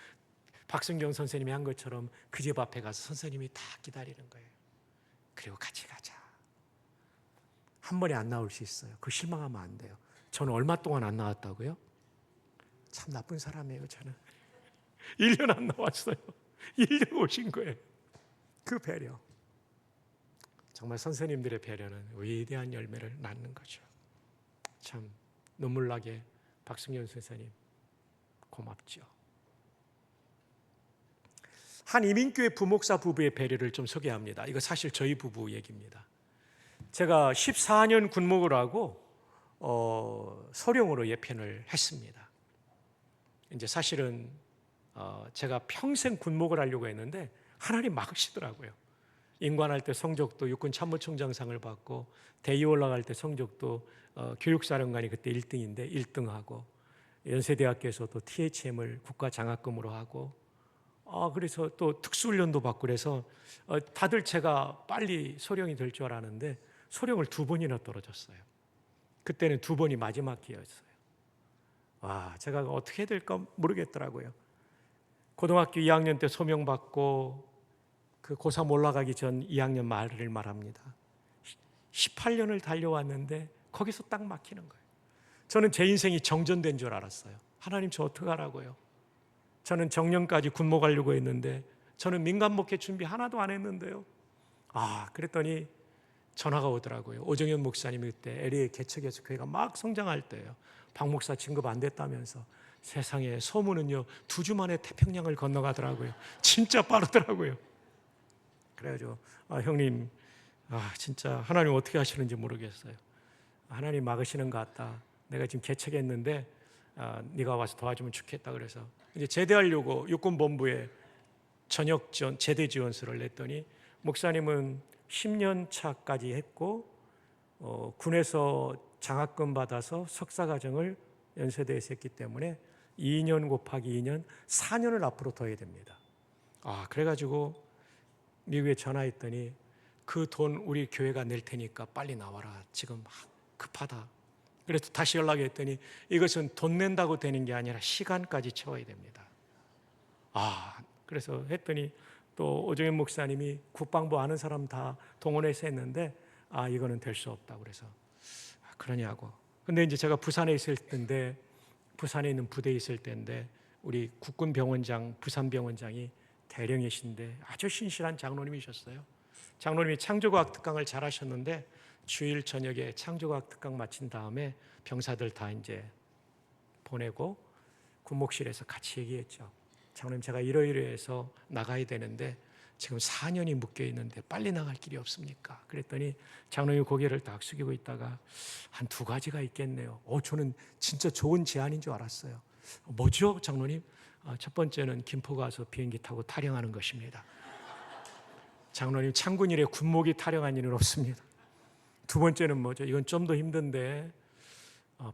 박순경 선생님이 한 것처럼 그 집 앞에 가서 선생님이 딱 기다리는 거예요. 그리고 같이 가자. 한 번에 안 나올 수 있어요. 그 실망하면 안 돼요. 저는 얼마 동안 안 나왔다고요? 참 나쁜 사람이에요. 저는 1년 안 나왔어요. 1년 오신 거예요. 그 배려, 정말 선생님들의 배려는 위대한 열매를 낳는 거죠. 참 눈물 나게 박승현 선생님 고맙죠. 한 이민교회 부목사 부부의 배려를 좀 소개합니다. 이거 사실 저희 부부 얘기입니다. 제가 14년 군목을 하고 소령으로 예편을 했습니다. 이제 사실은 제가 평생 군목을 하려고 했는데 하나님 막으시더라고요. 인관할 때 성적도 육군 참모총장상을 받고, 대위 올라갈 때 성적도 교육사령관이 그때 1등인데 1등하고, 연세대학교에서도 THM을 국가장학금으로 하고, 그래서 또 특수훈련도 받고, 그래서 다들 제가 빨리 소령이 될 줄 알았는데 소령을 2번이나 떨어졌어요. 그때는 2번이 마지막 기회였어요. 제가 어떻게 될까 모르겠더라고요. 고등학교 2학년 때 소명받고 그 고3 올라가기 전 2학년 말을 말합니다. 18년을 달려왔는데 거기서 딱 막히는 거예요. 저는 제 인생이 정전된 줄 알았어요. 하나님, 저 어떡하라고요? 저는 정년까지 군목하려고 했는데, 저는 민간 목회 준비 하나도 안 했는데요. 그랬더니 전화가 오더라고요. 오정현 목사님이 그때 LA 개척에서 교회가 막 성장할 때예요. 박 목사 진급 안 됐다면서. 세상에, 소문은요 2주 만에 태평양을 건너가더라고요. 진짜 빠르더라고요. 그래가지고 형님, 진짜 하나님 어떻게 하시는지 모르겠어요. 하나님 막으시는 것 같다. 내가 지금 개척했는데 네가 와서 도와주면 좋겠다. 그래서 이제 제대하려고 육군본부에 전역 지원, 제대 지원서를 냈더니, 목사님은 10년 차까지 했고 군에서 장학금 받아서 석사과정을 연세대에서 했기 때문에 2년 곱하기 2년 4년을 앞으로 더 해야 됩니다. 그래가지고 미국에 전화했더니 그 돈 우리 교회가 낼 테니까 빨리 나와라. 지금 급하다. 그래서 다시 연락했더니 이것은 돈 낸다고 되는 게 아니라 시간까지 채워야 됩니다. 그래서 했더니 또 오정현 목사님이 국방부 아는 사람 다 동원해서 했는데 이거는 될 수 없다고, 그래서 그러냐고. 근데 이제 제가 부산에 있을 때인데, 부산에 있는 부대에 있을 때인데, 우리 국군병원장, 부산병원장이 대령이신데 아주 신실한 장로님이셨어요. 장로님이 창조과학 특강을 잘 하셨는데 주일 저녁에 창조과학 특강 마친 다음에 병사들 다 이제 보내고 군목실에서 같이 얘기했죠. 장로님, 제가 이러이러해서 나가야 되는데 지금 4년이 묶여 있는데 빨리 나갈 길이 없습니까? 그랬더니 장로님이 고개를 딱 숙이고 있다가 한 두 가지가 있겠네요. 저는 진짜 좋은 제안인 줄 알았어요. 뭐죠, 장로님? 첫 번째는 김포 가서 비행기 타고 타령하는 것입니다. 장로님, 창군 이래 군목이 타령한 일은 없습니다. 두 번째는 뭐죠? 이건 좀 더 힘든데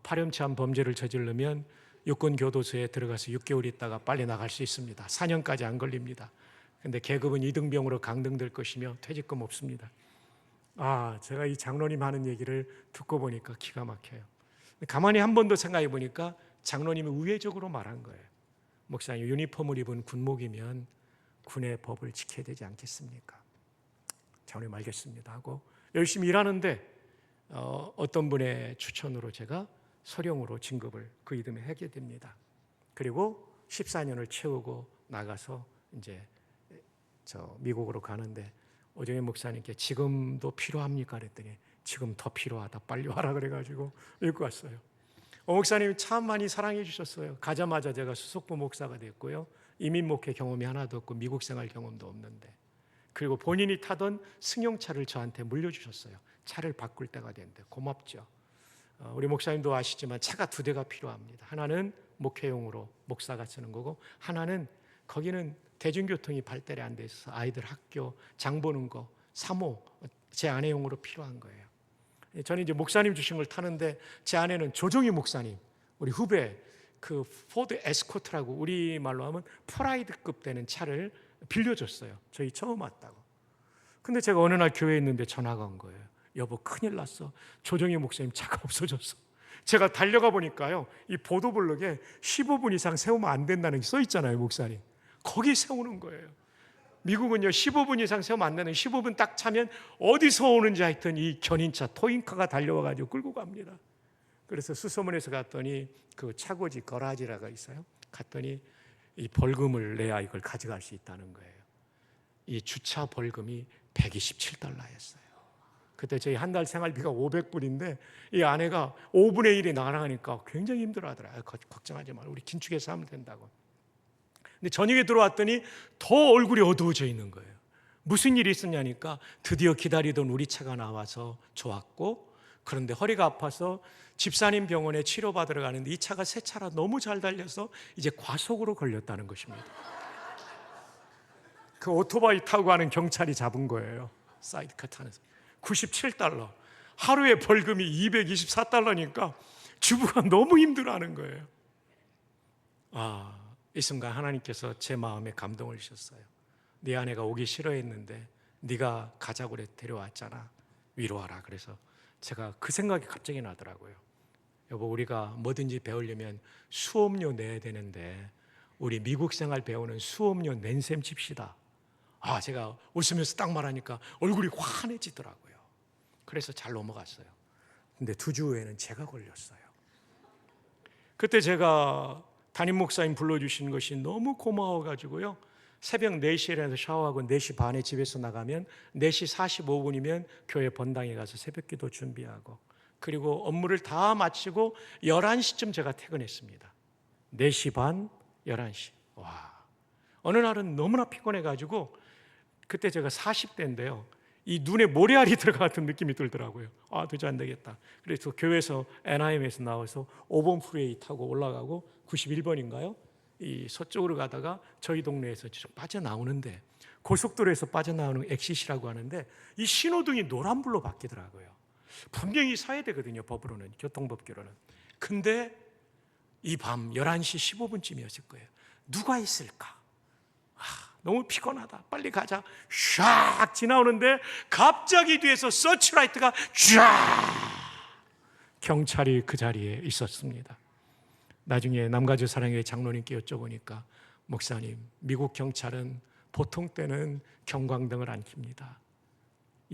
파렴치한 범죄를 저지르면 육군교도소에 들어가서 6개월 있다가 빨리 나갈 수 있습니다. 4년까지 안 걸립니다. 근데 계급은 이등병으로 강등될 것이며 퇴직금 없습니다. 제가 이 장로님 하는 얘기를 듣고 보니까 기가 막혀요. 가만히 한 번 더 생각해 보니까 장로님이 우회적으로 말한 거예요. 목사님, 유니폼을 입은 군목이면 군의 법을 지켜야 되지 않겠습니까? 장로님 알겠습니다 하고 열심히 일하는데 어떤 분의 추천으로 제가 소령으로 진급을 그 이듬해 하게 됩니다. 그리고 14년을 채우고 나가서 이제 미국으로 가는데 오정현 목사님께 지금도 필요합니까? 그랬더니 지금 더 필요하다. 빨리 와라 그래가지고 읽고 왔어요. 목사님이 참 많이 사랑해 주셨어요. 가자마자 제가 수석부 목사가 됐고요. 이민 목회 경험이 하나도 없고 미국 생활 경험도 없는데, 그리고 본인이 타던 승용차를 저한테 물려주셨어요. 차를 바꿀 때가 됐는데 고맙죠. 우리 목사님도 아시지만 차가 두 대가 필요합니다. 하나는 목회용으로 목사가 쓰는 거고, 하나는 거기는 대중교통이 발달이 안 돼 있어서 아이들 학교 장 보는 거, 사모, 제 아내용으로 필요한 거예요. 저는 이제 목사님 주신 걸 타는데 제 아내는 조정희 목사님, 우리 후배 그 포드 에스코트라고 우리말로 하면 프라이드급 되는 차를 빌려줬어요. 저희 처음 왔다고. 근데 제가 어느 날 교회에 있는데 전화가 온 거예요. 여보, 큰일 났어. 조정희 목사님 차가 없어졌어. 제가 달려가 보니까요, 이 보도블록에 15분 이상 세우면 안 된다는 게 써 있잖아요, 목사님. 거기 세우는 거예요. 미국은요 15분 이상 세우면 안 되는, 15분 딱 차면 어디서 오는지 하여튼 이 견인차 토잉카가 달려와가지고 끌고 갑니다. 그래서 수소문에서 갔더니 그 차고지 거라지라가 있어요. 갔더니 이 벌금을 내야 이걸 가져갈 수 있다는 거예요. 이 주차 벌금이 $127였어요. 그때 저희 한 달 생활비가 $500인데 이 아내가 5분의 1이 나가니까 굉장히 힘들어하더라고요. 걱정하지 마, 우리 긴축해서 하면 된다고. 근데 저녁에 들어왔더니 더 얼굴이 어두워져 있는 거예요. 무슨 일이 있었냐니까 드디어 기다리던 우리 차가 나와서 좋았고, 그런데 허리가 아파서 집사님 병원에 치료받으러 가는데 이 차가 새 차라 너무 잘 달려서 이제 과속으로 걸렸다는 것입니다. 그 오토바이 타고 가는 경찰이 잡은 거예요. 사이드카 타면서. $97. 하루에 벌금이 $224니까 주부가 너무 힘들어하는 거예요. 이 순간 하나님께서 제 마음에 감동을 주셨어요. 네 아내가 오기 싫어했는데 네가 가자고 그래 데려왔잖아. 위로하라. 그래서 제가 그 생각이 갑자기 나더라고요. 여보, 우리가 뭐든지 배우려면 수업료 내야 되는데 우리 미국 생활 배우는 수업료 낸 셈 칩시다. 제가 웃으면서 딱 말하니까 얼굴이 환해지더라고요. 그래서 잘 넘어갔어요. 근데 2주 후에는 제가 걸렸어요. 그때 제가 담임 목사님 불러주신 것이 너무 고마워가지고요, 새벽 4시에 일어나서 샤워하고 4시 반에 집에서 나가면 4시 45분이면 교회 본당에 가서 새벽기도 준비하고, 그리고 업무를 다 마치고 11시쯤 제가 퇴근했습니다. 4시 반, 11시. 어느 날은 너무나 피곤해가지고, 그때 제가 40대인데요 이 눈에 모래알이 들어간 같은 느낌이 들더라고요. 도저히 안 되겠다. 그래서 교회에서 NIM에서 나와서 5번 프레이 타고 올라가고 91번인가요? 이 서쪽으로 가다가 저희 동네에서 쭉 빠져나오는데, 고속도로에서 빠져나오는 엑시시라고 하는데 이 신호등이 노란불로 바뀌더라고요. 분명히 서야 되거든요, 법으로는, 교통법규로는. 근데 이 밤 11시 15분쯤이었을 거예요. 누가 있을까? 너무 피곤하다, 빨리 가자. 샥 지나오는데 갑자기 뒤에서 서치라이트가 쫙, 경찰이 그 자리에 있었습니다. 나중에 남가주 사랑교회 장로님께 여쭤보니까, 목사님, 미국 경찰은 보통 때는 경광등을 안 켭니다.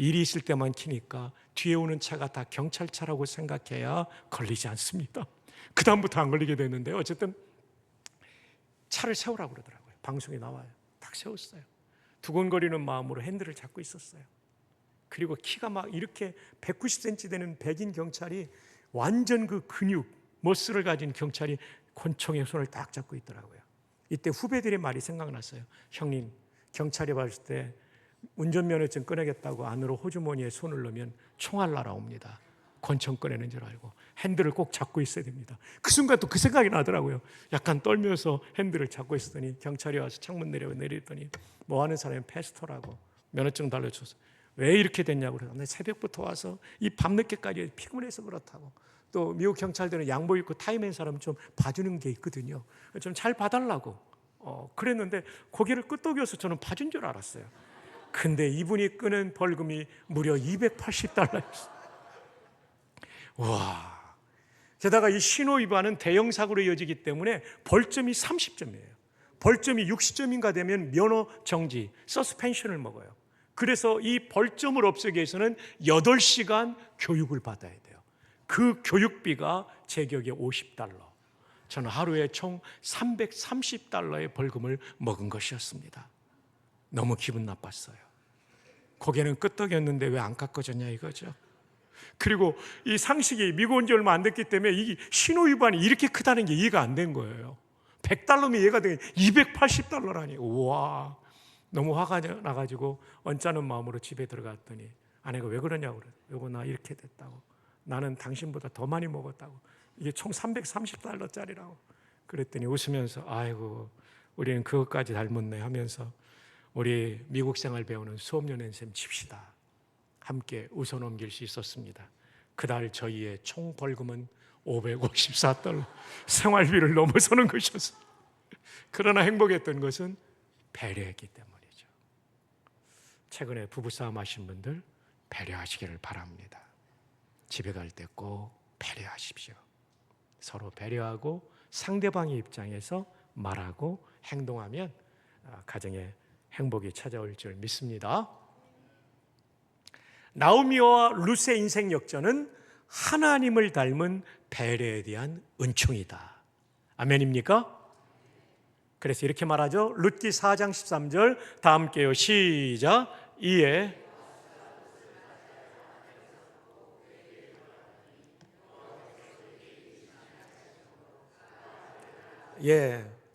일이 있을 때만 켜니까 뒤에 오는 차가 다 경찰차라고 생각해야 걸리지 않습니다. 그 다음부터 안 걸리게 됐는데 어쨌든 차를 세우라고 그러더라고요. 방송에 나와요. 딱 세웠어요. 두근거리는 마음으로 핸들을 잡고 있었어요. 그리고 키가 막 이렇게 190cm 되는 백인 경찰이 완전 그 근육, 머슬을 가진 경찰이 권총에 손을 딱 잡고 있더라고요. 이때 후배들의 말이 생각났어요. 형님, 경찰이 봤을 때 운전면허증 꺼내겠다고 안으로 호주머니에 손을 넣으면 총알 날아옵니다. 권총 꺼내는 줄 알고 핸들을 꼭 잡고 있어야 됩니다. 그 순간 또 그 생각이 나더라고요. 약간 떨면서 핸들을 잡고 있었더니 경찰이 와서 창문 내리더니 뭐 하는 사람이 패스터라고 면허증 달려줘서 왜 이렇게 됐냐고 그래서 내 새벽부터 와서 이 밤늦게까지 피곤해서 그렇다고. 또 미국 경찰들은 양복 입고 타이맨 사람 좀 봐주는 게 있거든요. 좀 잘 봐달라고 그랬는데 고개를 끄덕여서 저는 봐준 줄 알았어요. 근데 이분이 끄는 벌금이 무려 $280였어요. 와. 게다가 이 신호 위반은 대형 사고로 이어지기 때문에 벌점이 30점이에요. 벌점이 60점인가 되면 면허 정지, 서스펜션을 먹어요. 그래서 이 벌점을 없애기 위해서는 8시간 교육을 받아야 돼요. 그 교육비가 제격의 $50. 저는 하루에 총 $330의 벌금을 먹은 것이었습니다. 너무 기분 나빴어요. 고개는 끄덕였는데 왜 안 깎아졌냐 이거죠. 그리고 이 상식이 미국 온 지 얼마 안 됐기 때문에 이 신호 위반이 이렇게 크다는 게 이해가 안 된 거예요. $100면 이해가 되게 $280라니. 우와, 너무 화가 나가지고 언짢은 마음으로 집에 들어갔더니 아내가 왜 그러냐고 그래요. 여보, 나 이렇게 됐다고. 나는 당신보다 더 많이 먹었다고. 이게 총 $330짜리라고. 그랬더니 웃으면서 아이고, 우리는 그것까지 닮았네 하면서 우리 미국 생활 배우는 수업연행 쌤 칩시다. 함께 웃어넘길 수 있었습니다. 그달 저희의 총 벌금은 $554. 생활비를 넘어서는 것이었어요. 그러나 행복했던 것은 배려했기 때문이죠. 최근에 부부싸움 하신 분들 배려하시기를 바랍니다. 집에 갈 때 꼭 배려하십시오. 서로 배려하고 상대방의 입장에서 말하고 행동하면 가정에 행복이 찾아올 줄 믿습니다. 나오미와 룻의 인생 역전은 하나님을 닮은 배려에 대한 은총이다. 아멘입니까? 그래서 이렇게 말하죠. 룻기 4장 13절 다 함께요. 시작. 이에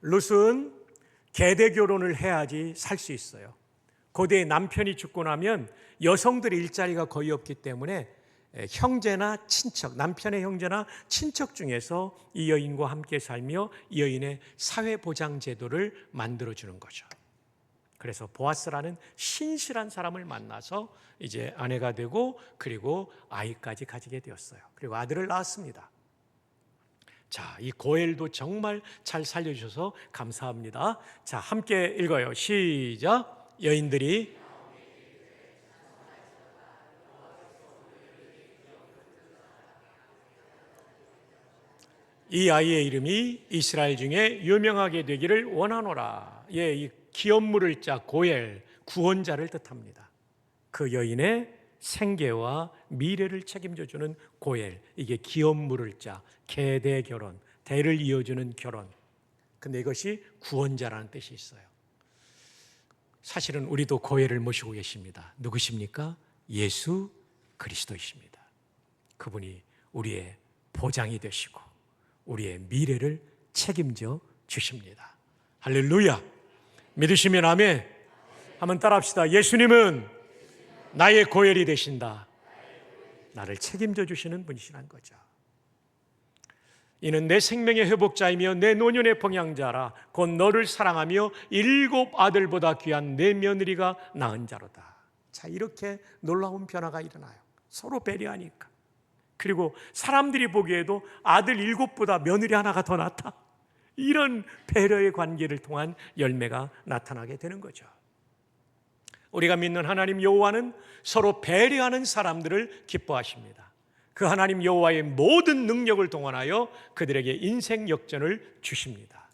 룻은 계대 결혼을 해야지 살 수 있어요. 고대에 남편이 죽고 나면 여성들의 일자리가 거의 없기 때문에 형제나 친척, 남편의 형제나 친척 중에서 이 여인과 함께 살며 이 여인의 사회보장 제도를 만들어주는 거죠. 그래서 보아스라는 신실한 사람을 만나서 이제 아내가 되고 그리고 아이까지 가지게 되었어요. 그리고 아들을 낳았습니다. 자, 이 고엘도 정말 잘 살려주셔서 감사합니다. 자, 함께 읽어요. 시작. 여인들이 이 아이의 이름이 이스라엘 중에 유명하게 되기를 원하노라. 이 기업 물을 자 고엘, 구원자를 뜻합니다. 그 여인의 생계와 미래를 책임져주는 고엘, 이게 기업 물을 자, 계대 결혼, 대를 이어주는 결혼. 근데 이것이 구원자라는 뜻이 있어요. 사실은 우리도 고엘을 모시고 계십니다. 누구십니까? 예수 그리스도이십니다. 그분이 우리의 보장이 되시고 우리의 미래를 책임져 주십니다. 할렐루야. 믿으시면 아멘. 한번 따라합시다. 예수님은 나의 고엘이 되신다. 나를 책임져 주시는 분이시란 거죠. 이는 내 생명의 회복자이며 내 노년의 봉양자라. 곧 너를 사랑하며 7 아들보다 귀한 내 며느리가 낳은 자로다. 자, 이렇게 놀라운 변화가 일어나요. 서로 배려하니까. 그리고 사람들이 보기에도 아들 7보다 며느리 하나가 더 낫다. 이런 배려의 관계를 통한 열매가 나타나게 되는 거죠. 우리가 믿는 하나님 여호와는 서로 배려하는 사람들을 기뻐하십니다. 그 하나님 여호와의 모든 능력을 동원하여 그들에게 인생 역전을 주십니다.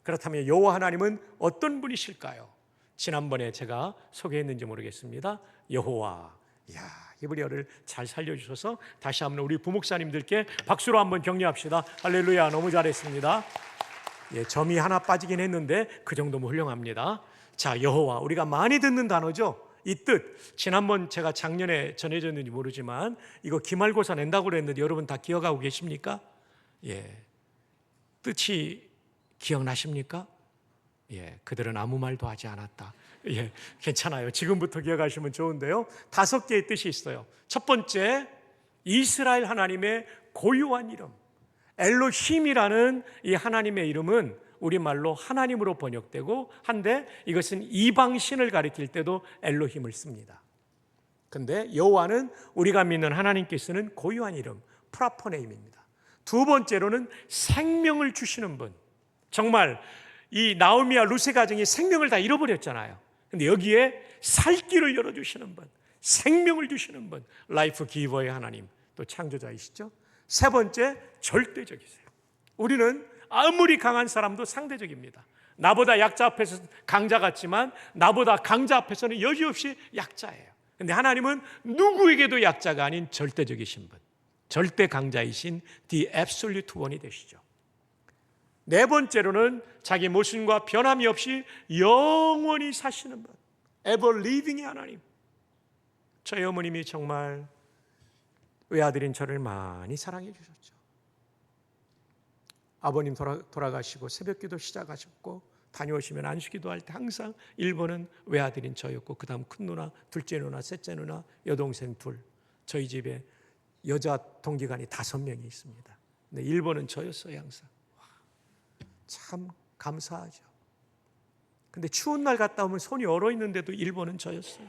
그렇다면 여호와 하나님은 어떤 분이실까요? 지난번에 제가 소개했는지 모르겠습니다. 여호와 이야, 히브리어를 잘 살려주셔서 다시 한번 우리 부목사님들께 박수로 한번 격려합시다. 할렐루야, 너무 잘했습니다. 예, 점이 하나 빠지긴 했는데 그 정도면 훌륭합니다. 자, 여호와, 우리가 많이 듣는 단어죠. 이 뜻, 지난번 제가 작년에 전해졌는지 모르지만 이거 기말고사 낸다고 그랬는데 여러분 다 기억하고 계십니까? 예, 뜻이 기억나십니까? 예, 그들은 아무 말도 하지 않았다. 예, 괜찮아요. 지금부터 기억하시면 좋은데요. 5개의 뜻이 있어요. 첫 번째, 이스라엘 하나님의 고유한 이름. 엘로힘이라는 이 하나님의 이름은 우리말로 하나님으로 번역되고 한데 이것은 이방신을 가리킬 때도 엘로힘을 씁니다. 근데 여호와는 우리가 믿는 하나님께 쓰는 고유한 이름, 프라포네임입니다. 두 번째로는 생명을 주시는 분. 정말 이 나오미와 루세 가정이 생명을 다 잃어버렸잖아요. 근데 여기에 살 길을 열어주시는 분, 생명을 주시는 분, 라이프 기버의 하나님, 또 창조자이시죠. 세 번째, 절대적이세요. 우리는 아무리 강한 사람도 상대적입니다. 나보다 약자 앞에서 강자 같지만 나보다 강자 앞에서는 여지없이 약자예요. 근데 하나님은 누구에게도 약자가 아닌 절대적이신 분, 절대 강자이신 The Absolute One이 되시죠. 네 번째로는 자기 모순과 변함이 없이 영원히 사시는 분, Ever Living의 하나님. 저희 어머님이 정말 외아들인 저를 많이 사랑해 주셨죠. 아버님 돌아가시고 새벽기도 시작하셨고 다녀오시면 안수기도 할 때 항상 1번은 외아들인 저였고 그 다음 큰 누나, 둘째 누나, 셋째 누나, 여동생 둘. 저희 집에 여자 동기간이 5명이 있습니다. 근데 1번은 저였어요 항상. 참 감사하죠. 근데 추운 날 갔다 오면 손이 얼어 있는데도 1번은 저였어요.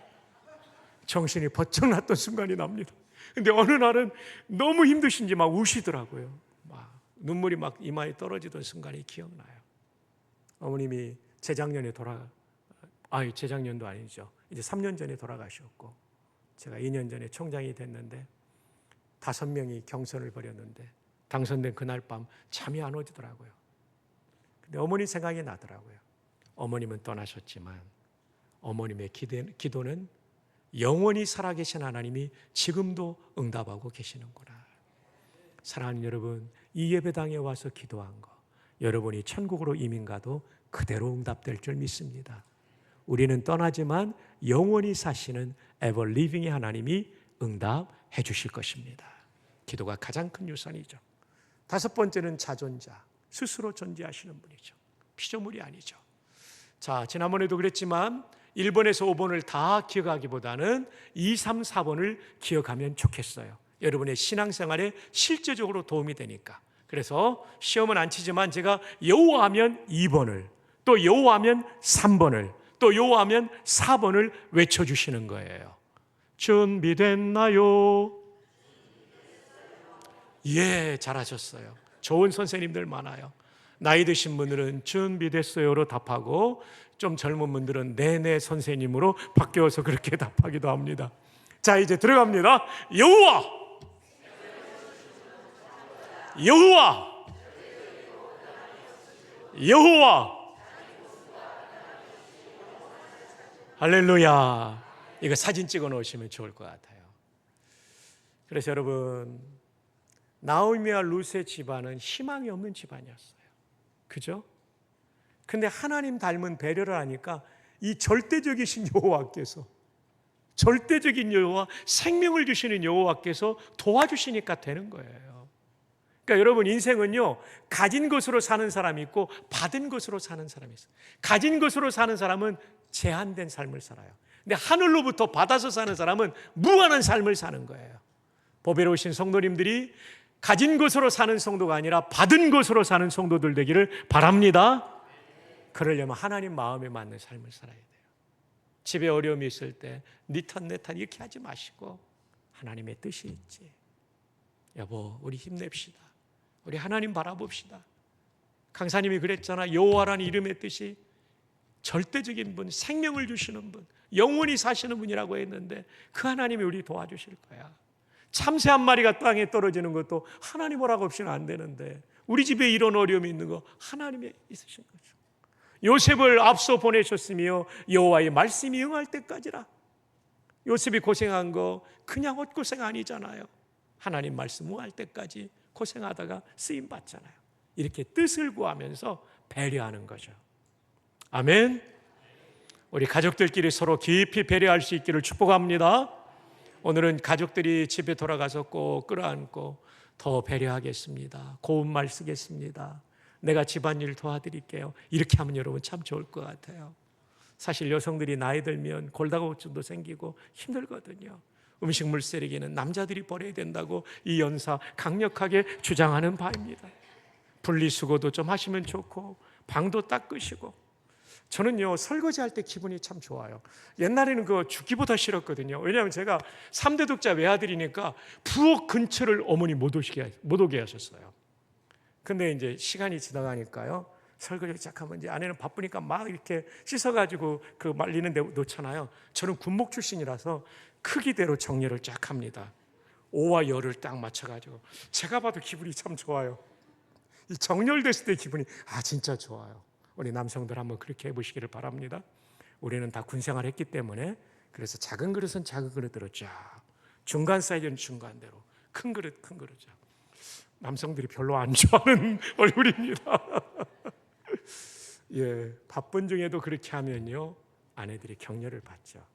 정신이 번쩍 났던 순간이 납니다. 근데 어느 날은 너무 힘드신지 막 우시더라고요. 막 눈물이 막 이마에 떨어지던 순간이 기억나요. 어머님이 재작년도 아니죠. 이제 3년 전에 돌아가셨고 제가 2년 전에 총장이 됐는데 5명이 경선을 벌였는데 당선된 그날 밤 잠이 안 오더라고요. 근데 어머니 생각이 나더라고요. 어머님은 떠나셨지만 어머님의 기도는 영원히 살아계신 하나님이 지금도 응답하고 계시는구나. 사랑하는 여러분, 이 예배당에 와서 기도한 거 여러분이 천국으로 이민 가도 그대로 응답될 줄 믿습니다. 우리는 떠나지만 영원히 사시는 ever living의 하나님이 응답해 주실 것입니다. 기도가 가장 큰 유산이죠. 5번째는 자존자, 스스로 존재하시는 분이죠. 피조물이 아니죠. 자, 지난번에도 그랬지만 1번에서 5번을 다 기억하기보다는 2, 3, 4번을 기억하면 좋겠어요. 여러분의 신앙생활에 실제적으로 도움이 되니까. 그래서 시험은 안 치지만 제가 여호와하면 2번을, 또 여호와하면 3번을, 또 여호와하면 4번을 외쳐주시는 거예요. 준비됐나요? 예, 잘하셨어요. 좋은 선생님들 많아요. 나이 드신 분들은 준비됐어요로 답하고 좀 젊은 분들은 네네 선생님으로 바뀌어서 그렇게 답하기도 합니다. 자, 이제 들어갑니다. 여호와, 여호와, 여호와. 할렐루야. 이거 사진 찍어 놓으시면 좋을 것 같아요. 그래서 여러분, 나오미와 룻의 집안은 희망이 없는 집안이었어요. 그죠? 근데 하나님 닮은 배려를 하니까 이 절대적이신 여호와께서, 절대적인 여호와, 생명을 주시는 여호와께서 도와주시니까 되는 거예요. 그러니까 여러분, 인생은요, 가진 것으로 사는 사람이 있고 받은 것으로 사는 사람이 있어요. 가진 것으로 사는 사람은 제한된 삶을 살아요. 근데 하늘로부터 받아서 사는 사람은 무한한 삶을 사는 거예요. 보배로우신 성도님들이 가진 것으로 사는 성도가 아니라 받은 것으로 사는 성도들 되기를 바랍니다. 그러려면 하나님 마음에 맞는 삶을 살아야 돼요. 집에 어려움이 있을 때 네 탓 내 탓 이렇게 하지 마시고 하나님의 뜻이 있지. 여보, 우리 힘냅시다. 우리 하나님 바라봅시다. 강사님이 그랬잖아. 여호와라는 이름의 뜻이 절대적인 분, 생명을 주시는 분, 영원히 사시는 분이라고 했는데 그 하나님이 우리 도와주실 거야. 참새 한 마리가 땅에 떨어지는 것도 하나님 허락 없이는 안 되는데 우리 집에 이런 어려움이 있는 거 하나님이 있으신 거죠. 요셉을 앞서 보내셨으며 여호와의 말씀이 응할 때까지라. 요셉이 고생한 거 그냥 헛고생 아니잖아요. 하나님 말씀 무할 때까지 고생하다가 쓰임 받잖아요. 이렇게 뜻을 구하면서 배려하는 거죠. 아멘. 우리 가족들끼리 서로 깊이 배려할 수 있기를 축복합니다. 오늘은 가족들이 집에 돌아가서 꼭 끌어안고 더 배려하겠습니다. 고운 말 쓰겠습니다. 내가 집안일 도와드릴게요. 이렇게 하면 여러분 참 좋을 것 같아요. 사실 여성들이 나이 들면 골다공증도 생기고 힘들거든요. 음식물 쓰레기는 남자들이 버려야 된다고 이 연사 강력하게 주장하는 바입니다. 분리수거도 좀 하시면 좋고 방도 닦으시고. 저는요 설거지할 때 기분이 참 좋아요. 옛날에는 그거 죽기보다 싫었거든요. 왜냐하면 제가 3대 독자 외아들이니까 부엌 근처를 어머니 못 오게 하셨어요. 근데 이제 시간이 지나가니까요 설거지 시작하면 이제 아내는 바쁘니까 막 이렇게 씻어가지고 그 말리는 데 놓잖아요. 저는 군목 출신이라서 크기대로 정리를 쫙 합니다. 오와 열을 딱 맞춰가지고 제가 봐도 기분이 참 좋아요. 이 정렬됐을 때 기분이 진짜 좋아요. 우리 남성들 한번 그렇게 해보시기를 바랍니다. 우리는 다 군생활 했기 때문에 그래서 작은 그릇은 작은 그릇대로 쫙, 중간 사이즈는 중간대로, 큰 그릇 큰 그릇 쫙. 남성들이 별로 안 좋아하는 얼굴입니다. 예, 바쁜 중에도 그렇게 하면요 아내들이 격려를 받죠.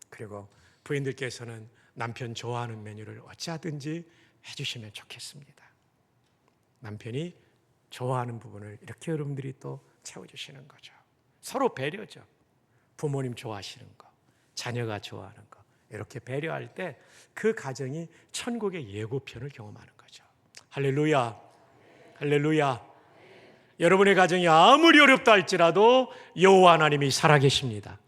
그리고 부인들께서는 남편 좋아하는 메뉴를 어찌하든지 해주시면 좋겠습니다. 남편이 좋아하는 부분을 이렇게 여러분들이 또 채워주시는 거죠. 서로 배려죠. 부모님 좋아하시는 거, 자녀가 좋아하는 거 이렇게 배려할 때 그 가정이 천국의 예고편을 경험하는 거죠. 할렐루야, 할렐루야. 여러분의 가정이 아무리 어렵다 할지라도 여호와 하나님이 살아계십니다.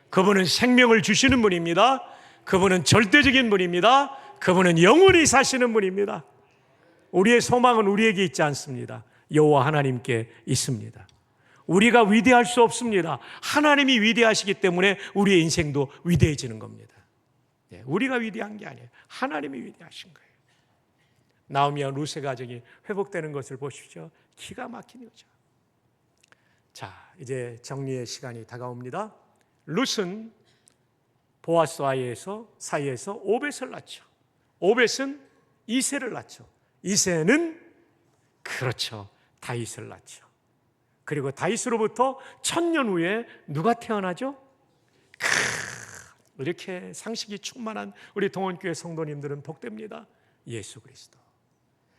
그분은 생명을 주시는 분입니다. 그분은 절대적인 분입니다. 그분은 영원히 사시는 분입니다. 우리의 소망은 우리에게 있지 않습니다. 여호와 하나님께 있습니다. 우리가 위대할 수 없습니다. 하나님이 위대하시기 때문에 우리의 인생도 위대해지는 겁니다. 우리가 위대한 게 아니에요. 하나님이 위대하신 거예요. 나오미와 룻의 가정이 회복되는 것을 보십시오. 기가 막힌 거죠. 자, 이제 정리의 시간이 다가옵니다. 룻은 보아스 사이에서 오벳을 낳죠. 오벳은 이새를 낳죠. 이새는 그렇죠, 다윗을 낳죠. 그리고 다윗으로부터 1000년 후에 누가 태어나죠? 이렇게 상식이 충만한 우리 동원교회 성도님들은 복됩니다. 예수 그리스도.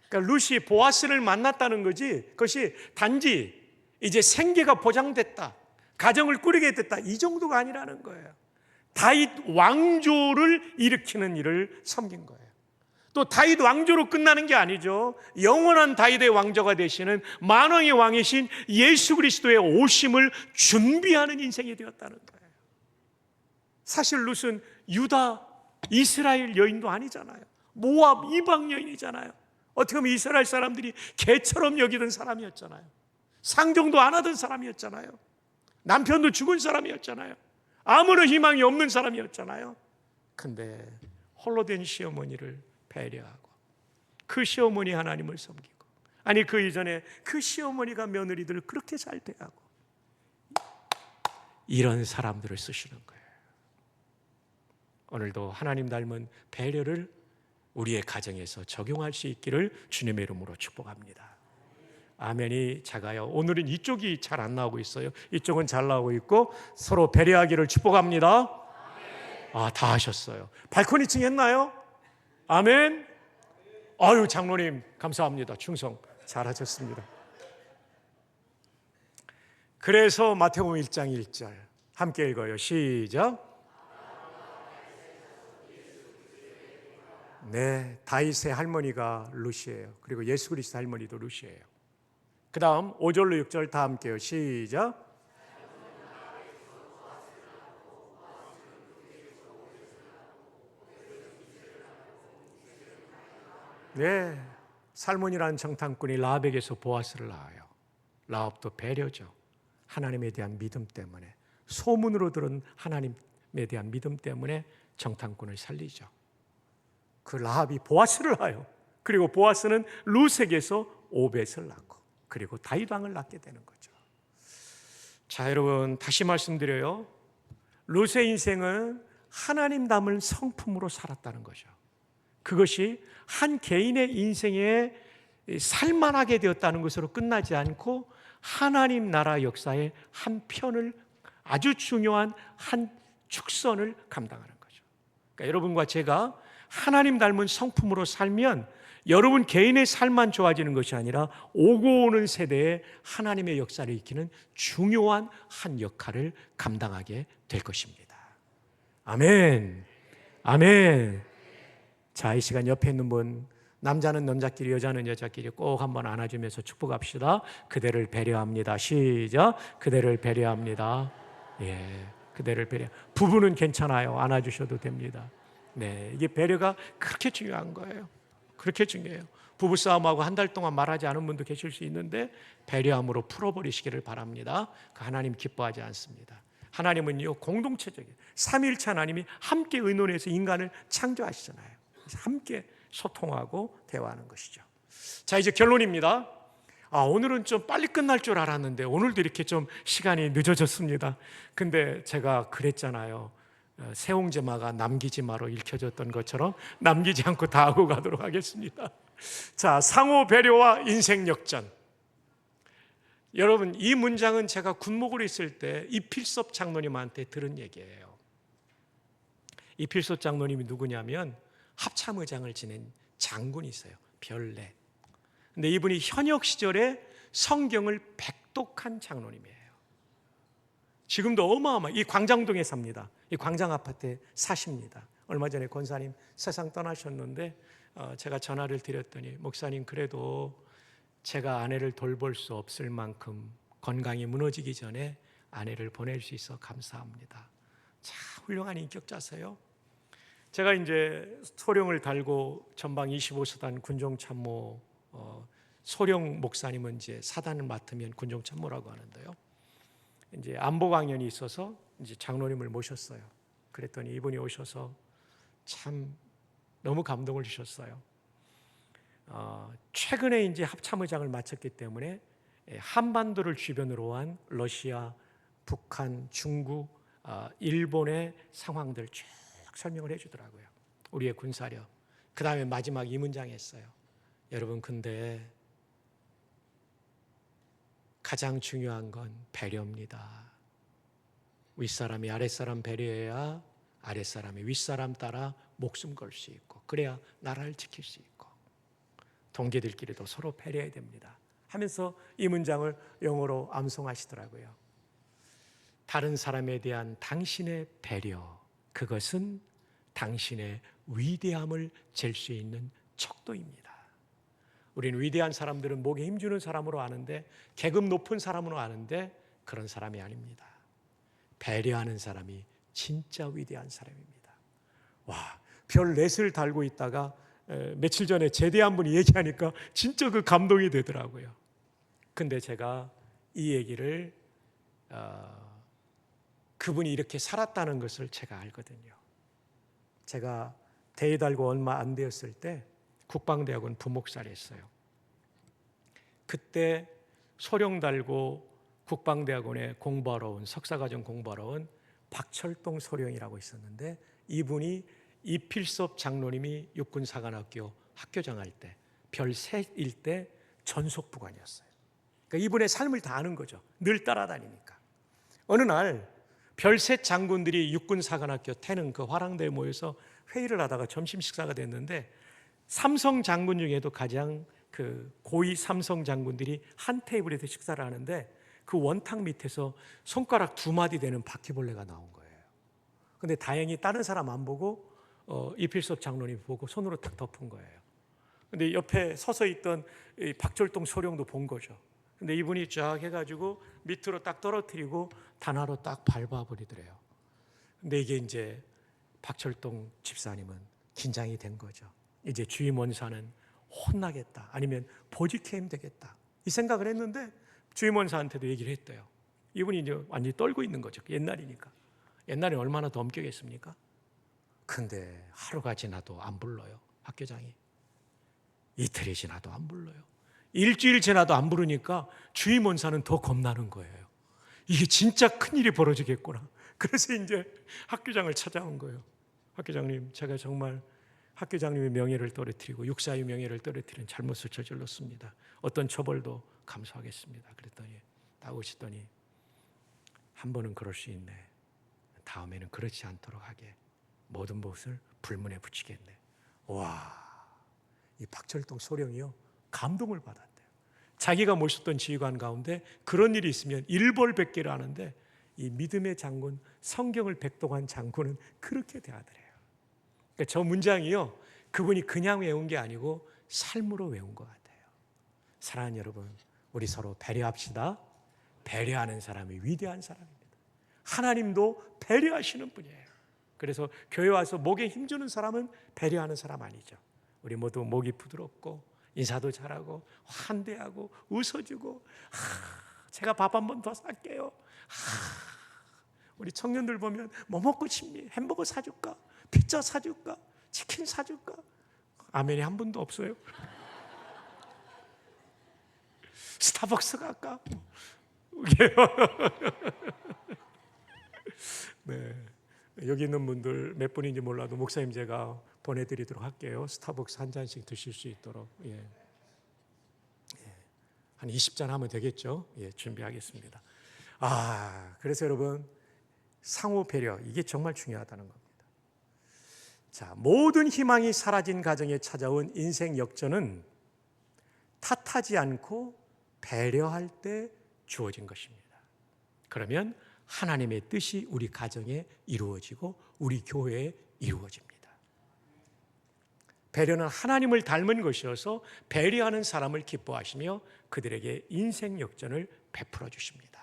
그러니까 룻이 보아스를 만났다는 거지, 그것이 단지 이제 생계가 보장됐다, 가정을 꾸리게 됐다, 이 정도가 아니라는 거예요. 다윗 왕조를 일으키는 일을 섬긴 거예요. 또 다윗 왕조로 끝나는 게 아니죠. 영원한 다윗의 왕조가 되시는 만왕의 왕이신 예수 그리스도의 오심을 준비하는 인생이 되었다는 거예요. 사실 룻은 유다, 이스라엘 여인도 아니잖아요. 모압 이방 여인이잖아요. 어떻게 보면 이스라엘 사람들이 개처럼 여기던 사람이었잖아요. 상종도 안 하던 사람이었잖아요. 남편도 죽은 사람이었잖아요. 아무런 희망이 없는 사람이었잖아요. 근데 홀로 된 시어머니를 배려하고 그 시어머니 하나님을 섬기고, 아니 그 이전에 그 시어머니가 며느리들을 그렇게 잘 대하고, 이런 사람들을 쓰시는 거예요. 오늘도 하나님 닮은 배려를 우리의 가정에서 적용할 수 있기를 주님의 이름으로 축복합니다. 아멘이 작아요. 오늘은 이쪽이 잘 안 나오고 있어요. 이쪽은 잘 나오고 있고 서로 배려하기를 축복합니다. 다 하셨어요. 발코니 층 했나요? 아멘. 아유, 장로님 감사합니다. 충성 잘하셨습니다. 그래서 마태복음 1장 1절 함께 읽어요. 시작. 네, 다윗의 할머니가 룻이에요. 그리고 예수 그리스도 할머니도 룻이에요. 그 다음 5절로 6절 다 함께요. 시작. 네, 살몬이라는 정탐꾼이 라합에게서 보아스를 낳아요. 라합도 배려죠. 하나님에 대한 믿음 때문에, 소문으로 들은 하나님에 대한 믿음 때문에 정탐꾼을 살리죠. 그 라합이 보아스를 낳아요. 그리고 보아스는 룻에게서 오벳을 낳고, 그리고 다윗 왕을 낳게 되는 거죠. 자, 여러분 다시 말씀드려요. 룻의 인생은 하나님 닮은 성품으로 살았다는 거죠. 그것이 한 개인의 인생에 살만하게 되었다는 것으로 끝나지 않고 하나님 나라 역사의 한 편을, 아주 중요한 한 축선을 감당하는 거죠. 그러니까 여러분과 제가 하나님 닮은 성품으로 살면 여러분 개인의 삶만 좋아지는 것이 아니라 오고 오는 세대에 하나님의 역사를 익히는 중요한 한 역할을 감당하게 될 것입니다. 아멘. 아멘. 자, 이 시간 옆에 있는 분, 남자는 남자끼리, 여자는 여자끼리 꼭 한번 안아주면서 축복합시다. 그대를 배려합니다. 시작. 그대를 배려합니다. 예, 그대를 배려. 부부는 괜찮아요. 안아주셔도 됩니다. 네, 이게 배려가 그렇게 중요한 거예요. 그렇게 중요해요. 부부싸움하고 한 달 동안 말하지 않은 분도 계실 수 있는데 배려함으로 풀어버리시기를 바랍니다. 그 하나님 기뻐하지 않습니다. 하나님은요, 공동체적인 삼위일체 하나님이 함께 의논해서 인간을 창조하시잖아요. 그래서 함께 소통하고 대화하는 것이죠. 자, 이제 결론입니다. 오늘은 좀 빨리 끝날 줄 알았는데 오늘도 이렇게 좀 시간이 늦어졌습니다. 근데 제가 그랬잖아요. 세옹제마가 남기지 마로 읽혀졌던 것처럼 남기지 않고 다 하고 가도록 하겠습니다. 자, 상호 배려와 인생 역전. 여러분, 이 문장은 제가 군목으로 있을 때 이필섭 장로님한테 들은 얘기예요. 이필섭 장로님이 누구냐면 합참의장을 지낸 장군이 있어요. 별내. 근데 이분이 현역 시절에 성경을 백독한 장로님이에요. 지금도 이 광장동에 삽니다. 이 광장 아파트에 사십니다. 얼마 전에 권사님 세상 떠나셨는데 제가 전화를 드렸더니, 목사님 그래도 제가 아내를 돌볼 수 없을 만큼 건강이 무너지기 전에 아내를 보낼 수 있어 감사합니다. 참 훌륭한 인격자세요. 제가 이제 소령을 달고 전방 25사단 군종참모, 소령 목사님은 이제 사단을 맡으면 군종참모라고 하는데요. 이제 안보 강연이 있어서 이제 장로님을 모셨어요. 그랬더니 이분이 오셔서 참 너무 감동을 주셨어요. 최근에 이제 합참의장을 마쳤기 때문에 한반도를 주변으로 한 러시아, 북한, 중국, 일본의 상황들 쭉 설명을 해주더라고요. 우리의 군사력. 그 다음에 마지막 이 문장 했어요. 여러분, 근데 가장 중요한 건 배려입니다. 윗사람이 아랫사람 배려해야 아랫사람이 윗사람 따라 목숨 걸 수 있고, 그래야 나라를 지킬 수 있고, 동기들끼리도 서로 배려해야 됩니다 하면서 이 문장을 영어로 암송하시더라고요. 다른 사람에 대한 당신의 배려, 그것은 당신의 위대함을 잴 수 있는 척도입니다. 우리는 위대한 사람들은 목에 힘주는 사람으로 아는데, 계급 높은 사람으로 아는데 그런 사람이 아닙니다. 배려하는 사람이 진짜 위대한 사람입니다. 와, 별 넷을 달고 있다가 며칠 전에 제대한 분이 얘기하니까 진짜 그 감동이 되더라고요. 근데 제가 이 얘기를 그분이 이렇게 살았다는 것을 제가 알거든요. 제가 대회 달고 얼마 안 되었을 때 국방대학원 부목사를 했어요. 그때 소령 달고 국방대학원에 공부하러 온, 석사과정 공부하러 온 박철동 소령이라고 있었는데, 이분이 이필섭 장로님이 육군사관학교 학교장 할 때 별셋일 때 전속부관이었어요. 그러니까 이분의 삶을 다 아는 거죠. 늘 따라다니니까. 어느 날 별셋 장군들이 육군사관학교 태능 그 화랑대에 모여서 회의를 하다가 점심 식사가 됐는데, 삼성 장군 중에도 가장 그 고위 삼성 장군들이 한 테이블에서 식사를 하는데, 그 원탁 밑에서 손가락 2마디 되는 바퀴벌레가 나온 거예요. 근데 다행히 다른 사람 안 보고 이필섭 장로님 보고 손으로 탁 덮은 거예요. 근데 옆에 서서 있던 이 박철동 소령도 본 거죠. 근데 이분이 쫙 해가지고 밑으로 딱 떨어뜨리고 단화로 딱 밟아버리더래요. 근데 이게 이제 박철동 집사님은 긴장이 된 거죠. 이제 주임 원사는 혼나겠다, 아니면 보직해임 되겠다, 이 생각을 했는데 주임 원사한테도 얘기를 했대요. 이분이 이제 완전히 떨고 있는 거죠. 옛날이니까. 옛날에 얼마나 더 엄격했습니까? 근데 하루가 지나도 안 불러요. 학교장이. 이틀이 지나도 안 불러요. 일주일 지나도 안 부르니까 주임 원사는 더 겁나는 거예요. 이게 진짜 큰일이 벌어지겠구나. 그래서 이제 학교장을 찾아온 거예요. 학교장님, 제가 정말 학교장님의 명예를 떨어뜨리고 육사의 명예를 떨어뜨리는 잘못을 저질렀습니다. 어떤 처벌도 감수하겠습니다. 그랬더니 나오시더니 한 번은 그럴 수 있네. 다음에는 그렇지 않도록 하게 모든 것을 불문에 붙이겠네. 와, 이 박철동 소령이요 감동을 받았대요. 자기가 모셨던 지휘관 가운데 그런 일이 있으면 일벌백계를 하는데 이 믿음의 장군, 성경을 백독한 장군은 그렇게 대하더래요. 그러니까 저 문장이요 그분이 그냥 외운 게 아니고 삶으로 외운 것 같아요. 사랑하는 여러분, 우리 서로 배려합시다. 배려하는 사람이 위대한 사람입니다. 하나님도 배려하시는 분이에요. 그래서 교회 와서 목에 힘주는 사람은 배려하는 사람 아니죠. 우리 모두 목이 부드럽고 인사도 잘하고 환대하고 웃어주고, 제가 밥 한 번 더 살게요. 우리 청년들 보면 뭐 먹고 싶니? 햄버거 사줄까? 피자 사줄까? 치킨 사줄까? 아멘이 한 분도 없어요. 스타벅스 갈까? 네, 여기 있는 분들 몇 분인지 몰라도 목사님 제가 보내드리도록 할게요. 스타벅스 한 잔씩 드실 수 있도록. 한 20잔 하면 되겠죠? 준비하겠습니다. 그래서 여러분, 상호 배려, 이게 정말 중요하다는 겁니다. 자, 모든 희망이 사라진 가정에 찾아온 인생 역전은 탓하지 않고 배려할 때 주어진 것입니다. 그러면 하나님의 뜻이 우리 가정에 이루어지고 우리 교회에 이루어집니다. 배려는 하나님을 닮은 것이어서 배려하는 사람을 기뻐하시며 그들에게 인생 역전을 베풀어 주십니다.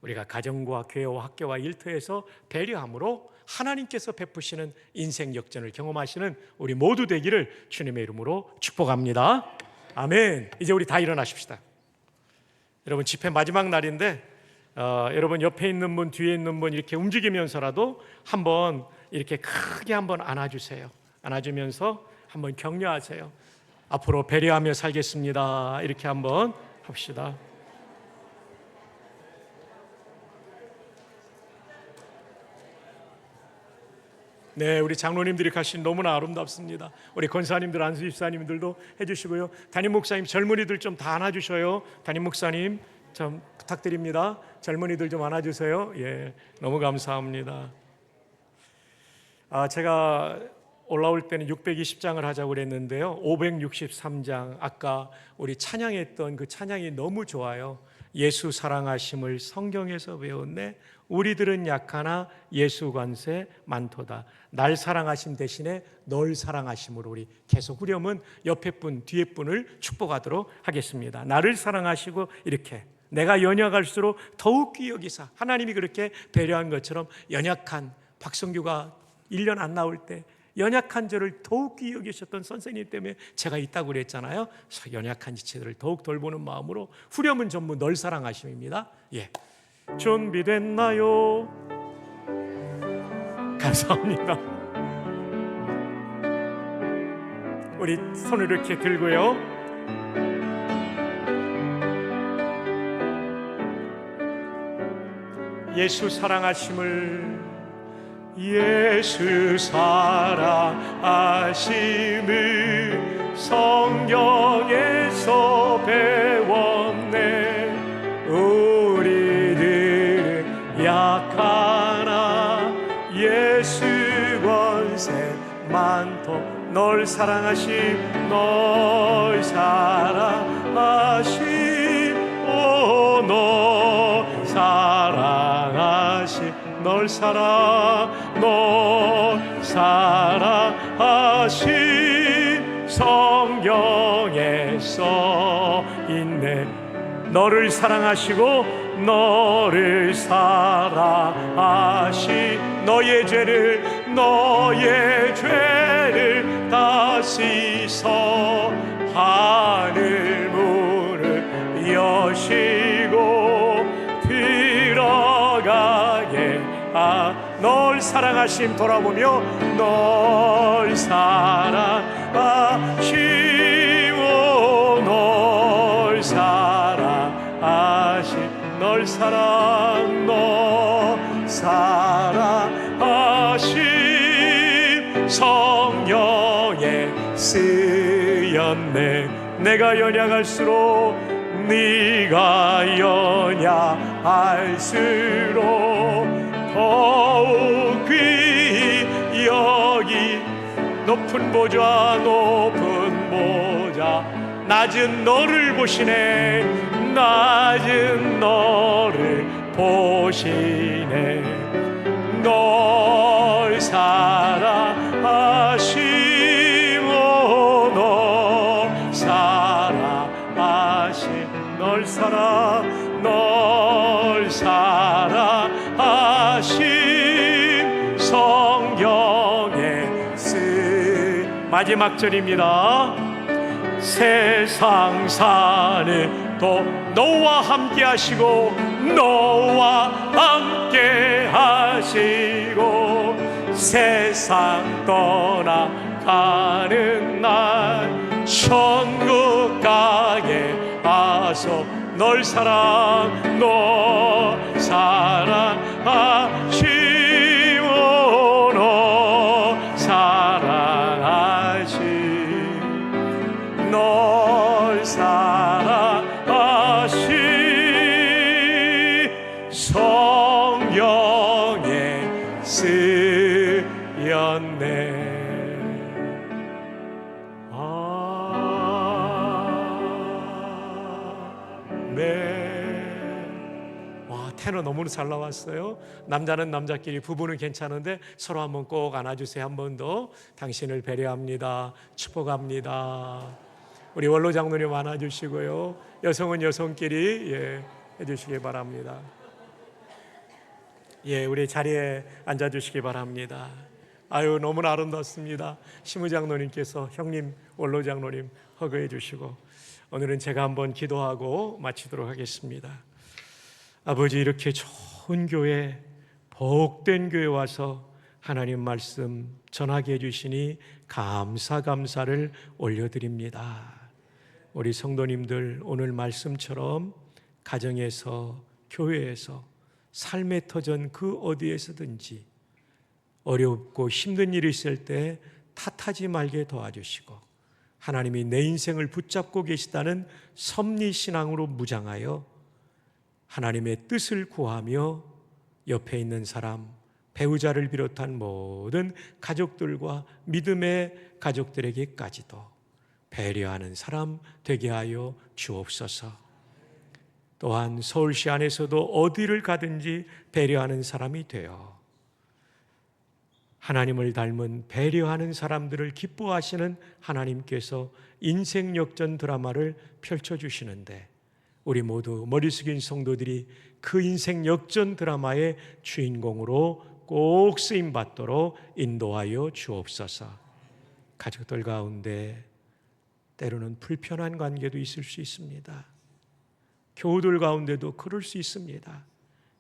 우리가 가정과 교회와 학교와 일터에서 배려함으로 하나님께서 베푸시는 인생 역전을 경험하시는 우리 모두 되기를 주님의 이름으로 축복합니다. 아멘. 이제 우리 다 일어나십시다. 여러분, 집회 마지막 날인데 여러분 옆에 있는 분, 뒤에 있는 분 이렇게 움직이면서라도 한번 이렇게 크게 한번 안아주세요. 안아주면서 한번 격려하세요. 앞으로 배려하며 살겠습니다. 이렇게 한번 합시다. 네, 우리 장로님들이 가신 너무나 아름답습니다. 우리 권사님들, 안수 집사님들도 해주시고요. 담임 목사님, 젊은이들 좀 다 안아주셔요. 담임 목사님 좀 부탁드립니다. 젊은이들 좀 안아주세요. 너무 감사합니다. 제가 올라올 때는 620장을 하자고 그랬는데요. 563장, 아까 우리 찬양했던 그 찬양이 너무 좋아요. 예수 사랑하심을 성경에서 배웠네. 우리들은 약하나 예수 관세 많도다. 날 사랑하심 대신에 널 사랑하심으로 우리 계속 후렴은 옆에 분, 뒤에 분을 축복하도록 하겠습니다. 나를 사랑하시고 이렇게 내가 연약할수록 더욱 귀히 여기사, 하나님이 그렇게 배려한 것처럼 연약한 박성규가 1년 안 나올 때 연약한 저를 더욱 귀히 여기셨던 선생님 때문에 제가 있다고 그랬잖아요. 연약한 지체들을 더욱 돌보는 마음으로 후렴은 전부 널 사랑하심입니다. 준비됐나요? 감사합니다. 우리 손을 이렇게 들고요. 예수 사랑하심을, 예수 사랑하심을 성경에서 배웠네. 우리들은 약하나 예수 권세 많도. 널 사랑하심, 널 사랑하심, 오 널 사랑하심, 널 사랑하심 성경에 써 있네. 너를 사랑하시고 너를 사랑하시, 너의 죄를 다 씻어 하늘 문을 여시고 들어가게 널 사랑하심 돌아보며 널 사랑하심, 오 널 사랑하심, 널 사랑, 널 사랑하심 성령에 쓰였네. 내가 연약할수록 네가 연약할수록 더욱 귀히 여기 높은 보좌 낮은 너를 보시네. 낮은 너를 보시네. 널 사랑하시고 널 사랑하시 널 사랑하심 성경에 쓰 마지막 절입니다. 세상 사는 도 너와 함께 하시고 너와 함께 하시고 세상 떠나가는 날 천국 가게 하소. 널 사랑하시오 너 사랑하시 널 사랑하시 성경에 쓰였네. 와, 테너 너무 잘 나왔어요. 남자는 남자끼리, 부부는 괜찮은데 서로 한번 꼭 안아주세요. 한 번 더. 당신을 배려합니다. 축복합니다. 우리 원로 장로님 안아주시고요. 여성은 여성끼리 해주시기 바랍니다. 우리 자리에 앉아주시기 바랍니다. 아유, 너무나 아름답습니다. 심우 장로님께서 형님, 원로 장로님 허그해 주시고 오늘은 제가 한번 기도하고 마치도록 하겠습니다. 아버지, 이렇게 좋은 교회, 복된 교회 와서 하나님 말씀 전하게 해주시니 감사를 올려드립니다. 우리 성도님들 오늘 말씀처럼 가정에서, 교회에서, 삶의 터전 그 어디에서든지 어렵고 힘든 일이 있을 때 탓하지 말게 도와주시고 하나님이 내 인생을 붙잡고 계시다는 섭리신앙으로 무장하여 하나님의 뜻을 구하며 옆에 있는 사람, 배우자를 비롯한 모든 가족들과 믿음의 가족들에게까지도 배려하는 사람 되게 하여 주옵소서. 또한 서울시 안에서도 어디를 가든지 배려하는 사람이 되어 하나님을 닮은 배려하는 사람들을 기뻐하시는 하나님께서 인생 역전 드라마를 펼쳐주시는데 우리 모두 머리 숙인 성도들이 그 인생 역전 드라마의 주인공으로 꼭 쓰임받도록 인도하여 주옵소서. 가족들 가운데 때로는 불편한 관계도 있을 수 있습니다. 교우들 가운데도 그럴 수 있습니다.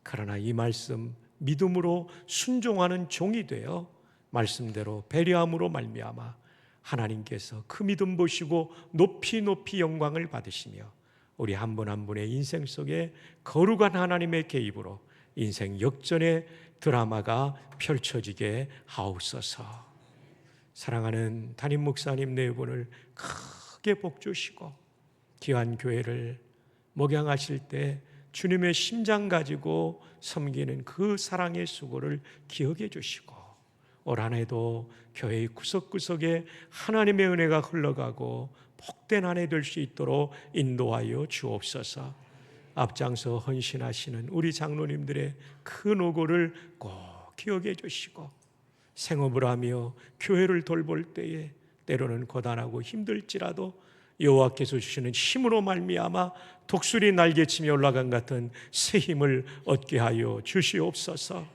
그러나 이 말씀 믿음으로 순종하는 종이 되어 말씀대로 배려함으로 말미암아 하나님께서 그 믿음 보시고 높이 영광을 받으시며 우리 한 분 한 분의 인생 속에 거룩한 하나님의 개입으로 인생 역전의 드라마가 펼쳐지게 하옵소서. 사랑하는 담임 목사님 네 분을 크게 복 주시고 귀한 교회를 목양하실 때 주님의 심장 가지고 섬기는 그 사랑의 수고를 기억해 주시고 올 한 해도 교회의 구석구석에 하나님의 은혜가 흘러가고 복된 한 해 될 수 있도록 인도하여 주옵소서. 앞장서 헌신하시는 우리 장로님들의 그 노고를 꼭 기억해 주시고 생업을 하며 교회를 돌볼 때에 때로는 고단하고 힘들지라도 여호와께서 주시는 힘으로 말미암아 독수리 날개치며 올라간 같은 새 힘을 얻게 하여 주시옵소서.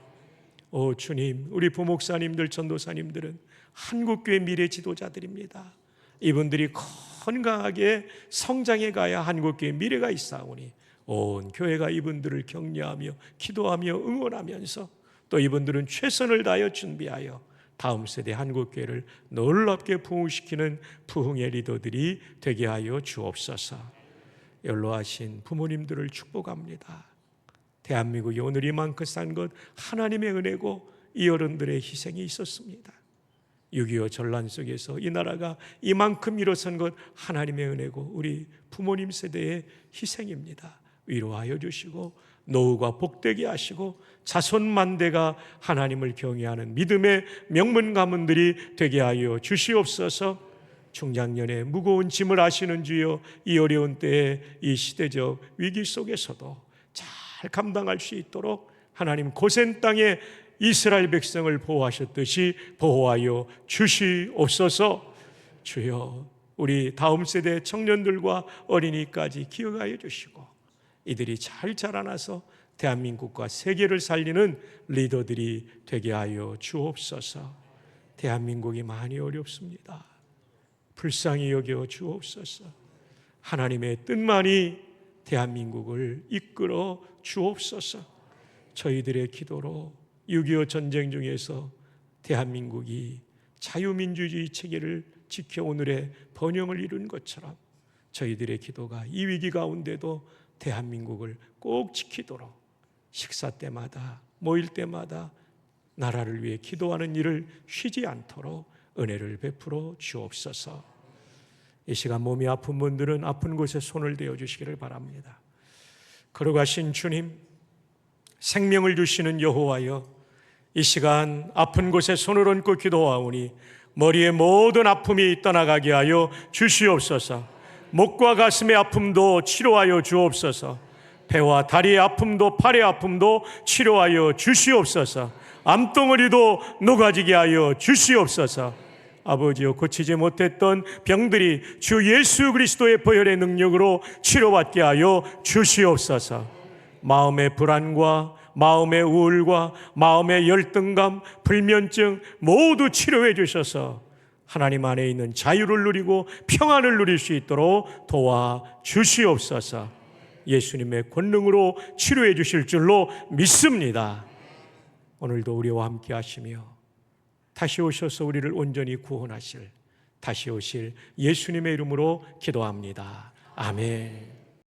오 주님, 우리 부목사님들, 전도사님들은 한국교회 미래 지도자들입니다. 이분들이 건강하게 성장해 가야 한국교회 미래가 있사오니 온 교회가 이분들을 격려하며 기도하며 응원하면서 또 이분들은 최선을 다하여 준비하여 다음 세대 한국교회를 놀랍게 부흥시키는 부흥의 리더들이 되게 하여 주옵소서. 연로하신 부모님들을 축복합니다. 대한민국이 오늘 이만큼 산 것 하나님의 은혜고 이 어른들의 희생이 있었습니다. 6.25 전란 속에서 이 나라가 이만큼 일어선 것 하나님의 은혜고 우리 부모님 세대의 희생입니다. 위로하여 주시고 노후가 복되게 하시고 자손만대가 하나님을 경외하는 믿음의 명문 가문들이 되게 하여 주시옵소서. 중장년의 무거운 짐을 아시는 주여, 이 어려운 때에 이 시대적 위기 속에서도 잘 감당할 수 있도록 하나님 고센 땅에 이스라엘 백성을 보호하셨듯이 보호하여 주시옵소서. 주여, 우리 다음 세대 청년들과 어린이까지 기억하여 주시고 이들이 잘 자라나서 대한민국과 세계를 살리는 리더들이 되게 하여 주옵소서. 대한민국이 많이 어렵습니다. 불쌍히 여겨 주옵소서. 하나님의 뜻만이 대한민국을 이끌어 주옵소서. 저희들의 기도로 6.25 전쟁 중에서 대한민국이 자유민주주의 체계를 지켜 오늘의 번영을 이룬 것처럼 저희들의 기도가 이 위기 가운데도 대한민국을 꼭 지키도록 식사 때마다 모일 때마다 나라를 위해 기도하는 일을 쉬지 않도록 은혜를 베풀어 주옵소서. 이 시간 몸이 아픈 분들은 아픈 곳에 손을 대어 주시기를 바랍니다. 걸어가신 주님, 생명을 주시는 여호와여, 이 시간 아픈 곳에 손을 얹고 기도하오니 머리의 모든 아픔이 떠나가게 하여 주시옵소서. 목과 가슴의 아픔도 치료하여 주옵소서. 배와 다리의 아픔도 팔의 아픔도 치료하여 주시옵소서. 암덩어리도 녹아지게 하여 주시옵소서. 아버지여, 고치지 못했던 병들이 주 예수 그리스도의 보혈의 능력으로 치료받게 하여 주시옵소서. 마음의 불안과 마음의 우울과 마음의 열등감, 불면증 모두 치료해 주셔서 하나님 안에 있는 자유를 누리고 평안을 누릴 수 있도록 도와 주시옵소서. 예수님의 권능으로 치료해 주실 줄로 믿습니다. 오늘도 우리와 함께 하시며 다시 오셔서 우리를 온전히 구원하실, 다시 오실 예수님의 이름으로 기도합니다. 아멘.